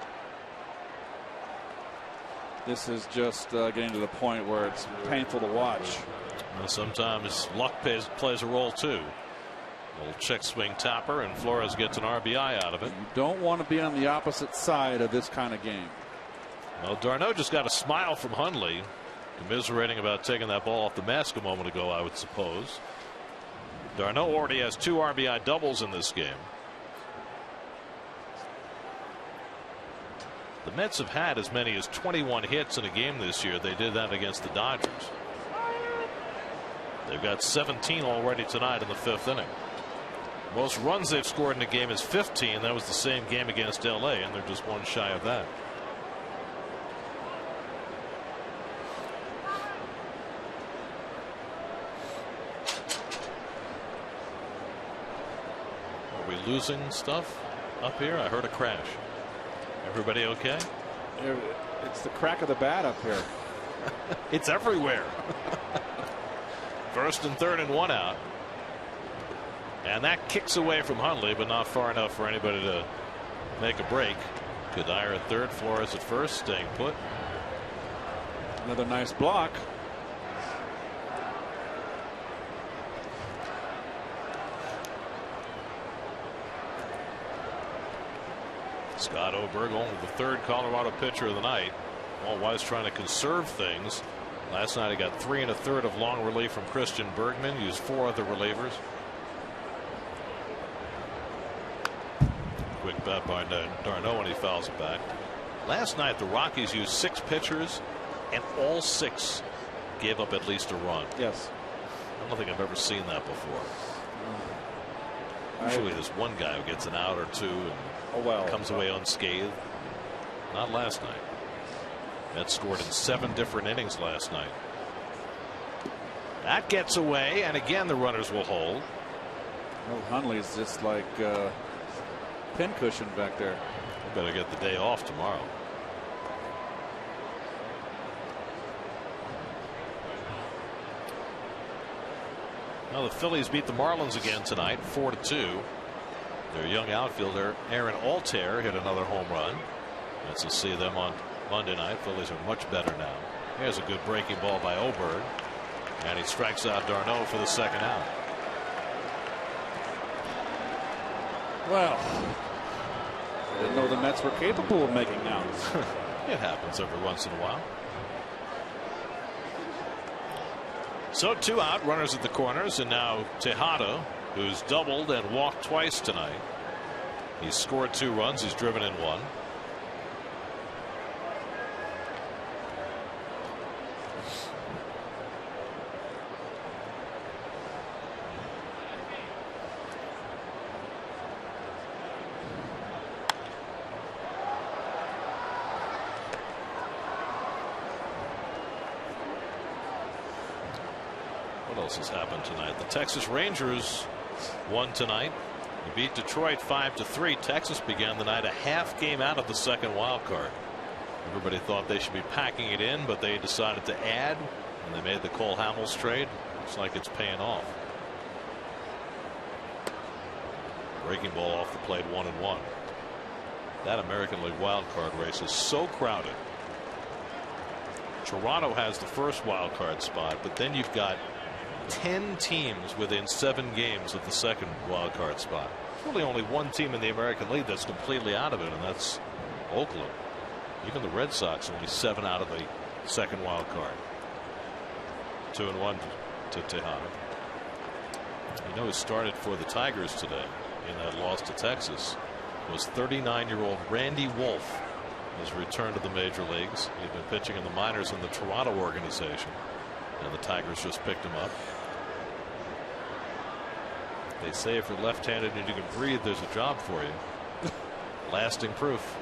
This is just getting to the point where it's painful to watch. Well, sometimes luck plays a role too. A little check swing tapper, and Flores gets an RBI out of it. You don't want to be on the opposite side of this kind of game. Well, d'Arnaud just got a smile from Hundley, commiserating about taking that ball off the mask a moment ago, I would suppose. d'Arnaud already has 2 RBI doubles in this game. The Mets have had as many as 21 hits in a game this year. They did that against the Dodgers. They've got 17 already tonight in the 5th inning. Most runs they've scored in a game is 15. That was the same game against LA, and they're just 1 shy of that. we losing stuff up here? I heard a crash. Everybody okay? It's the crack of the bat up here. It's everywhere. First and third and one out. And that kicks away from Hundley, but not far enough for anybody to make a break. Cuddyer at third, Flores at first, staying put. Another nice block. Scott Oberg, only the third Colorado pitcher of the night. All Wise trying to conserve things. Last night he got 3 1/3 of long relief from Christian Bergman. Used 4 other relievers. Quick bat by Darno when he fouls it back. Last night the Rockies used 6 pitchers and all 6 gave up at least a run. Yes. I don't think I've ever seen that before. Usually there's one guy who gets an out or two and comes away unscathed. Not last night. Mets scored in 7 different innings last night. That gets away, and again the runners will hold. Well, Hundley's just like pincushion back there. Better get the day off tomorrow. Now the Phillies beat the Marlins again tonight, 4-2. Their young outfielder Aaron Altair hit another home run. Let's see them on Monday night. Phillies are much better now. Here's a good breaking ball by Oberg, and he strikes out Darno for the second out. Well, I didn't know the Mets were capable of making outs. It happens every once in a while. So 2 out, runners at the corners, and now Tejada, who's doubled and walked twice tonight. He's scored 2 runs. He's driven in 1. What else has happened tonight? The Texas Rangers won tonight. They beat Detroit 5-3. Texas began the night a half game out of the second wild card. Everybody thought they should be packing it in, but they decided to add, and they made the Cole Hamels trade. Looks like it's paying off. Breaking ball off the plate, 1-1. That American League wild card race is so crowded. Toronto has the first wild card spot, but then you've got 10 teams within 7 games of the second wild card spot. There's really only one team in the American League that's completely out of it, and that's Oakland. Even the Red Sox only 7 out of the second wild card. 2-1 to Tejada. You know, who started for the Tigers today in that loss to Texas was 39-year-old Randy Wolf. Has returned to the major leagues. He'd been pitching in the minors in the Toronto organization, and the Tigers just picked him up. They say if you're left-handed and you can breathe, there's a job for you. Lasting proof.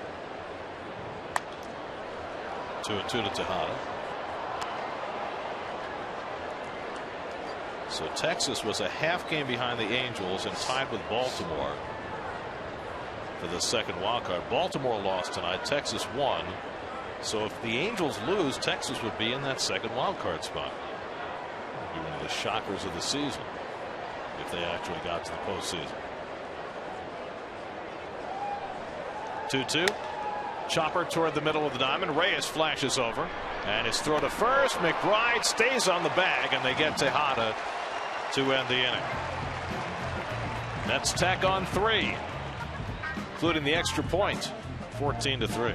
2-2 to Tejada. So Texas was a half game behind the Angels and tied with Baltimore for the second wild card. Baltimore lost tonight. Texas won. So if the Angels lose, Texas would be in that second wild card spot. Be one of the shockers of the season if they actually got to the postseason. 2-2. Chopper toward the middle of the diamond. Reyes flashes over, and his throw to first. McBride stays on the bag, and they get Tejada to end the inning. Mets tack on 3, including the extra point, 14-3.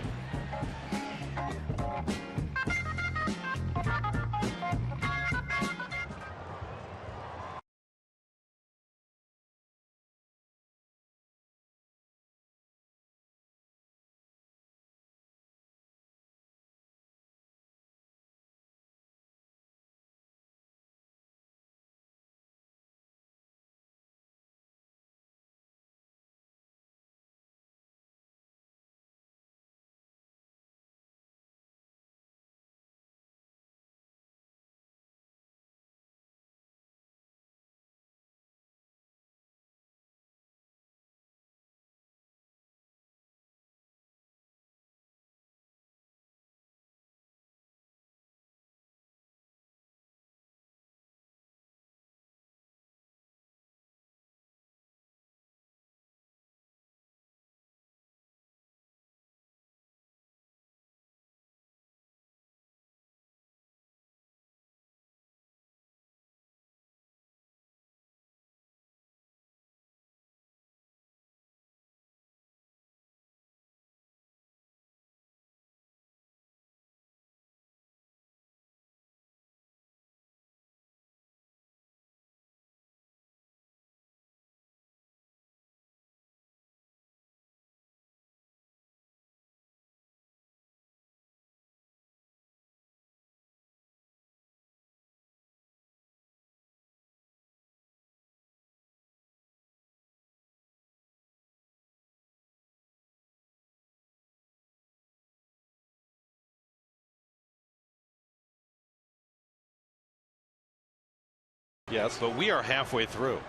Yes. But we are halfway through.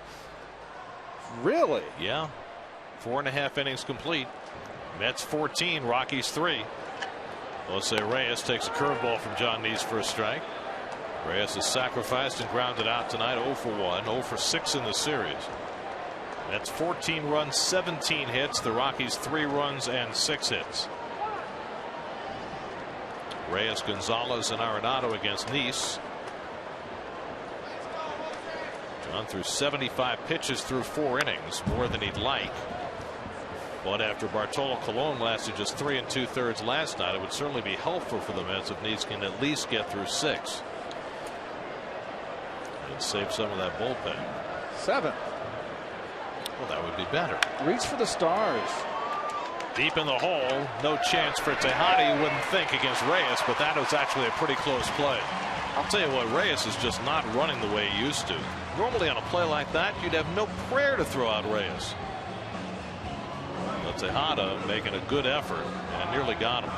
Really? Yeah. 4.5 innings complete. Mets 14, Rockies 3. Jose Reyes takes a curveball from John Neese for a strike. Reyes is sacrificed and grounded out tonight. 0 for 1, 0 for 6 in the series. That's 14 runs, 17 hits. The Rockies 3 runs and 6 hits. Reyes, Gonzalez, and Arenado against Neese. John threw 75 pitches through 4 innings, more than he'd like. But after Bartolo Colon lasted just 3 2/3 last night, it would certainly be helpful for the Mets if Neese can at least get through 6 and save some of that bullpen. 7. Well, that would be better. Reach for the stars. Deep in the hole, no chance for Tejada. You wouldn't think against Reyes, but that was actually a pretty close play. I'll tell you what, Reyes is just not running the way he used to. Normally on a play like that, you'd have no prayer to throw out Reyes. But Tejada making a good effort and nearly got him.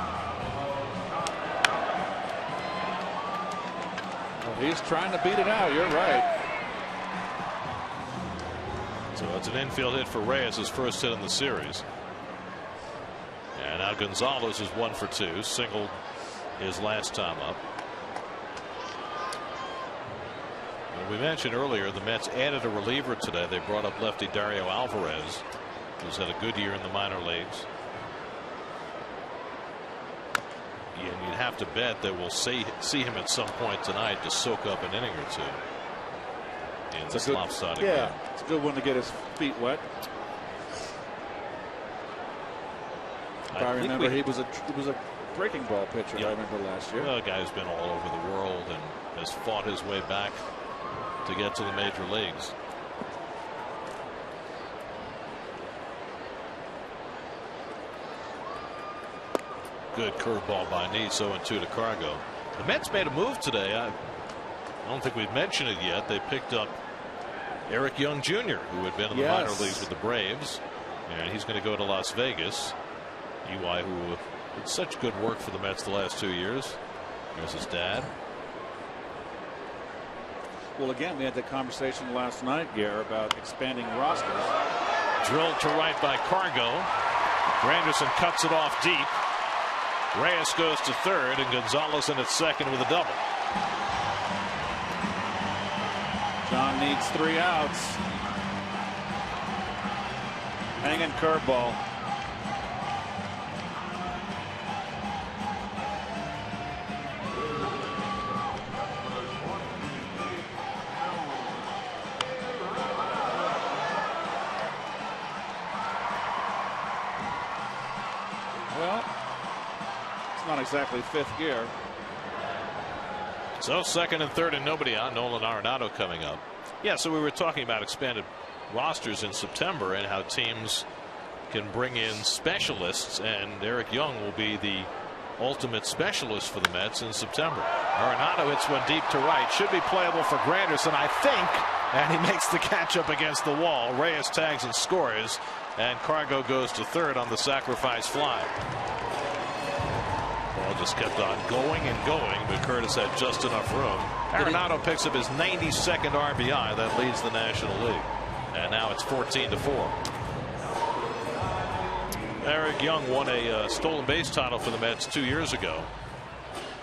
Well, he's trying to beat it out. You're right. So it's an infield hit for Reyes, his first hit in the series. And now Gonzalez is 1 for 2, singled his last time up. And we mentioned earlier the Mets added a reliever today. They brought up lefty Dario Alvarez, who's had a good year in the minor leagues. And you'd have to bet that we'll see him at some point tonight to soak up an inning or two in this lopsided game. Yeah, it's a good one to get his feet wet. I remember he was a breaking ball pitcher. I remember last year. Well, a guy who's been all over the world and has fought his way back to get to the major leagues. Good curveball by Neese, 0-2 to Cargo. The Mets made a move today. I don't think we've mentioned it yet. They picked up Eric Young Jr., who had been in the minor leagues with the Braves, and he's going to go to Las Vegas. EY, who did such good work for the Mets the last 2 years. There's his dad. Well, again, we had the conversation last night, Gare, about expanding rosters. Drilled to right by Cargo. Granderson cuts it off deep. Reyes goes to third, and Gonzalez in at second with a double. John needs 3 outs. Hanging curveball. Well, it's not exactly fifth gear. So second and third and nobody on. Nolan Arenado coming up. Yeah, so we were talking about expanded rosters in September and how teams can bring in specialists, and Eric Young will be the ultimate specialist for the Mets in September. Arenado hits one deep to right. Should be playable for Granderson, I think, and he makes the catch up against the wall. Reyes tags and scores, and Cargo goes to third on the sacrifice fly. Ball just kept on going and going, but Curtis had just enough room. Arenado picks up his 92nd RBI. That leads the National League. And now it's 14-4. Eric Young won a stolen base title for the Mets 2 years ago.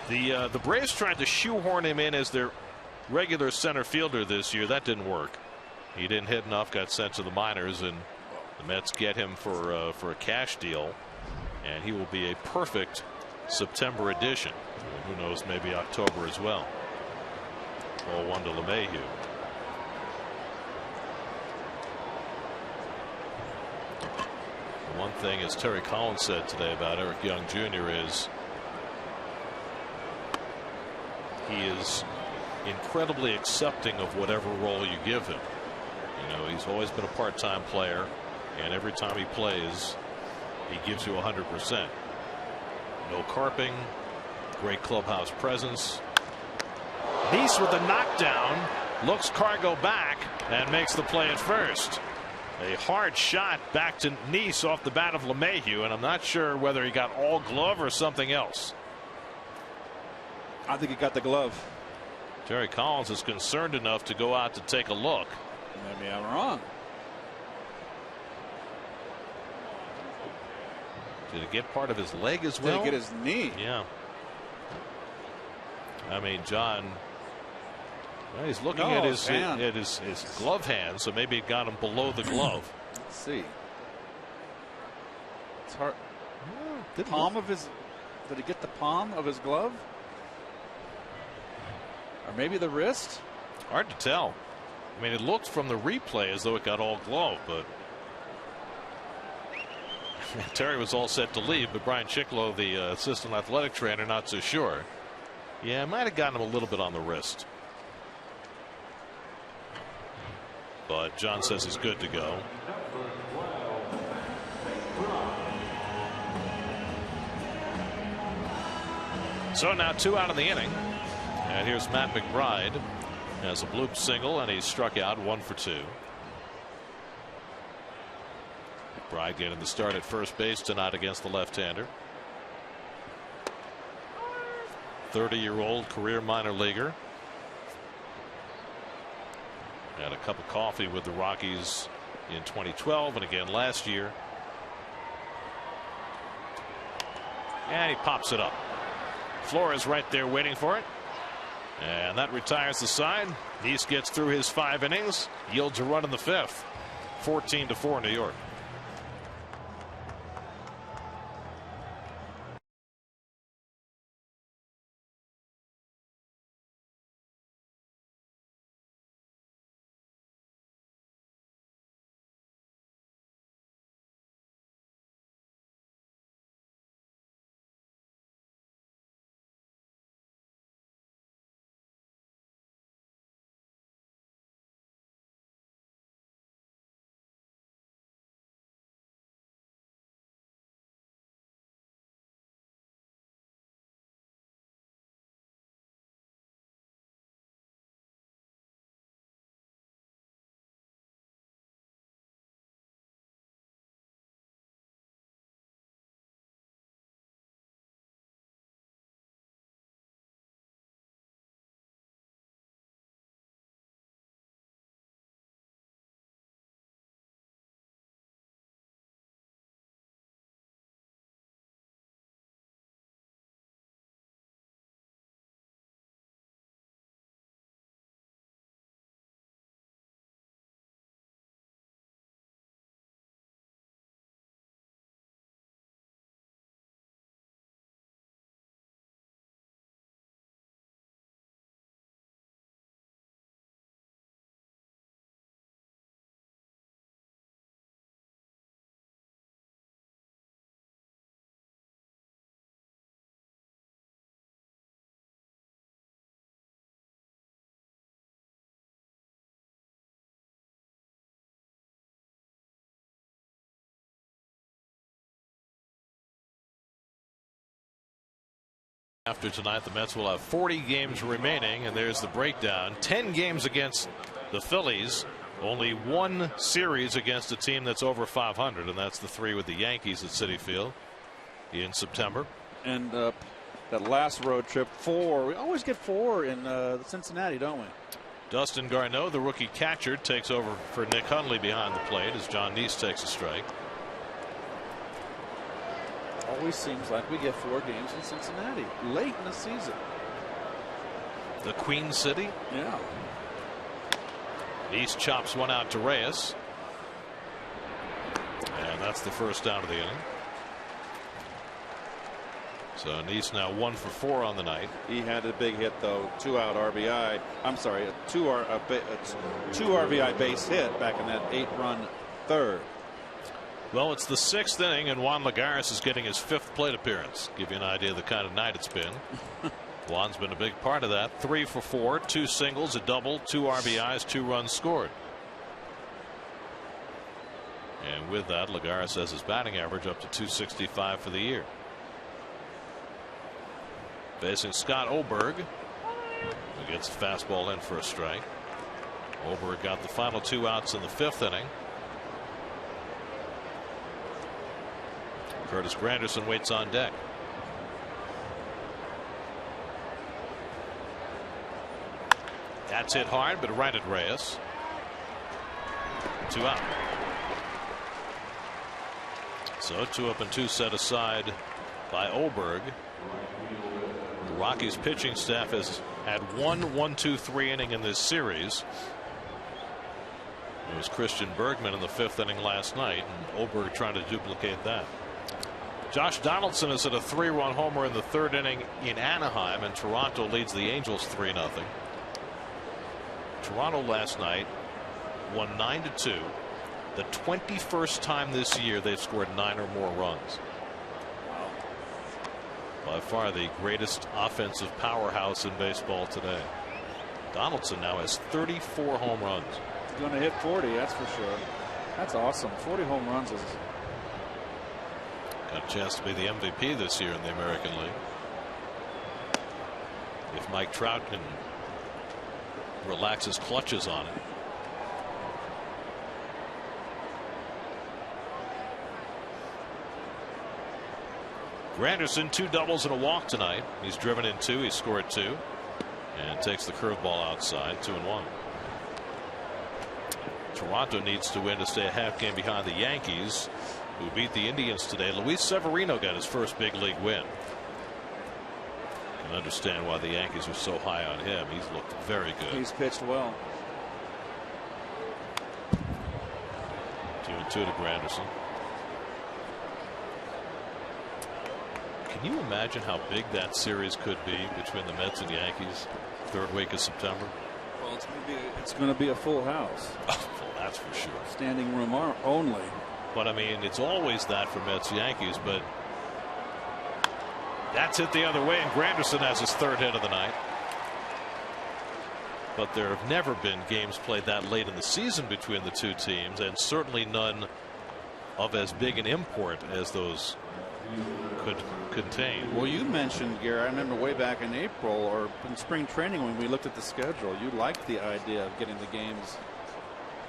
The Braves tried to shoehorn him in as their regular center fielder this year. That didn't work. He didn't hit enough, got sent to the minors, and the Mets get him for a cash deal, and he will be a perfect September edition. Who knows, maybe October as well. 0-1 to LeMahieu. One thing, as Terry Collins said today about Eric Young Jr., is he is incredibly accepting of whatever role you give him. You know, he's always been a part-time player, and every time he plays, he gives you 100%. No carping, great clubhouse presence. Neese with the knockdown, looks Cargo back and makes the play at first. A hard shot back to Neese off the bat of LeMahieu, and I'm not sure whether he got all glove or something else. I think he got the glove. Terry Collins is concerned enough to go out to take a look. Maybe I'm wrong. Did it get part of his leg as well? Did it get his knee? Yeah. I mean, John, well, he's looking at his glove hand, so maybe it got him below the glove. Let's see. It's hard. Palm of his. Did he get the palm of his glove? Or maybe the wrist? Hard to tell. I mean, it looked from the replay as though it got all glove, but Terry was all set to leave, but Brian Chicklow, the assistant athletic trainer, not so sure. Yeah, it might have gotten him a little bit on the wrist. But John says he's good to go. So now 2 out in the inning. And here's Matt McBride. Has a bloop single, and he's struck out 1 for 2. McBride getting the start at first base tonight against the left-hander. 30-year-old career minor leaguer. Had a cup of coffee with the Rockies in 2012 and again last year. And he pops it up. Flores right there waiting for it. And that retires the side. Neese gets through his 5 innings, yields a run in the 5th. 14-4 New York. After tonight, the Mets will have 40 games remaining, and there's the breakdown. 10 games against the Phillies, only 1 series against a team that's over 500, and that's the 3 with the Yankees at Citi Field in September. And that last road trip, 4. We always get 4 in Cincinnati, don't we? Dustin Garneau, the rookie catcher, takes over for Nick Hundley behind the plate as John Neese takes a strike. Always seems like we get 4 games in Cincinnati late in the season. The Queen City. Yeah. Neese chops one out to Reyes, and that's the first down of the inning. So Neese now 1 for 4 on the night. He had a big hit though, 2-out RBI. I'm sorry, a 2 RBI base hit back in that 8-run third. Well, it's the 6th inning, and Juan Lagares is getting his 5th plate appearance. Give you an idea of the kind of night it's been. Juan's been a big part of that. 3 for 4, 2 singles, a double, 2 RBIs, 2 runs scored. And with that, Lagares has his batting average up to .265 for the year. Facing Scott Oberg, who gets a fastball in for a strike. Oberg got the final 2 outs in the 5th inning. Curtis Granderson waits on deck. That's hit hard, but right at Reyes. 2 out. So 2 up and 2 set aside by Oberg. The Rockies pitching staff has had 1-1-2-3 inning in this series. It was Christian Bergman in the 5th inning last night, and Oberg trying to duplicate that. Josh Donaldson has hit a 3-run homer in the 3rd inning in Anaheim, and Toronto leads the Angels 3-0. Toronto last night won 9-2. The 21st time this year they've scored 9 or more runs. By far the greatest offensive powerhouse in baseball today. Donaldson now has 34 home runs. He's going to hit 40, that's for sure. That's awesome. 40 home runs is. Got a chance to be the MVP this year in the American League. If Mike Trout can relax his clutches on it. Granderson 2 doubles and a walk tonight. He's driven in 2. He scored 2 and takes the curveball outside. 2-1. Toronto needs to win to stay a half game behind the Yankees, who beat the Indians today. Luis Severino got his first big league win. Can understand why the Yankees are so high on him. He's looked very good. He's pitched well. 2-2 to Granderson. Can you imagine how big that series could be between the Mets and Yankees 3rd week of September? Well, it's going to be a full house. Well, that's for sure. Standing room only. But I mean, it's always that for Mets Yankees, but that's hit the other way, and Granderson has his 3rd hit of the night. But there have never been games played that late in the season between the 2 teams, and certainly none of as big an import as those could contain. Well, you mentioned, Gary, I remember way back in April or in spring training when we looked at the schedule, you liked the idea of getting the games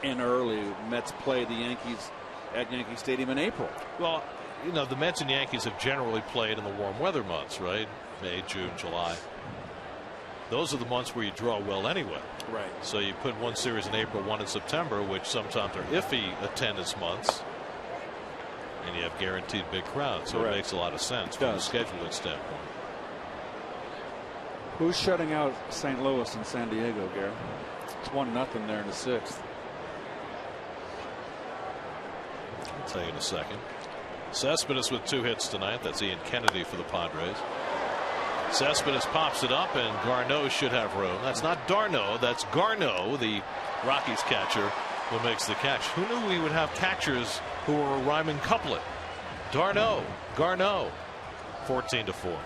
in early. Mets play the Yankees at Yankee Stadium in April. Well, you know, the Mets and Yankees have generally played in the warm weather months, right? May, June, July. Those are the months where you draw well anyway. Right. So you put one series in April, one in September, which sometimes are iffy attendance months, and you have guaranteed big crowds. So Correct. It makes a lot of sense from a scheduling standpoint. Who's shutting out St. Louis and San Diego, Gary? It's 1-0 there in the 6th. I'll tell you in a second. Cespedes with 2 hits tonight. That's Ian Kennedy for the Padres. Cespedes pops it up, and Garneau should have room. That's not Darno, that's Garneau, the Rockies catcher, who makes the catch. Who knew we would have catchers who were a rhyming couplet? Darno, Garneau. 14-4.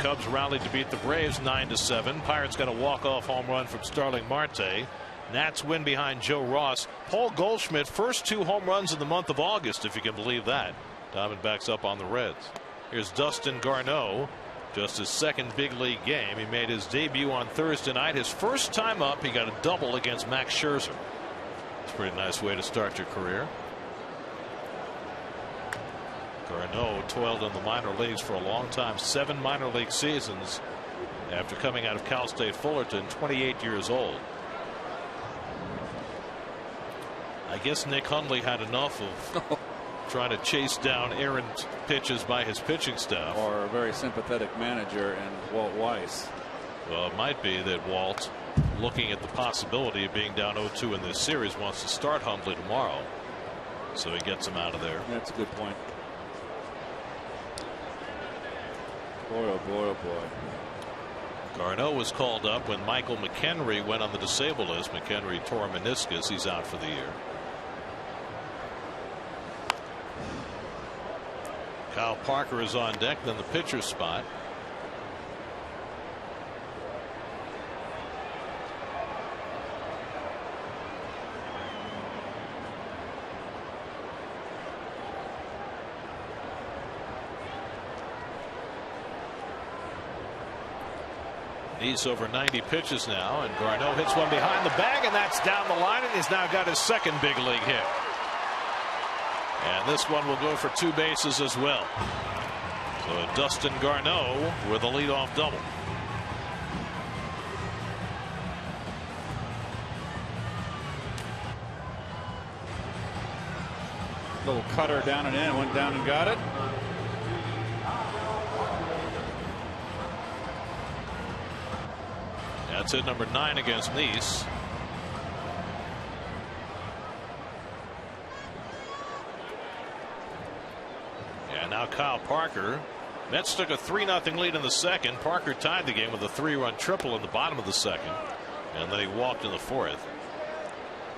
Cubs rallied to beat the Braves 9-7. Pirates got a walk-off home run from Starling Marte. Nats win behind Joe Ross. Paul Goldschmidt, first 2 home runs in the month of August, if you can believe that. Diamondbacks up on the Reds. Here's Dustin Garneau, just his second big league game. He made his debut on Thursday night. His first time up, he got a double against Max Scherzer. It's a pretty nice way to start your career. Garneau toiled in the minor leagues for a long time, 7 minor league seasons after coming out of Cal State Fullerton, 28 years old. I guess Nick Hundley had enough of trying to chase down errant pitches by his pitching staff. Or a very sympathetic manager in Walt Weiss. Well, it might be that Walt, looking at the possibility of being down 0-2 in this series, wants to start Hundley tomorrow, so he gets him out of there. That's a good point. Boy, oh boy, oh boy. Garneau was called up when Michael McHenry went on the disabled list. McHenry tore a meniscus. He's out for the year. Kyle Parker is on deck, then the pitcher's spot. He's over 90 pitches now, and Garneau hits one behind the bag, and that's down the line, and he's now got his second big league hit. And this one will go for 2 bases as well. So Dustin Garneau with a leadoff double. Little cutter down and in, went down and got it. That's hit number 9 against Nice. And now Kyle Parker. Mets took a 3-0 lead in the second. Parker tied the game with a 3-run triple in the bottom of the second, and then he walked in the 4th.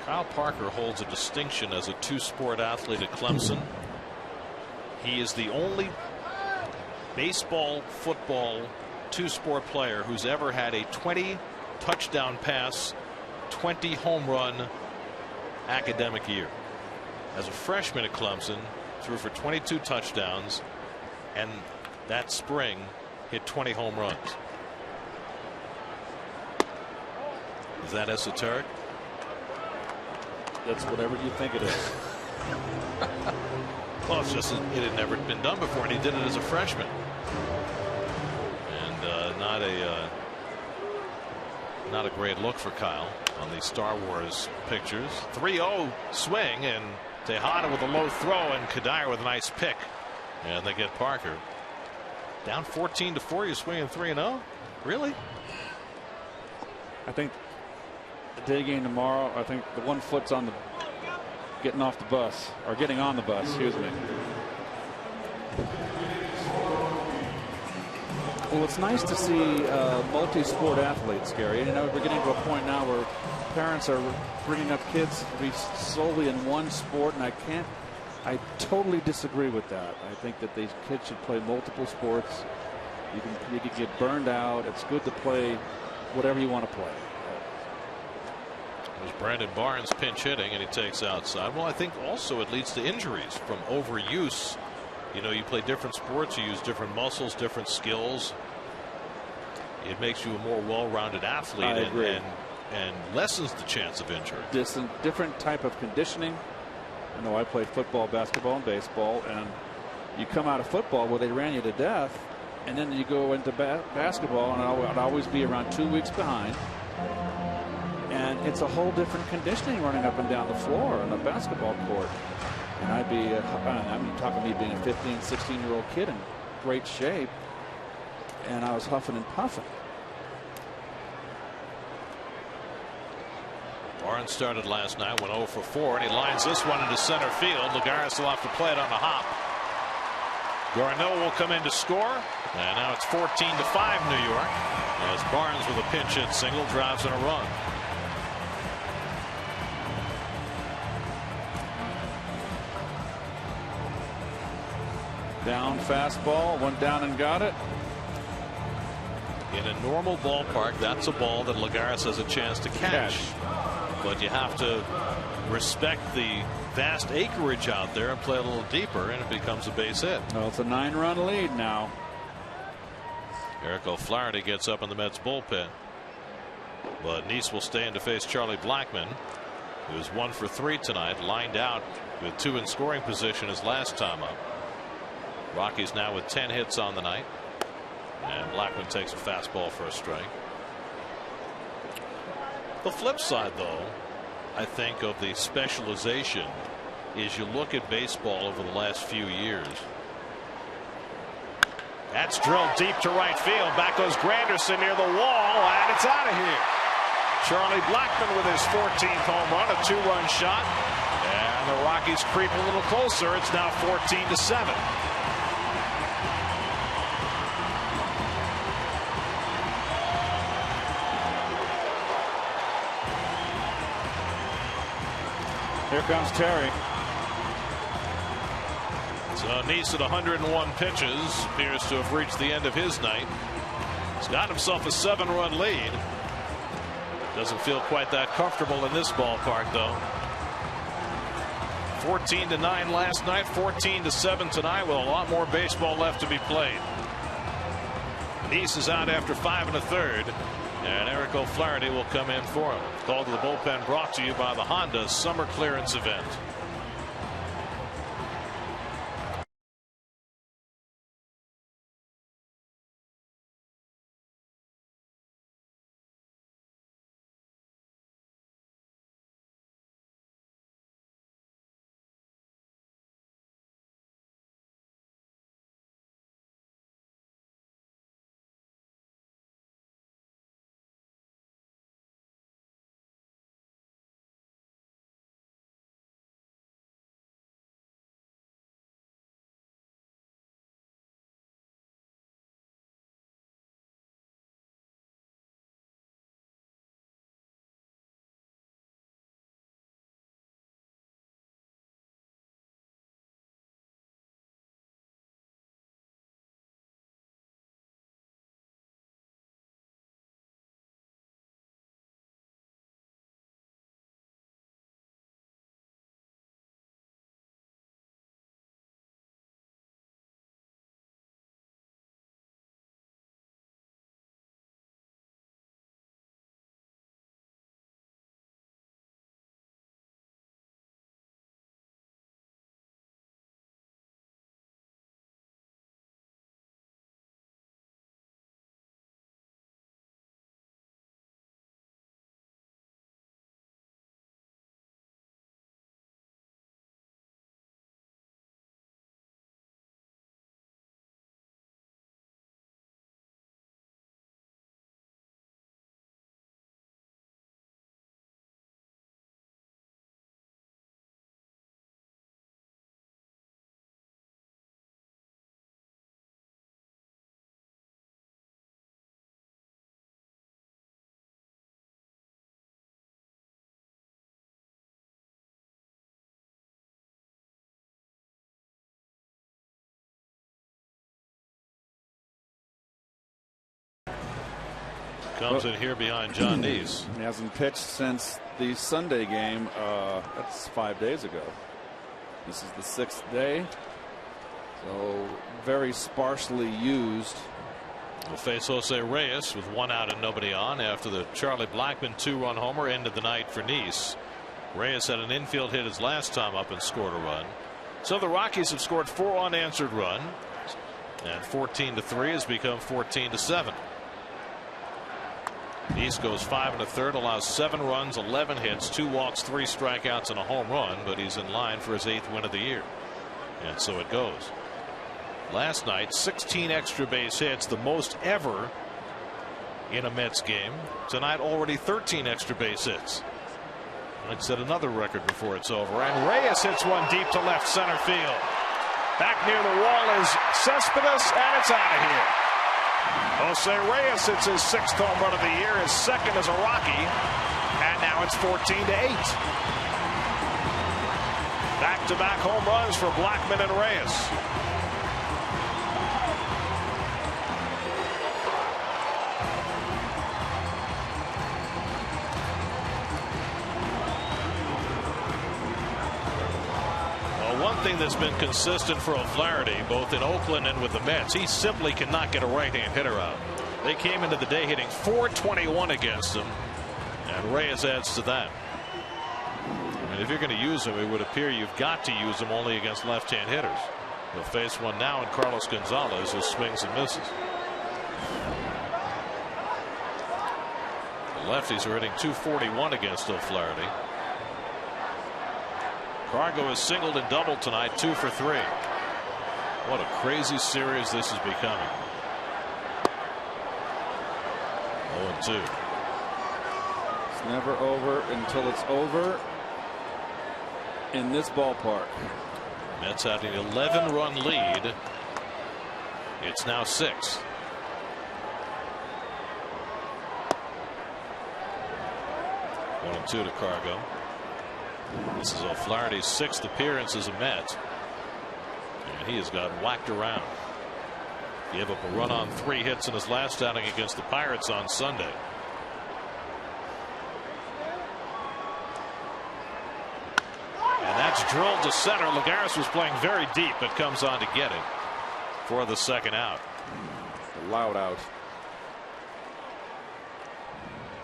Kyle Parker holds a distinction as a 2-sport athlete at Clemson. He is the only baseball, football 2-sport player who's ever had a 20 touchdown pass, 20 home run academic year. As a freshman at Clemson, threw for 22 touchdowns, and that spring hit 20 home runs. Is that esoteric? That's whatever you think it is. Well, it's just it had never been done before, and he did it as a freshman. And not a great look for Kyle on the Star Wars pictures. 3-0 swing, and Tejada with a low throw, and Kadire with a nice pick, and they get Parker down 14-4. You're swinging 3-0. Really? I think the day game tomorrow, I think the 1 foot's on the getting off the bus, or getting on the bus, excuse me. Well, it's nice to see multi-sport athletes, Gary. You know, we're getting to a point now where parents are bringing up kids to be solely in one sport, and I totally disagree with that. I think that these kids should play multiple sports. You can get burned out. It's good to play whatever you want to play. There's Brandon Barnes pinch hitting, and he takes outside. Well, I think also it leads to injuries from overuse. You know, you play different sports, you use different muscles, different skills. It makes you a more well-rounded athlete, and lessens the chance of injury. Different type of conditioning. I know I played football, basketball, and baseball, and you come out of football where they ran you to death, and then you go into basketball, and I'd always be around 2 weeks behind. And it's a whole different conditioning running up and down the floor on a basketball court. And I'd be, I'm talking me being a 15, 16-year-old kid in great shape, and I was huffing and puffing. Barnes started last night, went 0 for 4, and he lines this one into center field. Lagares will have to play it on the hop. Garneau will come in to score, and now it's 14-5 New York, as Barnes with a pinch hit single drives in a run. Down fastball, went down and got it. In a normal ballpark, that's a ball that Lagares has a chance to catch. But you have to respect the vast acreage out there and play a little deeper, and it becomes a base hit. Well, it's a 9-run lead now. Eric O'Flaherty gets up in the Mets bullpen. But Nice will stay in to face Charlie Blackmon, who was 1 for 3 tonight, lined out with 2 in scoring position his last time up. Rockies now with 10 hits on the night. And Blackmon takes a fastball for a strike. The flip side, though, I think, of the specialization is you look at baseball over the last few years. That's drilled deep to right field. Back goes Granderson near the wall, and it's out of here. Charlie Blackmon with his 14th home run, a 2-run shot. And the Rockies creep a little closer. It's now 14-7. Here comes Terry. So Nice at 101 pitches appears to have reached the end of his night. He's got himself a 7-run lead. Doesn't feel quite that comfortable in this ballpark, though. 14-9 last night, 14-7 tonight, with a lot more baseball left to be played. Nice is out after 5 1/3. And Eric O'Flaherty will come in for him. Call to the bullpen brought to you by the Honda Summer Clearance Event. Comes in here behind John Neese. He hasn't pitched since the Sunday game. That's 5 days ago. This is the 6th day. So very sparsely used. We'll face Jose Reyes with 1 out and nobody on after the Charlie Blackmon 2-run homer ended the night for Nice. Reyes had an infield hit his last time up and scored a run. So the Rockies have scored 4 unanswered runs, and 14-3 has become 14-7. Nice goes 5 1/3, allows 7 runs, 11 hits, 2 walks, 3 strikeouts, and a home run, but he's in line for his 8th win of the year. And so it goes. Last night, 16 extra base hits, the most ever in a Mets game. Tonight, already 13 extra base hits. I'd set another record before it's over. And Reyes hits one deep to left center field. Back near the wall is Cespedes, and it's out of here. Jose Reyes hits his 6th home run of the year, his 2nd as a Rocky, and now it's 14-8. Back-to-back home runs for Blackmon and Reyes. something that's been consistent for O'Flaherty, both in Oakland and with the Mets. He simply cannot get a right-hand hitter out. They came into the day hitting .421 against him, and Reyes adds to that. I mean, if you're going to use him, it would appear you've got to use him only against left-hand hitters. He'll face one now in Carlos Gonzalez, who swings and misses. The lefties are hitting .241 against O'Flaherty. Cargo has singled and doubled tonight, 2 for 3. What a crazy series this is becoming. 0-2. It's never over until it's over in this ballpark. Mets have an 11-run lead. It's now 6. One and 2 to Cargo. This is O'Flaherty's 6th appearance as a Met, and he has got whacked around. Gave up a run on 3 hits in his last outing against the Pirates on Sunday. And that's drilled to center. Lagares was playing very deep, but comes on to get it for the second out. Loud out.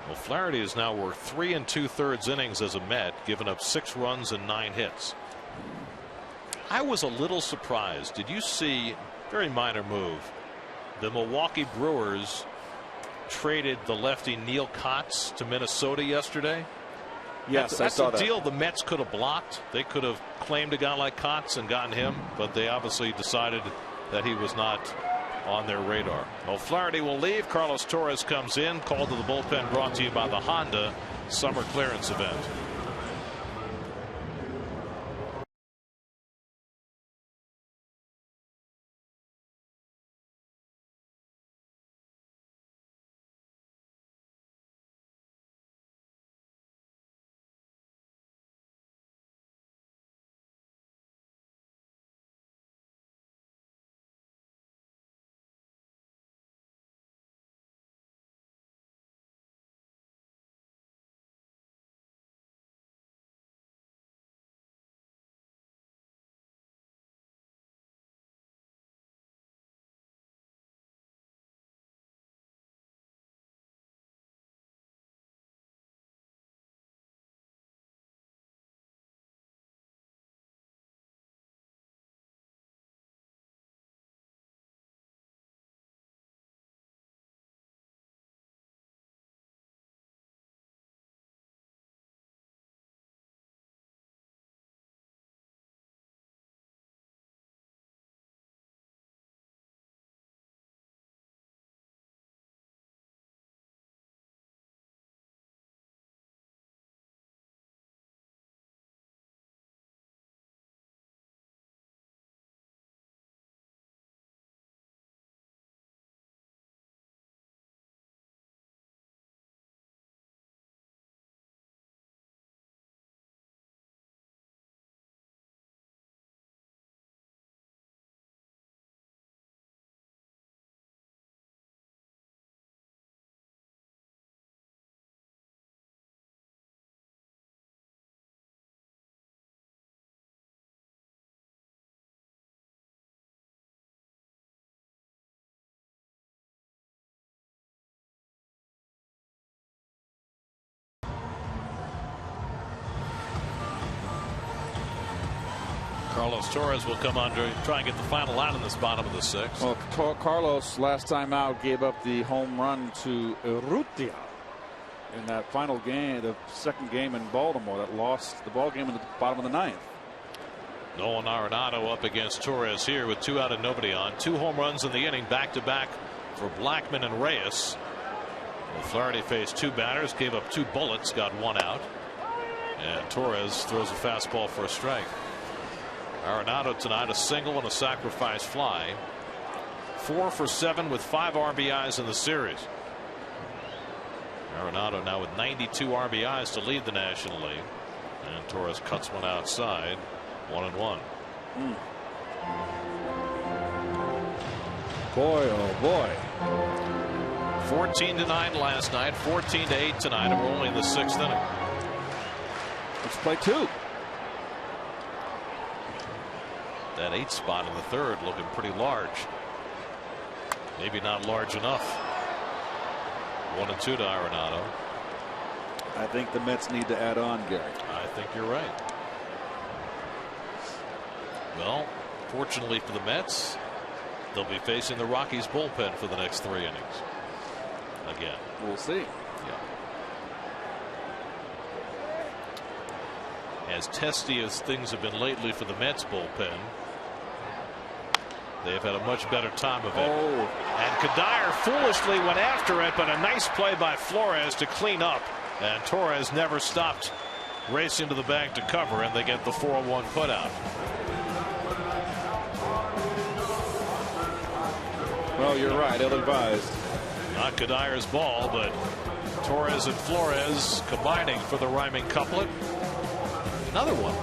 O'Flaherty is now worth 3 2/3 innings as a Met, giving up 6 runs and 9 hits. I was a little surprised. Did you see, very minor move, the Milwaukee Brewers traded the lefty Neil Kotz to Minnesota yesterday? Yes, that's I saw a that. deal the Mets could have blocked. They could have claimed a guy like Kotz and gotten him, but they obviously decided that he was not on their radar. O'Flaherty will leave. Carlos Torres comes in. Call to the bullpen brought to you by the Honda Summer Clearance Event. Carlos Torres will come on to try and get the final out in this bottom of the 6th. Well, Carlos last time out gave up the home run to Urrutia in that final game, the second game in Baltimore, that lost the ball game in the bottom of the 9th. Nolan Arenado up against Torres here with 2 out and nobody on. 2 home runs in the inning, back-to-back for Blackmon and Reyes. O'Flaherty faced 2 batters, gave up 2 bullets, got 1 out, and Torres throws a fastball for a strike. Arenado tonight, a single and a sacrifice fly. 4 for 7 with 5 RBIs in the series. Arenado now with 92 RBIs to lead the National League, and Torres cuts one outside. 1-1. Boy, oh boy. 14-9 last night, 14-8 tonight, and we're only in the 6th inning. Let's play 2. That 8th spot in the 3rd looking pretty large. Maybe not large enough. 1-2 to Arenado. I think the Mets need to add on, Gary. I think you're right. Well, fortunately for the Mets, they'll be facing the Rockies bullpen for the next 3 innings. Again. We'll see. Yeah. As testy as things have been lately for the Mets bullpen, they've had a much better time of it. Oh. And Kadire foolishly went after it, but a nice play by Flores to clean up. And Torres never stopped racing to the bag to cover, and they get the 4-1 putout. Well, you're right. Ill-advised. Not Kadire's ball, but Torres and Flores combining for the rhyming couplet. Another one.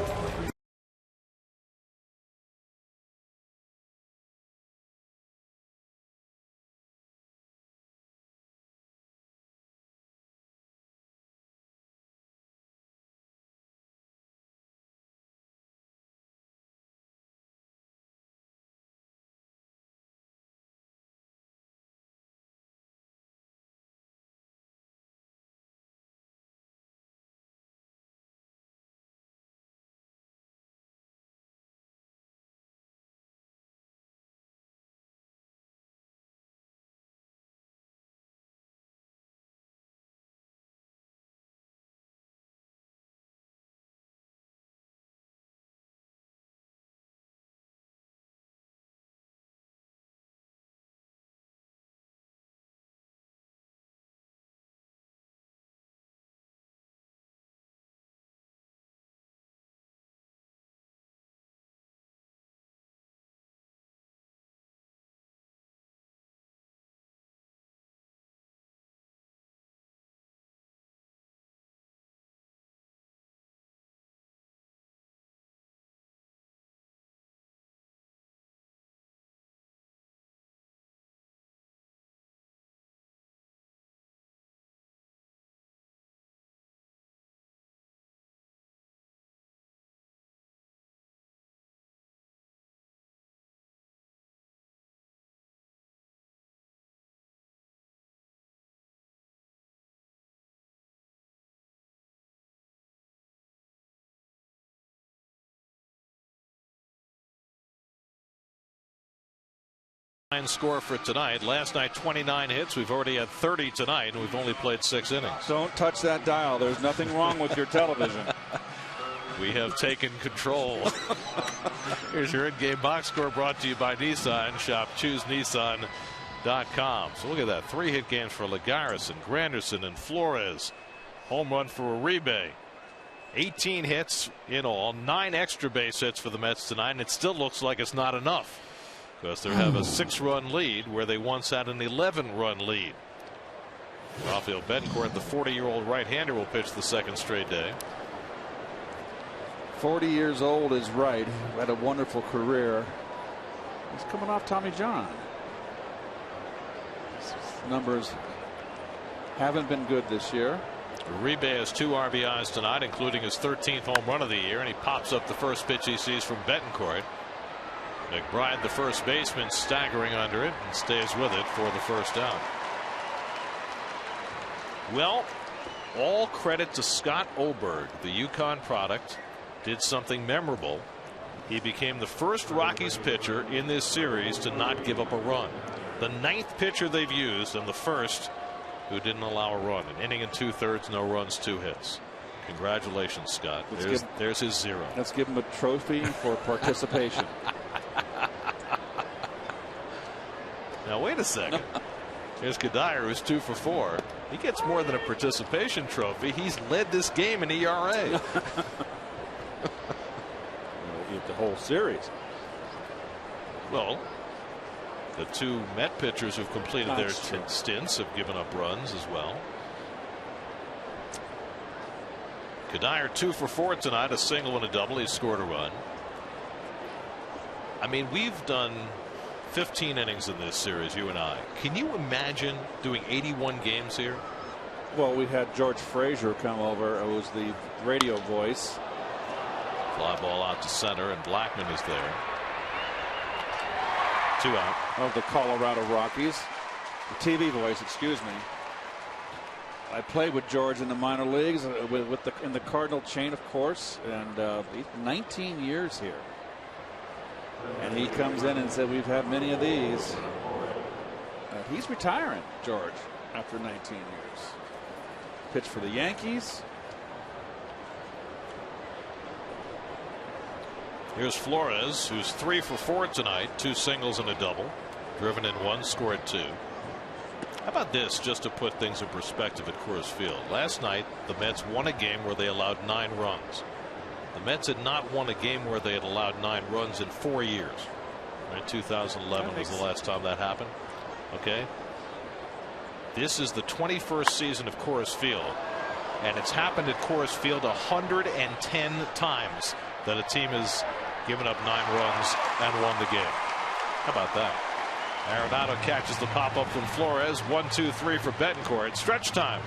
Score for tonight. Last night 29 hits. We've already had 30 tonight, and we've only played 6 innings. Don't touch that dial. There's nothing wrong with your television. We have taken control. Here's your in-game box score brought to you by Nissan. Shop ChooseNissan.com. So look at that. 3 hit games for Lagares and Granderson and Flores. Home run for Uribe. 18 hits in all. 9 extra base hits for the Mets tonight, and it still looks like it's not enough, because they have a 6-run lead where they once had an 11-run lead. Rafael Betancourt, the 40-year-old right-hander, will pitch the 2nd straight day. 40 years old is right. Had a wonderful career. He's coming off Tommy John. His numbers haven't been good this year. Uribe has 2 RBIs tonight, including his 13th home run of the year, and he pops up the first pitch he sees from Betancourt. McBride, the first baseman, staggering under it and stays with it for the first out. Well, all credit to Scott Oberg, the UConn product, did something memorable. He became the first Rockies pitcher in this series to not give up a run. The 9th pitcher they've used, and the first who didn't allow a run. An inning and 2/3, no runs, 2 hits. Congratulations, Scott. There's his 0. Let's give him a trophy for participation. Now wait a second. Here's Kadire, who's 2 for 4. He gets more than a participation trophy. He's led this game in ERA. The whole series. Well, the 2 Met pitchers who've completed their stints have given up runs as well. Kadire 2 for 4 tonight, a single and a double. He scored a run. I mean, we've done 15 innings in this series, you and I. Can you imagine doing 81 games here? Well, we had George Frazier come over, who was the radio voice. Fly ball out to center, and Blackman is there. 2 out. Of the Colorado Rockies. The TV voice, excuse me. I played with George in the minor leagues in the Cardinal chain, of course, and 19 years here. And he comes in and said, we've had many of these. He's retiring, George, after 19 years. Pitch for the Yankees. Here's Flores, who's 3 for 4 tonight, 2 singles and a double. Driven in 1, scored 2. How about this, just to put things in perspective at Coors Field? Last night, the Mets won a game where they allowed 9 runs. The Mets had not won a game where they had allowed 9 runs in 4 years. Right? 2011 was the last time that happened. Okay. This is the 21st season of Coors Field, and it's happened at Coors Field 110 times that a team has given up 9 runs and won the game. How about that? Arenado catches the pop-up from Flores. 1, 2, 3 for Betancourt. Stretch time.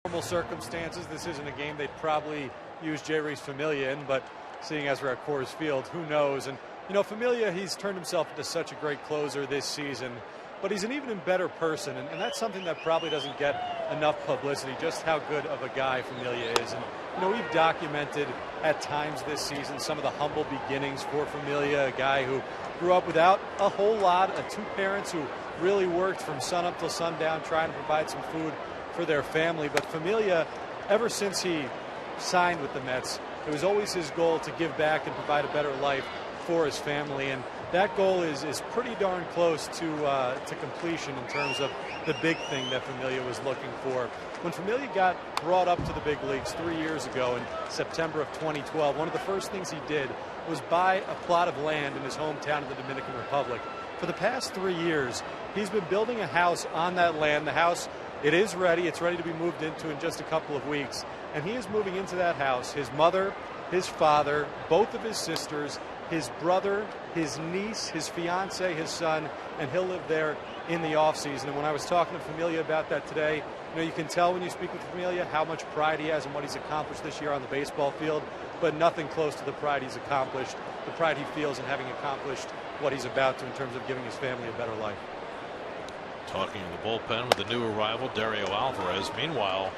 Normal circumstances, this isn't a game they'd probably use Jeurys Familia in, but seeing as we're at Coors Field, who knows? And you know, Familia, he's turned himself into such a great closer this season, but he's an even better person, and that's something that probably doesn't get enough publicity, just how good of a guy Familia is. And you know, we've documented at times this season some of the humble beginnings for Familia, a guy who grew up without a whole lot, 2 parents who really worked from sun up till sundown trying to provide some food for their family. But Familia, ever since he signed with the Mets, it was always his goal to give back and provide a better life for his family, and that goal is pretty darn close to completion in terms of the big thing that Familia was looking for. When Familia got brought up to the big leagues 3 years ago in September of 2012, one of the first things he did was buy a plot of land in his hometown of the Dominican Republic. For the past 3 years, he's been building a house on that land. The house, it is ready. It's ready to be moved into in just a couple of weeks. And he is moving into that house. His mother, his father, both of his sisters, his brother, his niece, his fiance, his son, and he'll live there in the offseason. And when I was talking to Familia about that today, you know, you can tell when you speak with Familia how much pride he has in what he's accomplished this year on the baseball field, but nothing close to the pride he's accomplished, the pride he feels in having accomplished what he's about to in terms of giving his family a better life. Talking in the bullpen with the new arrival, Dario Alvarez. Meanwhile,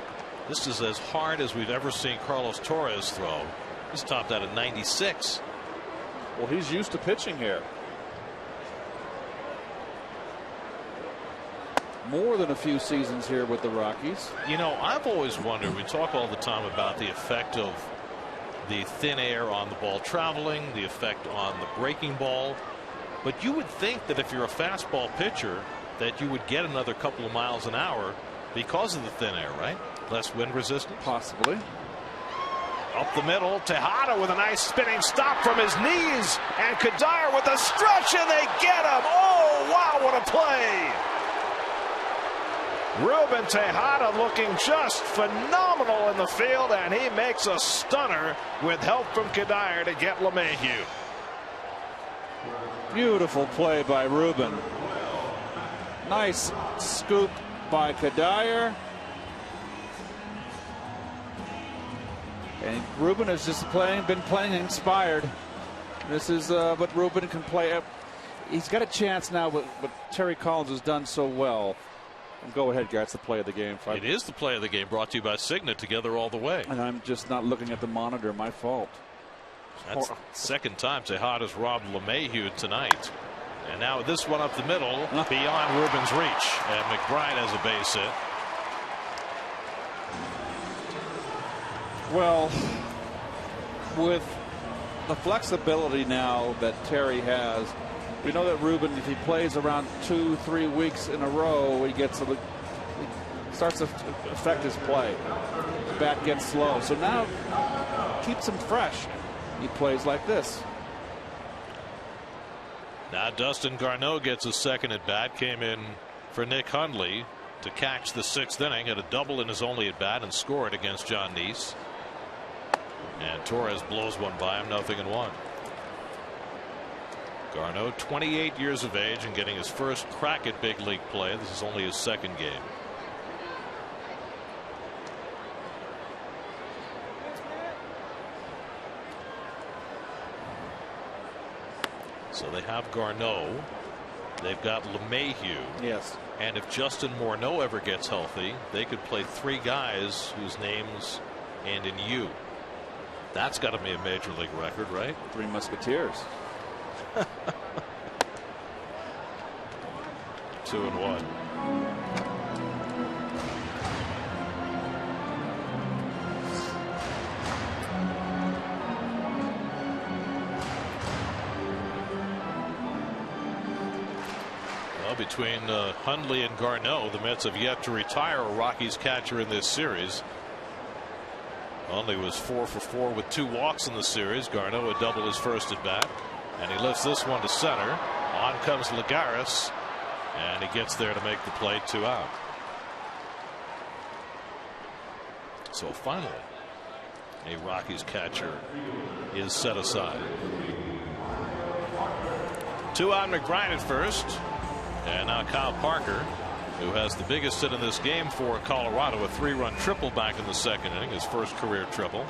this is as hard as we've ever seen Carlos Torres throw. He's topped out at 96. Well, he's used to pitching here. More than a few seasons here with the Rockies. You know, I've always wondered, we talk all the time about the effect of the thin air on the ball traveling, the effect on the breaking ball. But you would think that if you're a fastball pitcher that you would get another couple of miles an hour because of the thin air, right? Less wind resistance? Possibly. Up the middle, Tejada with a nice spinning stop from his knees, and Kadire with a stretch, and they get him. Oh, wow, what a play. Ruben Tejada looking just phenomenal in the field, and he makes a stunner with help from Kadire to get LeMahieu. Beautiful play by Ruben. Nice scoop by Kadire. And Ruben has just been playing inspired. This is what Ruben can play. He's got a chance now with what Terry Collins has done so well. And go ahead, Garrett's the play of the game. It is the play of the game, brought to you by Cigna, together all the way. And I'm just not looking at the monitor. My fault. That's the second time Tejada's robbed LeMahieu tonight. And now this one up the middle, beyond Ruben's reach. And McBride has a base hit. Well, with the flexibility now that Terry has, we know that Ruben, if he plays around 2-3 weeks in a row, he starts to affect his play. The bat gets slow. So now keeps him fresh. He plays like this. Now Dustin Garneau gets a second at bat. Came in for Nick Hundley to catch the 6th inning, had a double in his only at bat and scored against John Neese. And Torres blows one by him, 0-1. Garneau, 28 years of age and getting his first crack at big league play. This is only his second game. So they have Garneau. They've got LeMahieu. Yes. And if Justin Morneau ever gets healthy, they could play 3 guys whose names end in U. That's got to be a major league record, right? 3 Musketeers. 2-1. Well, between Hundley and Garneau, the Mets have yet to retire a Rockies catcher in this series. Hundley was 4 for 4 with 2 walks in the series. Garneau would double his first at bat, and he lifts this one to center. On comes Lagares, and he gets there to make the play, 2 out. So finally, a Rockies catcher is set aside. 2 out, McBride at first, and now Kyle Parker, who has the biggest hit in this game for Colorado, a 3-run triple back in the 2nd inning, his first career triple.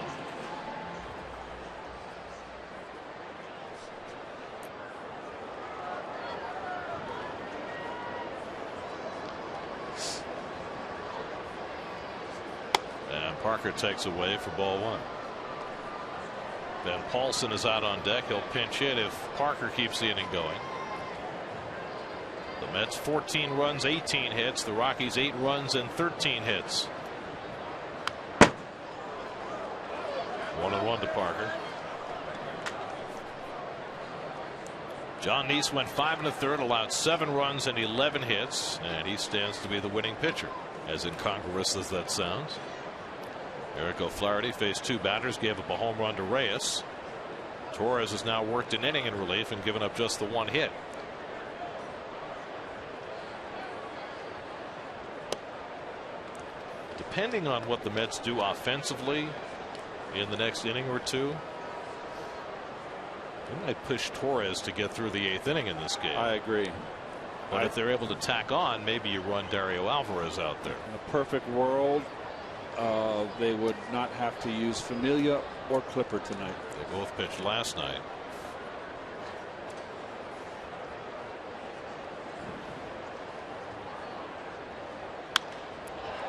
And Parker takes away for ball 1. Then Paulson is out on deck. He'll pinch hit if Parker keeps the inning going. The Mets 14 runs, 18 hits. The Rockies 8 runs and 13 hits. 1-1 to Parker. John Neese went 5 1/3, allowed 7 runs and 11 hits, and he stands to be the winning pitcher, as incongruous as that sounds. Eric O'Flaherty faced 2 batters, gave up a home run to Reyes. Torres has now worked an inning in relief and given up just the 1 hit. Depending on what the Mets do offensively in the next inning or 2, they might push Torres to get through the 8th inning in this game. I agree. But if they're able to tack on, maybe you run Dario Alvarez out there. In a perfect world, they would not have to use Familia or Clipper tonight. They both pitched last night.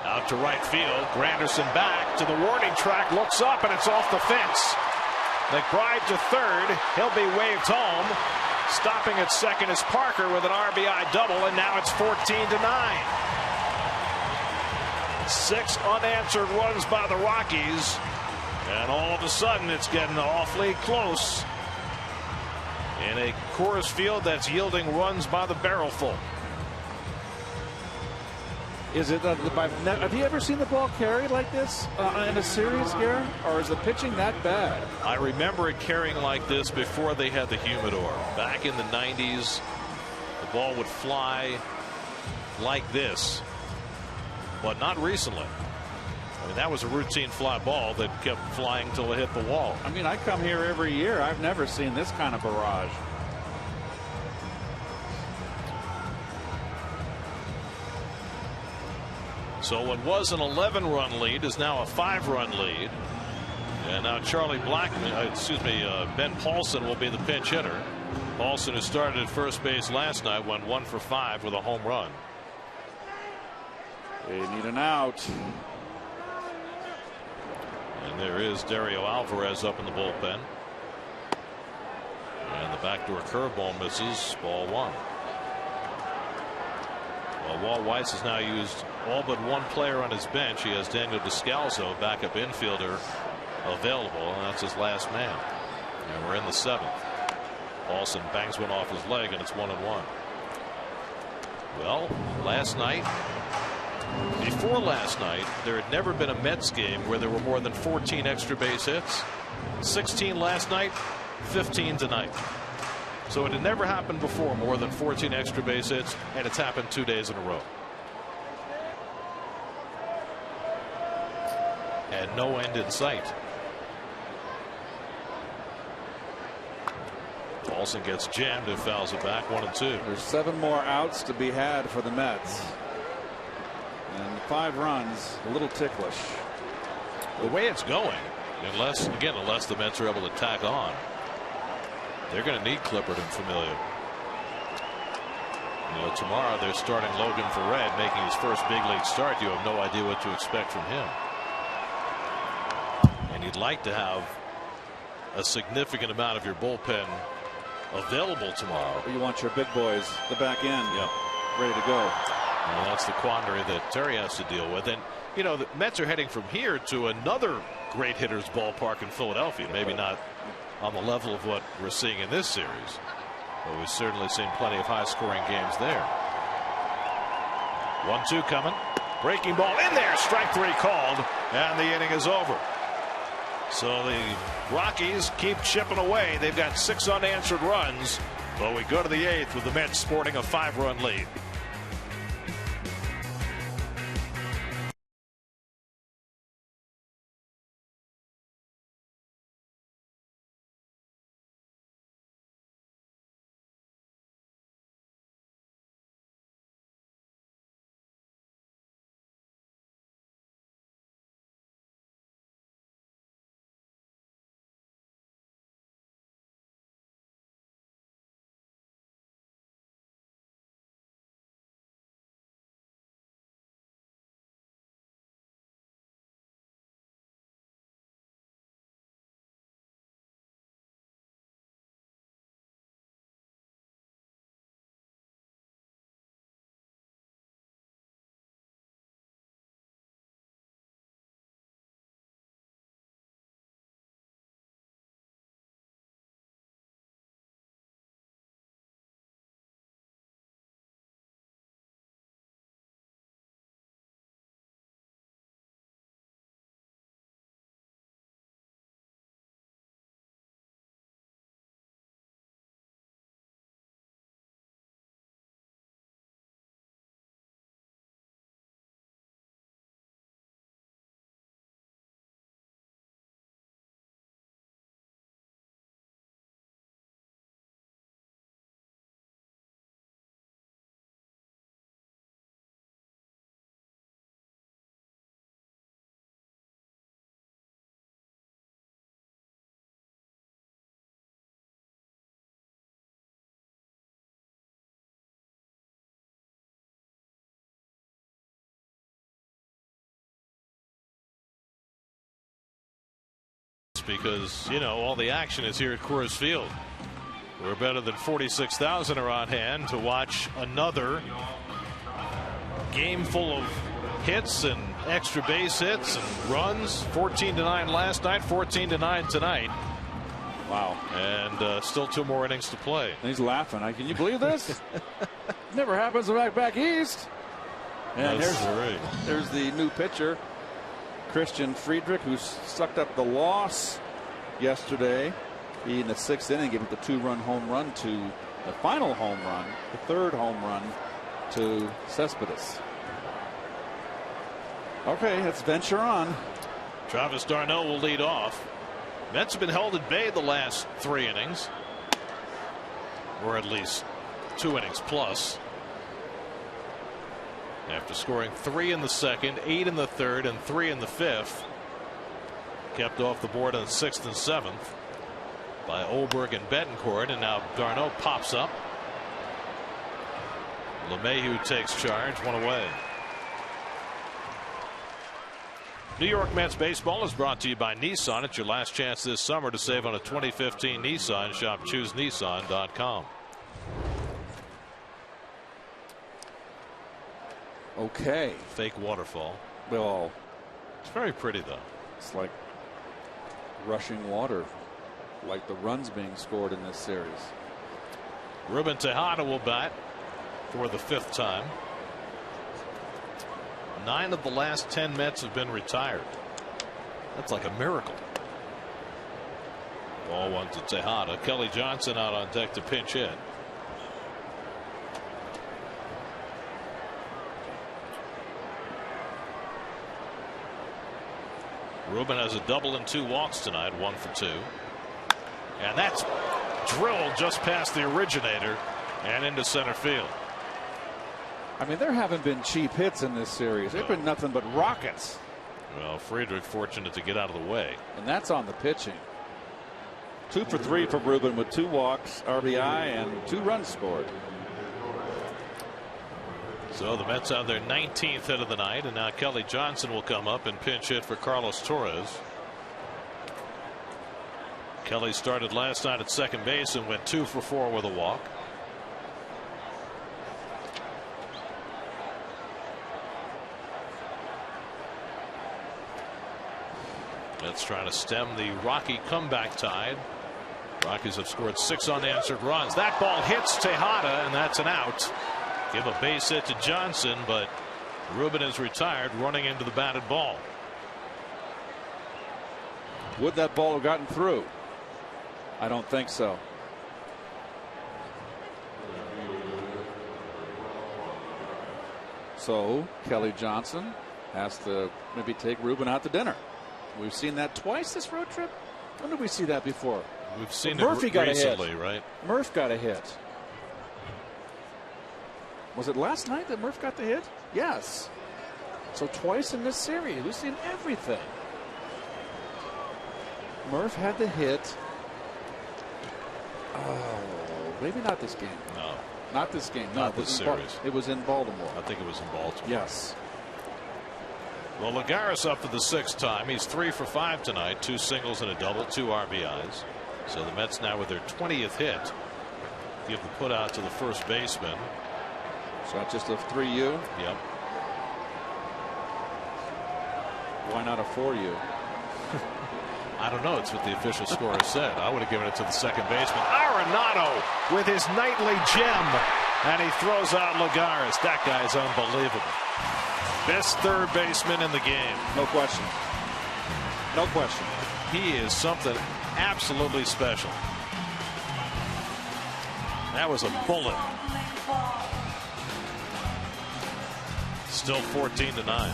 Out to right field. Granderson back to the warning track, looks up, and it's off the fence. McBride to third. He'll be waved home. Stopping at second is Parker with an RBI double, and now it's 14-9. 6 unanswered runs by the Rockies, And all of a sudden, it's getting awfully close in a Coors Field that's yielding runs by the barrelful. Is it have you ever seen the ball carried like this in a series, Garen? Or is the pitching that bad? I remember it carrying like this before they had the humidor. Back in the 90s, the ball would fly like this, but not recently. I mean, that was a routine fly ball that kept flying till it hit the wall. I mean, I come here every year. I've never seen this kind of barrage. So what was an 11-run lead is now a 5-run lead. And now Ben Paulson will be the pinch hitter. Paulson, who started at first base last night, went 1 for 5 with a home run. They need an out. And there is Dario Alvarez up in the bullpen. And the backdoor curveball misses, ball 1. Well, Walt Weiss has now used all but one player on his bench. He has Daniel Descalso, backup infielder, available, and that's his last man. And we're in the 7th. Paulson bangs one off his leg, and it's 1-1. Well, before last night, there had never been a Mets game where there were more than 14 extra base hits. 16 last night, 15 tonight. So it had never happened before, more than 14 extra base hits, and it's happened 2 days in a row. And no end in sight. Paulson gets jammed and fouls it back, 1-2. There's 7 more outs to be had for the Mets. And 5 runs, a little ticklish. The way it's going, unless the Mets are able to tack on, they're going to need Clippard and Familia. Tomorrow they're starting Logan Ferret, making his first big league start. You have no idea what to expect from him. And you'd like to have a significant amount of your bullpen available tomorrow. You want your big boys, the back end, ready to go. Well, that's the quandary that Terry has to deal with. And, the Mets are heading from here to another great hitter's ballpark in Philadelphia. Maybe not on the level of what we're seeing in this series, but we've certainly seen plenty of high-scoring games there. 1-2 coming. Breaking ball in there. Strike 3 called, and the inning is over. So the Rockies keep chipping away. They've got 6 unanswered runs, but we go to the 8th with the Mets sporting a 5-run lead. Because all the action is here at Coors Field. We're better than 46,000 are on hand to watch another game full of hits and extra base hits and runs. 14-9 last night, 14-9 tonight. Wow. And still 2 more innings to play. And he's laughing. Can you believe this? Never happens back east. And there's the new pitcher, Christian Friedrich, who sucked up the loss yesterday. He, in the 6th inning, gave up the 2-run home run to the final home run, the 3rd home run to Cespedes. Okay, let's venture on. Travis d'Arnaud will lead off. Mets have been held at bay the last 3 innings, or at least 2 innings plus. After scoring 3 in the 2nd, 8 in the 3rd, and 3 in the 5th. Kept off the board in the 6th and 7th by Olberg and Betancourt, and now d'Arnaud pops up. LeMahieu takes charge, 1 away. New York Mets baseball is brought to you by Nissan. It's your last chance this summer to save on a 2015 Nissan. Shop ChooseNissan.com. Okay. Fake waterfall. Well, it's very pretty though. It's like rushing water, like the runs being scored in this series. Ruben Tejada will bat for the 5th time. 9 of the last 10 Mets have been retired. That's like a miracle. Ball 1 to Tejada. Kelly Johnson out on deck to pinch hit. Ruben has a double and 2 walks tonight, 1 for 2. And that's drilled just past the originator and into center field. I mean, there haven't been cheap hits in this series. They've been nothing but rockets. Well, Friedrich fortunate to get out of the way. And that's on the pitching. 2 for 3 for Ruben with 2 walks, RBI, and 2 runs scored. So the Mets have their 19th hit of the night, and now Kelly Johnson will come up and pinch hit for Carlos Torres. Kelly started last night at second base and went 2 for 4 with a walk. Mets trying to stem the Rocky comeback tide. Rockies have scored 6 unanswered runs. That ball hits Tejada, and that's an out. Give a base hit to Johnson, but Ruben is retired, running into the batted ball. Would that ball have gotten through? I don't think so. So Kelly Johnson has to maybe take Ruben out to dinner. We've seen that twice this road trip. When did we see that before? We've seen Murphy it recently, got a hit. right? Murph got a hit. Was it last night that Murph got the hit? Yes. So twice in this series. We've seen everything. Murph had the hit. Oh, maybe not this game. No. Not this game. No, Not this series. It was in Baltimore. I think it was in Baltimore. Yes. Well, Lagares up for the 6th time. He's 3 for 5 tonight. 2 singles and a double, 2 RBIs. So the Mets now with their 20th hit give the put out to the first baseman. So not just a 3U. Yep. Why not a 4U? I don't know. It's what the official scorer said. I would have given it to the second baseman. Arenado with his nightly gem. And he throws out Lagares. That guy's unbelievable. Best third baseman in the game. No question. No question. He is something absolutely special. That was a bullet. Still 14-9.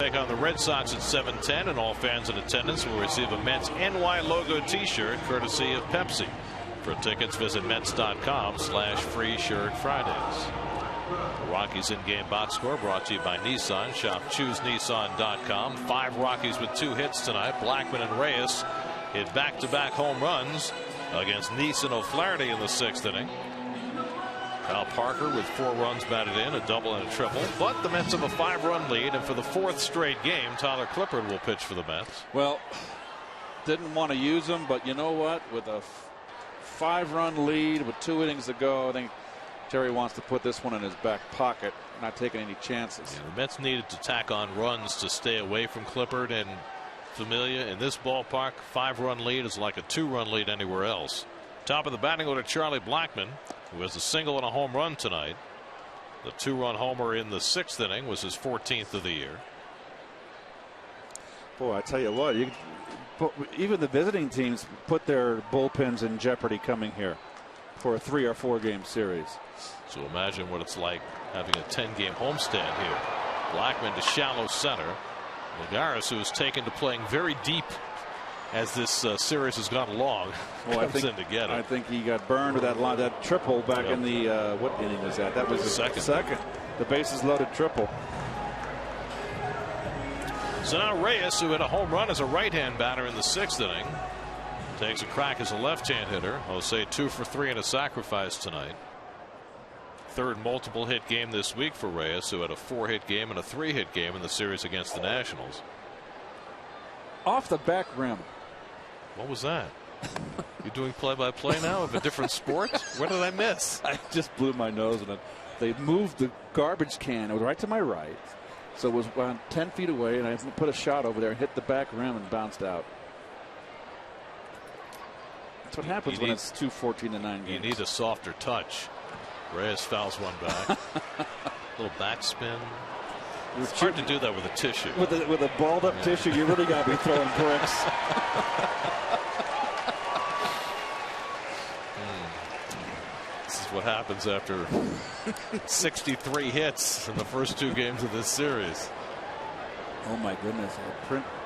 Take on the Red Sox at 7:10, and all fans in attendance will receive a Mets NY logo T-shirt courtesy of Pepsi. For tickets, visit Mets.com/free shirt Fridays. The Rockies in-game box score brought to you by Nissan. Shop ChooseNissan.com. 5 Rockies with 2 hits tonight. Blackmon and Reyes hit back-to-back home runs against Neese and O'Flaherty in the 6th inning. Kyle Parker with 4 runs batted in, a double and a triple. But the Mets have a 5-run lead, and for the 4th straight game, Tyler Clippard will pitch for the Mets. Well, didn't want to use him, but you know what? With a 5-run lead with 2 innings to go, I think Terry wants to put this one in his back pocket, not taking any chances. Yeah, the Mets needed to tack on runs to stay away from Clippard and Familia. In this ballpark, 5-run lead is like a 2-run lead anywhere else. Top of the batting order, Charlie Blackmon, who has a single and a home run tonight. The 2-run homer in the 6th inning was his 14th of the year. Boy, I tell you what, even the visiting teams put their bullpens in jeopardy coming here for a 3 or 4 game series. So imagine what it's like having a 10-game homestand here. Blackmon to shallow center. Lagares, who is taken to playing very deep as this series has gone along, comes in to get it. I think he got burned with that triple back in the what inning was that? That was the second. The bases loaded triple. So now Reyes, who hit a home run as a right-hand batter in the 6th inning, takes a crack as a left-hand hitter. Jose 2 for 3 and a sacrifice tonight. 3rd multiple hit game this week for Reyes, who had a 4-hit game and a 3-hit game in the series against the Nationals. Off the back rim. What was that? You doing play-by-play now of a different sport? What did I miss? I just blew my nose in it. They moved the garbage can. It was right to my right. So it was around 10 feet away, and I put a shot over there and hit the back rim and bounced out. That's what happens when it's 2-14-9 games. You need a softer touch. Reyes fouls one back. Little backspin. It's hard to do that with a tissue. With a balled up tissue, you really got to be throwing bricks. This is what happens after 63 hits in the first 2 games of this series. Oh my goodness.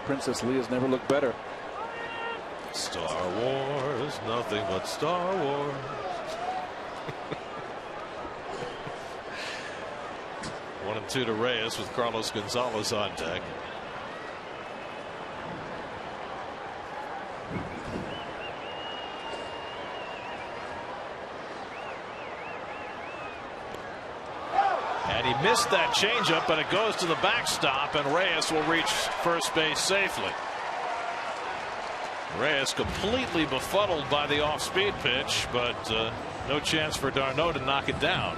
Princess Leia's never looked better. Star Wars, nothing but Star Wars. 1-2 to Reyes with Carlos Gonzalez on deck. And he missed that changeup, but it goes to the backstop, and Reyes will reach first base safely. Reyes completely befuddled by the off-speed pitch, but no chance for d'Arnaud to knock it down.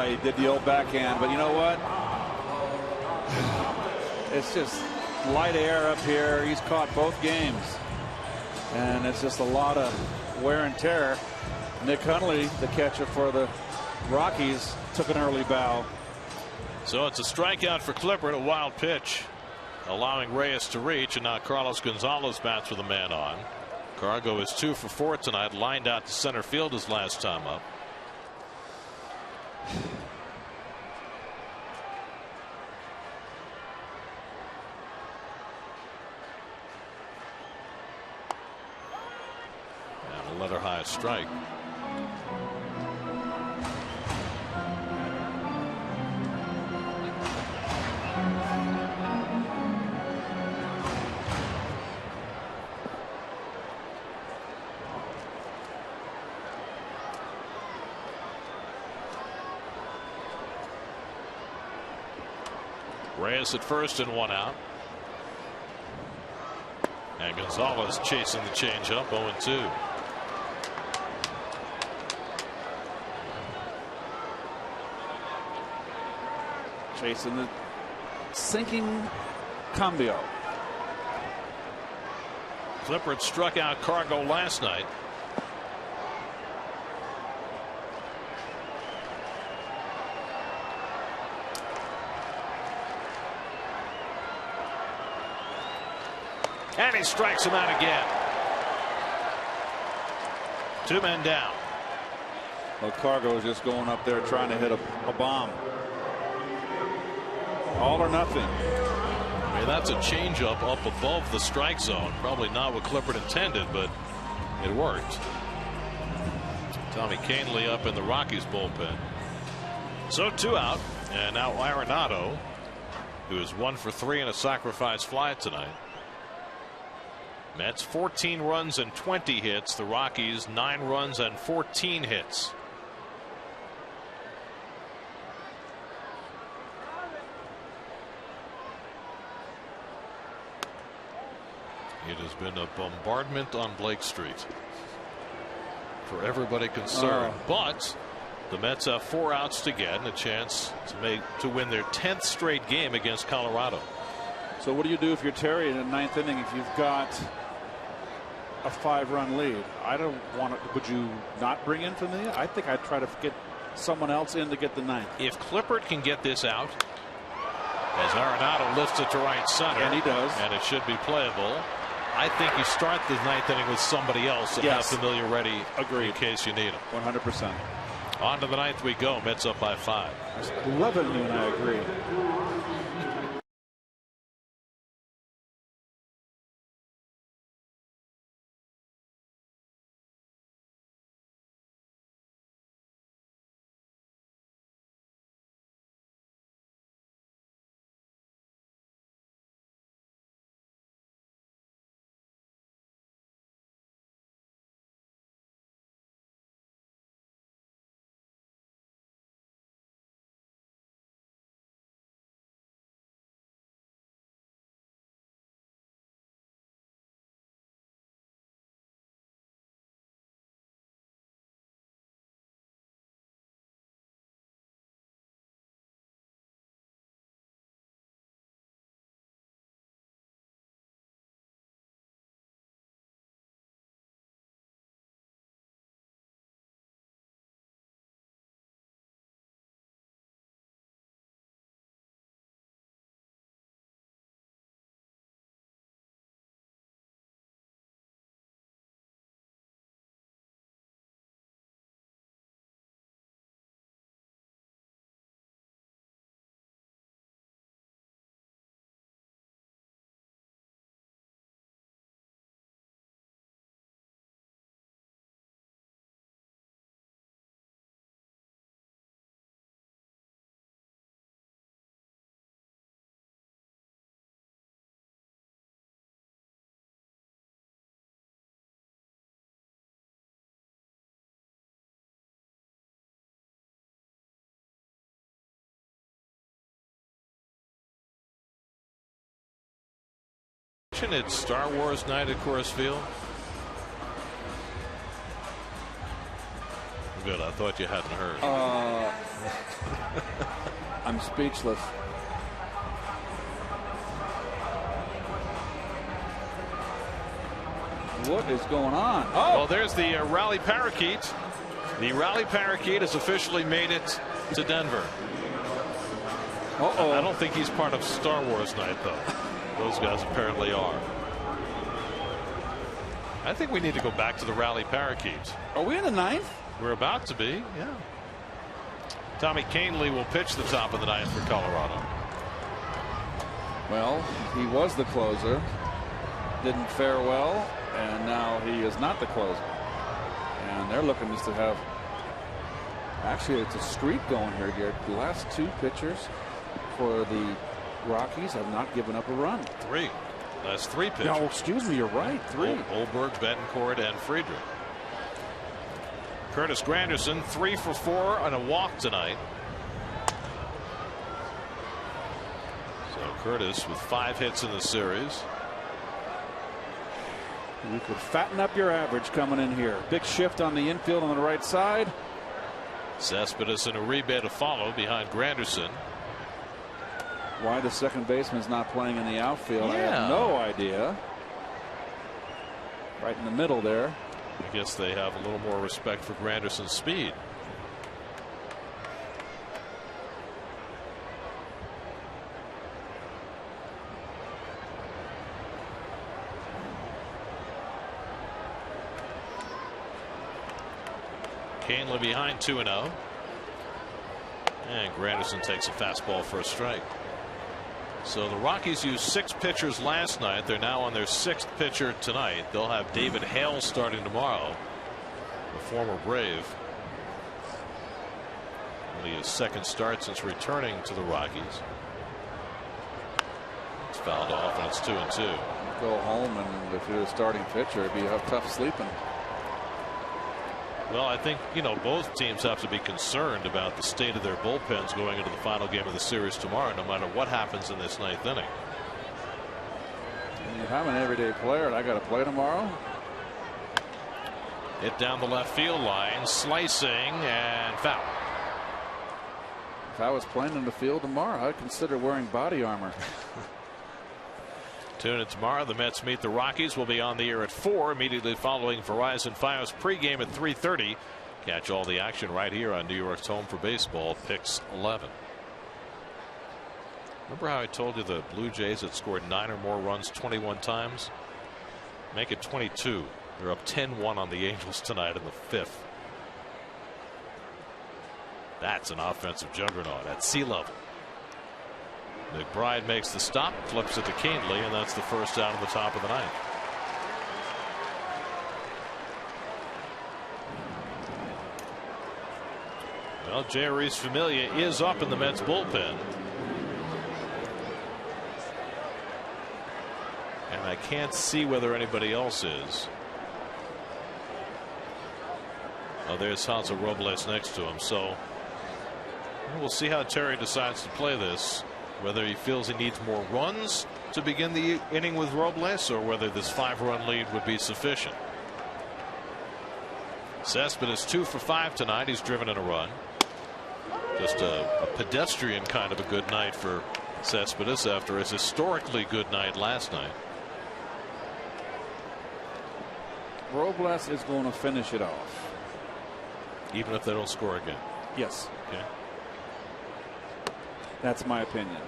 He did the old backhand, but you know what? It's just light air up here. He's caught both games, and it's just a lot of wear and tear. Nick Hundley, the catcher for the Rockies, took an early bow. So it's a strikeout for Clippard, a wild pitch, allowing Reyes to reach, and now Carlos Gonzalez bats with a man on. Cargo is 2 for 4 tonight, lined out to center field his last time up. And a letter high strike. Reyes at first and 1 out. And Gonzalez chasing the changeup, 0-2. Chasing the sinking cambio. Clippard struck out Cargo last night. And he strikes him out again. 2 men down. Well, Cargo is just going up there trying to hit a bomb. All or nothing. I mean, that's a changeup up above the strike zone. Probably not what Clippard intended, but it worked. Tommy Kahnle up in the Rockies bullpen. So 2 out, and now Arenado, who is 1 for 3 in a sacrifice fly tonight. Mets 14 runs and 20 hits. The Rockies 9 runs and 14 hits. It has been a bombardment on Blake Street for everybody concerned. But the Mets have 4 outs to get and a chance to win their 10th straight game against Colorado. So what do you do if you're Terry in the 9th inning if you've got a 5-run lead? I don't want to. Would you not bring in Familia? I think I'd try to get someone else in to get the 9th. If Clippard can get this out, as Arenado lifts it to right center, and he does, and it should be playable, I think you start the 9th inning with somebody else and have Familia ready. Agreed. In case you need him. 100%. On to the 9th we go. Mets up by 5. I love it, and I agree. It's Star Wars night at Coors Field. Good. I thought you hadn't heard. I'm speechless. What is going on? Oh, well, there's the Rally Parakeet. The Rally Parakeet has officially made it to Denver. I don't think he's part of Star Wars night, though. Those guys apparently are. I think we need to go back to the Rally Parakeets. Are we in the 9th? We're about to be, yeah. Tommy Kahnle will pitch the top of the 9th for Colorado. Well, he was the closer. Didn't fare well, and now he is not the closer. And they're looking just to have. Actually, it's a streak going here, Garrett. The last 2 pitchers for the Rockies have not given up a run. 3. That's 3 pitchers. No, excuse me, you're right. 3. Olberg, Betancourt, and Friedrich. Curtis Granderson 3 for 4 on a walk tonight. So Curtis with 5 hits in the series. You could fatten up your average coming in here. Big shift on the infield on the right side. Cespedes and Uribe to follow behind Granderson. Why the second baseman's not playing in the outfield, I have no idea. Right in the middle there. I guess they have a little more respect for Granderson's speed. Kahnle behind 2-0. And Granderson takes a fastball for a strike. So the Rockies used 6 pitchers last night. They're now on their 6th pitcher tonight. They'll have David Hale starting tomorrow, the former Brave. Only his 2nd start since returning to the Rockies. It's fouled off, and it's 2-2. Go home, and if you're a starting pitcher, it'd be tough sleeping. Well, I think, both teams have to be concerned about the state of their bullpens going into the final game of the series tomorrow, no matter what happens in this 9th inning. If I'm an everyday player and I got to play tomorrow. Hit down the left field line, slicing, and foul. If I was playing in the field tomorrow, I'd consider wearing body armor. Tune in tomorrow. The Mets meet the Rockies. Will be on the air at 4 immediately following Verizon Fios pregame at 3:30. Catch all the action right here on New York's Home for Baseball, Pix 11. Remember how I told you the Blue Jays had scored 9 or more runs 21 times? Make it 22. They're up 10-1 on the Angels tonight in the 5th. That's an offensive juggernaut at sea level. McBride makes the stop, flips it to Cantley, and that's the first out of the top of the 9th. Well, Jeurys Familia is up in the Mets bullpen. And I can't see whether anybody else is. Oh, there's Hansel Robles next to him. So we'll see how Terry decides to play this. Whether he feels he needs more runs to begin the inning with Robles, or whether this 5-run lead would be sufficient. Cespedes 2 for 5 tonight. He's driven in a run. Just a pedestrian kind of a good night for Cespedes after his historically good night last night. Robles is going to finish it off. Even if they don't score again? Yes. Okay. That's my opinion.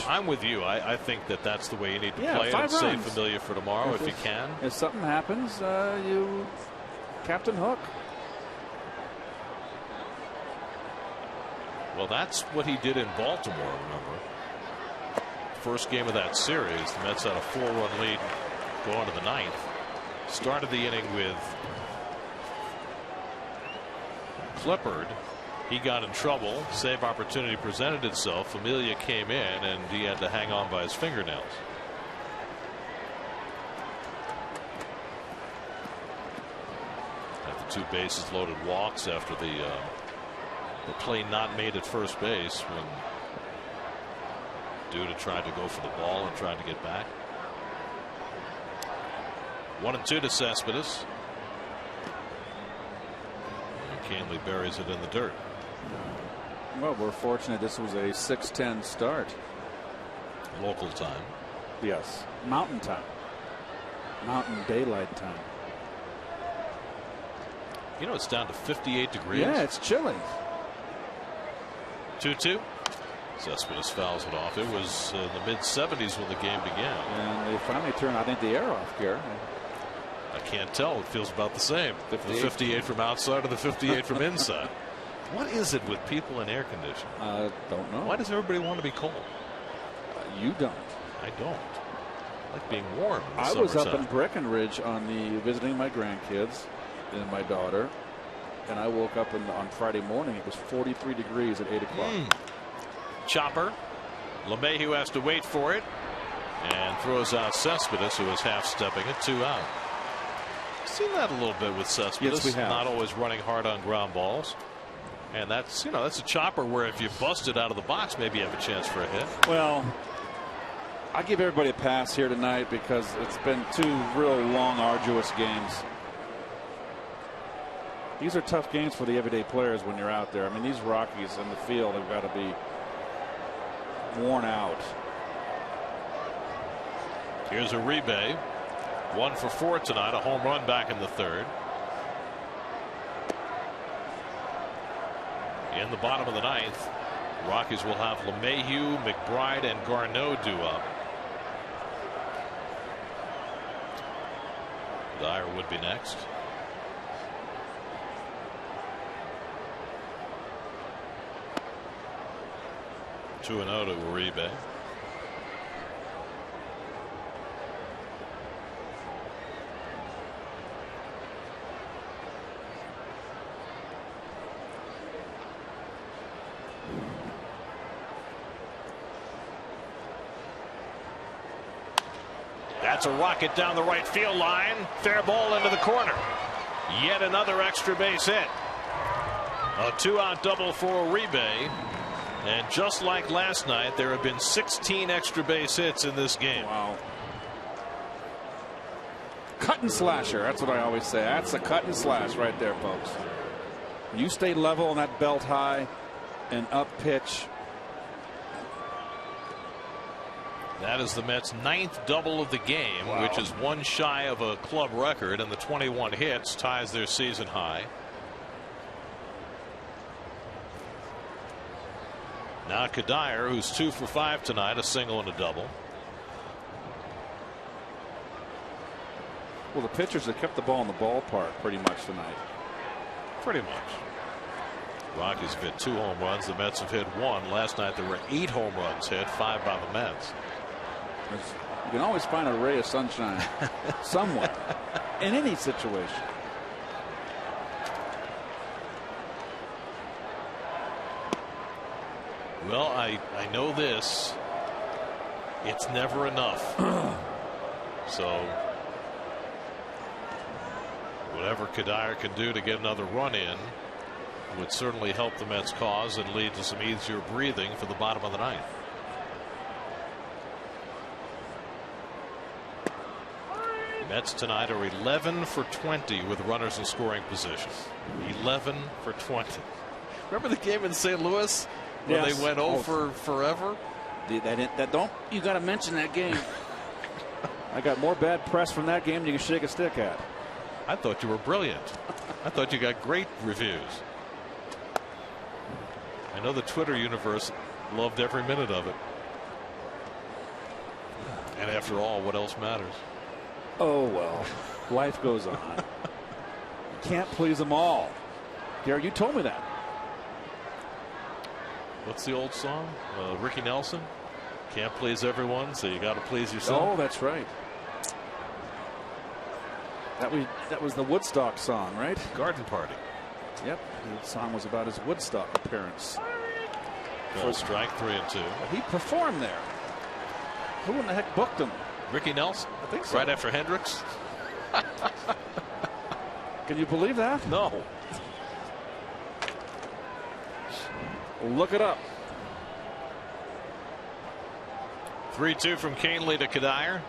I'm with you. I think that's the way you need to play it. 5 runs. Save Familia for tomorrow if you can. If something happens, you Captain Hook. Well, that's what he did in Baltimore, remember. First game of that series, the Mets had a 4-run lead going to the 9th. Started the inning with Clippard. He got in trouble. Save opportunity presented itself. Familia came in, and he had to hang on by his fingernails. After 2 bases loaded walks after the play not made at first base when Duda tried to go for the ball and tried to get back. 1-2 to Cespedes. And Cantley buries it in the dirt. Well, we're fortunate this was a 6:10 start. Local time. Yes. Mountain time. Mountain daylight time. It's down to 58 degrees. Yeah, it's chilly. 2-2. Cespedes fouls it off. It was in the mid-70s when the game began. And they finally turned, I think, the air off, Gary. I can't tell. It feels about the same. The 58 from outside or the 58 from inside. What is it with people in air conditioning? I don't know. Why does everybody want to be cold? You don't. I don't. I like being warm. In the I was up summertime. in Breckenridge visiting my grandkids and my daughter, and I woke up on Friday morning. It was 43 degrees at 8 o'clock. Chopper. LeMahieu has to wait for it and throws out Cespedes, who is half stepping it. 2 out. Seen that a little bit with Cespedes. Yes, we have. Not always running hard on ground balls. And that's a chopper where if you bust it out of the box, maybe you have a chance for a hit. Well, I give everybody a pass here tonight because it's been 2 real long, arduous games. These are tough games for the everyday players when you're out there. I mean, these Rockies in the field have got to be worn out. Here's Uribe. 1 for 4 tonight. A home run back in the 3rd. In the bottom of the 9th, Rockies will have LeMahieu, McBride, and Garneau due up. Dyer would be next. 2-0 to Uribe. That's a rocket down the right field line. Fair ball into the corner. Yet another extra base hit. A 2-out double for Uribe. And just like last night, there have been 16 extra base hits in this game. Wow. Cut and slasher. That's what I always say. That's a cut and slash right there, folks. You stay level on that belt high and up pitch. That is the Mets' 9th double of the game, which is one shy of a club record, and the 21 hits ties their season high. Now Kadire, who's 2 for 5 tonight, a single and a double. Well, the pitchers have kept the ball in the ballpark pretty much tonight. Pretty much. Rockies have hit 2 home runs. The Mets have hit 1. Last night there were 8 home runs hit, 5 by the Mets. You can always find a ray of sunshine somewhere in any situation. Well, I know this. It's never enough. So whatever Kadire can do to get another run in would certainly help the Mets' cause and lead to some easier breathing for the bottom of the 9th. Mets tonight are 11 for 20 with runners in scoring position. 11 for 20. Remember the game in St. Louis when they went 0 for forever? Don't you got to mention that game? I got more bad press from that game than you can shake a stick at. I thought you were brilliant. I thought you got great reviews. I know the Twitter universe loved every minute of it. And after all, what else matters? Oh, well, life goes on. Can't please them all. Gary, you told me that. What's the old song? Ricky Nelson? Can't please everyone, so you got to please yourself. Oh, that's right. That was the Woodstock song, right? Garden Party. Yep. The song was about his Woodstock appearance. First strike, 3-2. He performed there. Who in the heck booked him? Ricky Nelson? I think so. Right after Hendricks? Can you believe that? No. Look it up. 3-2 from Canely to Kadire.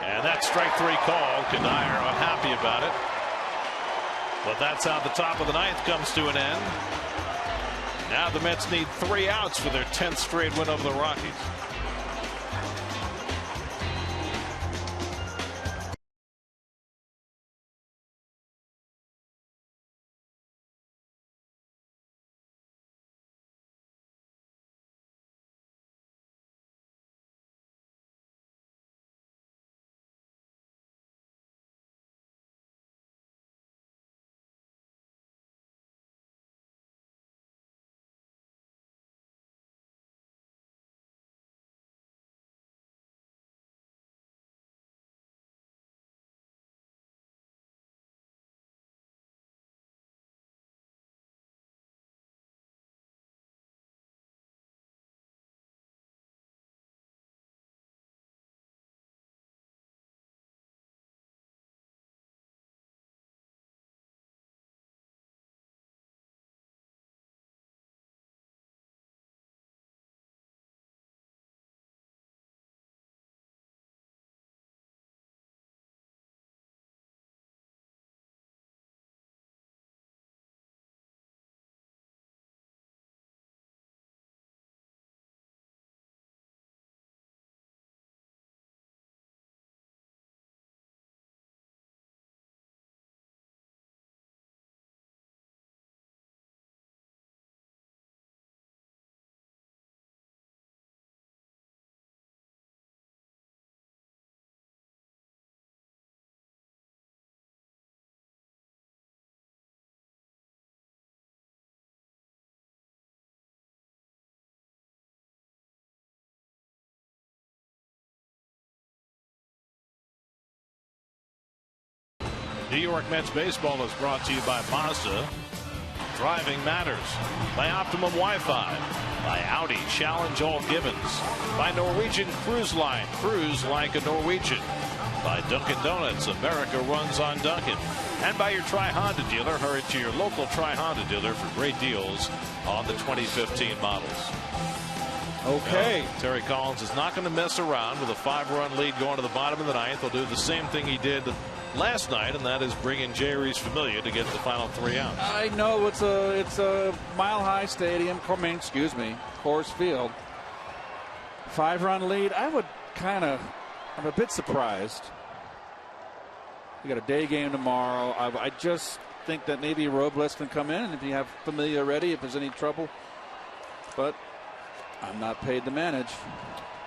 And that strike 3 call. Kadire unhappy about it. But that's how the top of the 9th comes to an end. Now the Mets need 3 outs for their 10th straight win over the Rockies. New York Mets baseball is brought to you by Mazda. Driving matters. By Optimum Wi-Fi. By Audi. Challenge all givens. By Norwegian Cruise Line. Cruise like a Norwegian. By Dunkin' Donuts. America runs on Dunkin'. And by your Tri-Honda dealer. Hurry to your local Tri-Honda dealer for great deals on the 2015 models. Okay. Terry Collins is not going to mess around with a 5-run lead going to the bottom of the ninth. He'll do the same thing he did last night, and that is bring in Jerry's Familia to get the final 3 outs. I know it's a Mile High Stadium. Coors Field. 5-run lead. I'm a bit surprised. We got a day game tomorrow. I just think that maybe Robles can come in, and if you have Familia ready, if there's any trouble. But I'm not paid to manage.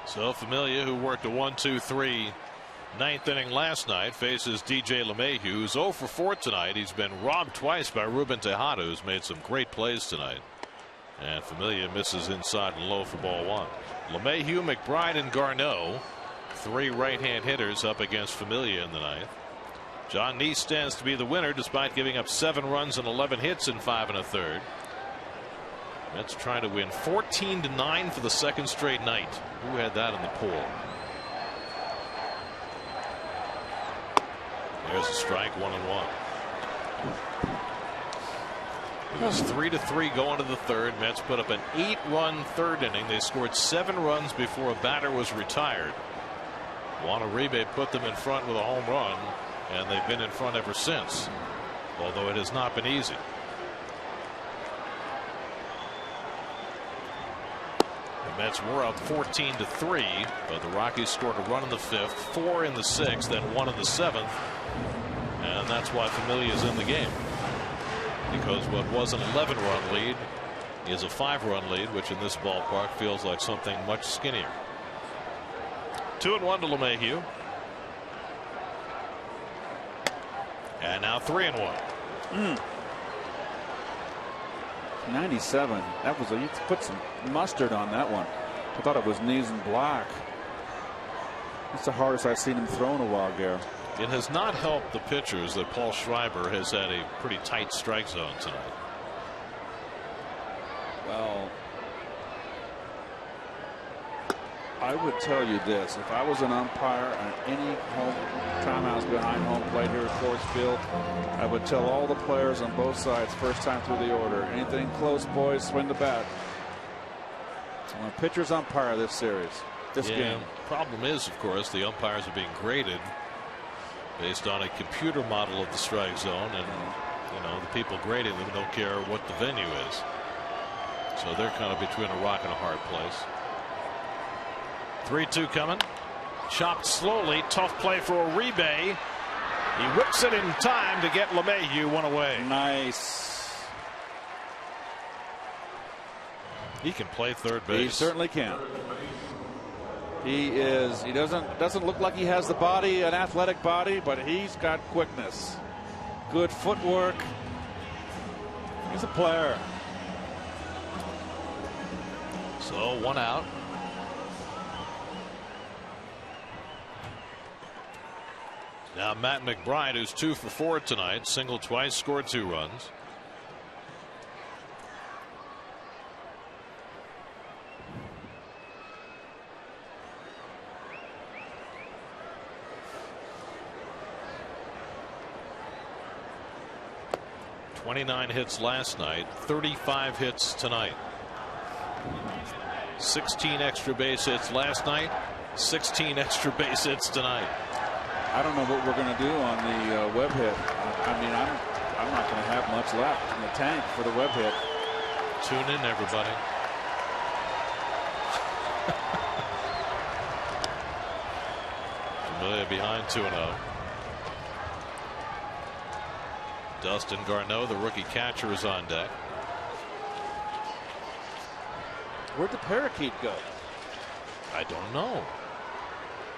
So Familia, who worked a 1-2-3 ninth inning last night, faces DJ LeMahieu, who's 0 for 4 tonight. He's been robbed twice by Ruben Tejada, who's made some great plays tonight. And Familia misses inside and low for ball 1. LeMahieu, McBride, and Garneau, 3 right-hand hitters up against Familia in the ninth. John Neese stands to be the winner despite giving up 7 runs and 11 hits in 5 1/3. Mets trying to win 14-9 for the second straight night. Who had that in the pool? There's a strike, 1-1. It was 3-3 going to the third. Mets put up an 8-run third inning. They scored 7 runs before a batter was retired. Juan Uribe put them in front with a home run, and they've been in front ever since, although it has not been easy. The Mets were up 14-3, but the Rockies scored a run in the 5th, 4 in the 6th, then 1 in the 7th, and that's why Familia is in the game, because what was an 11-run lead is a 5-run lead, which in this ballpark feels like something much skinnier. 2-1 to LeMahieu. And now 3-1. 97. That was you put some mustard on that one. I thought it was knees and block. That's the hardest I've seen him throw in a while, Gary. It has not helped the pitchers that Paul Schreiber has had a pretty tight strike zone tonight. Well, I would tell you this. If I was an umpire on any home timeouts behind home plate here at Coors Field, I would tell all the players on both sides first time through the order, anything close, boys, swing the bat. I'm a pitcher's umpire this series, this game. Problem is, of course, the umpires are being graded based on a computer model of the strike zone, and the people grading them don't care what the venue is. So they're kind of between a rock and a hard place. 3-2 coming. Chopped slowly. Tough play for Uribe. He whips it in time to get LeMahieu one away. Nice. He can play third base. He certainly can. He doesn't look like he has the body, an athletic body, but he's got quickness. Good footwork. He's a player. So 1 out. Now Matt McBride, who's 2 for 4 tonight, singled twice, scored 2 runs. "29 hits last night, 35 hits tonight. 16 extra base hits last night, 16 extra base hits tonight." I don't know what we're going to do on the web hit. I mean, I'm not going to have much left in the tank for the web hit. Tune in, everybody. Familia behind 2-0. Dustin Garneau, the rookie catcher, is on deck. Where'd the parakeet go? I don't know.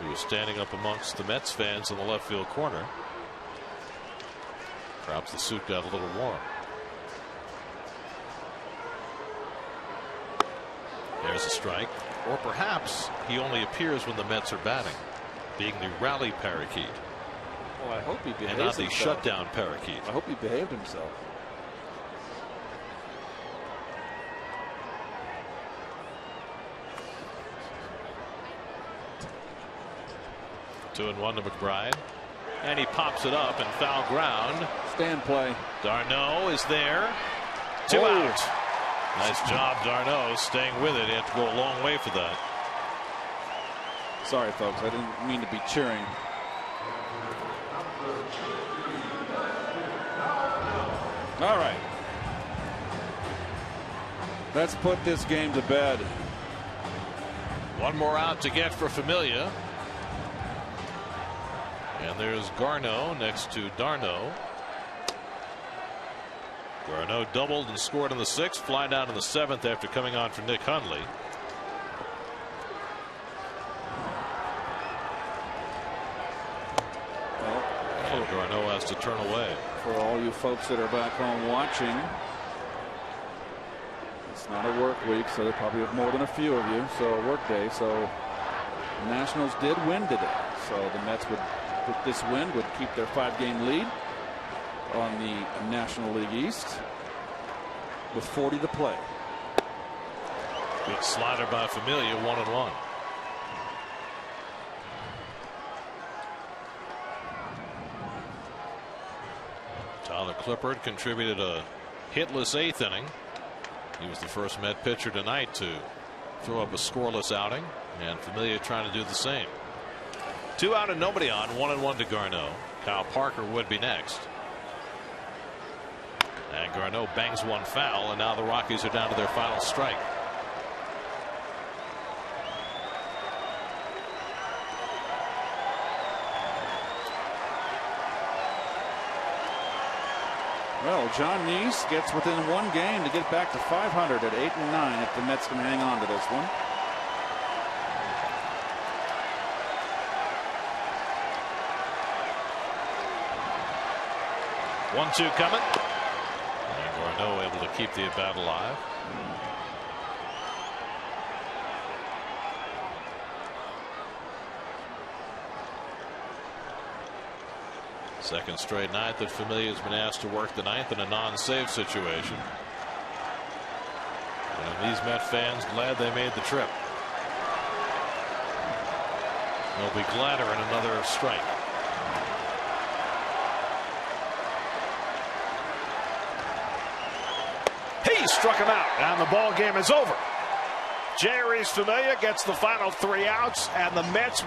He was standing up amongst the Mets fans in the left field corner. Perhaps the suit got a little warm. There's a strike. Or perhaps he only appears when the Mets are batting, being the rally parakeet. Well, I hope he behaved and not the himself. shutdown parakeet. I hope he behaved himself. Two and one to McBride, and he pops it up and foul ground. Stand play. Darno is there. Two out. Nice job, Darno, staying with it. He had to go a long way for that. Sorry, folks. I didn't mean to be cheering. All right. Let's put this game to bed. One more out to get for Familia. And there's Garneau next to Darno. Garneau doubled and scored in the 6th, fly down in the 7th after coming on for Nick Hundley. And Garneau has to turn away. For all you folks that are back home watching, it's not a work week, so there probably have more than a few of you. So a work day. So the Nationals did win today. So the Mets would, with this win, would keep their 5-game lead on the National League East with 40 to play. Good slider by Familia, 1-1. Tyler Clippard contributed a hitless 8th inning. He was the first Met pitcher tonight to throw up a scoreless outing, and Familia trying to do the same. 2 out and nobody on, 1-1 to Garneau. Kyle Parker would be next. And Garneau bangs one foul, and now the Rockies are down to their final strike. Well, John Neese gets within 1 game to get back to 500 at 8-9 if the Mets can hang on to this one. One-two coming. And Garneau able to keep the at-bat alive. Second straight night that Familia has been asked to work the 9th in a non-save situation. And these Met fans glad they made the trip. They'll be gladder in another strike. He struck him out, and the ball game is over. Jeurys Familia gets the final 3 outs, and the Mets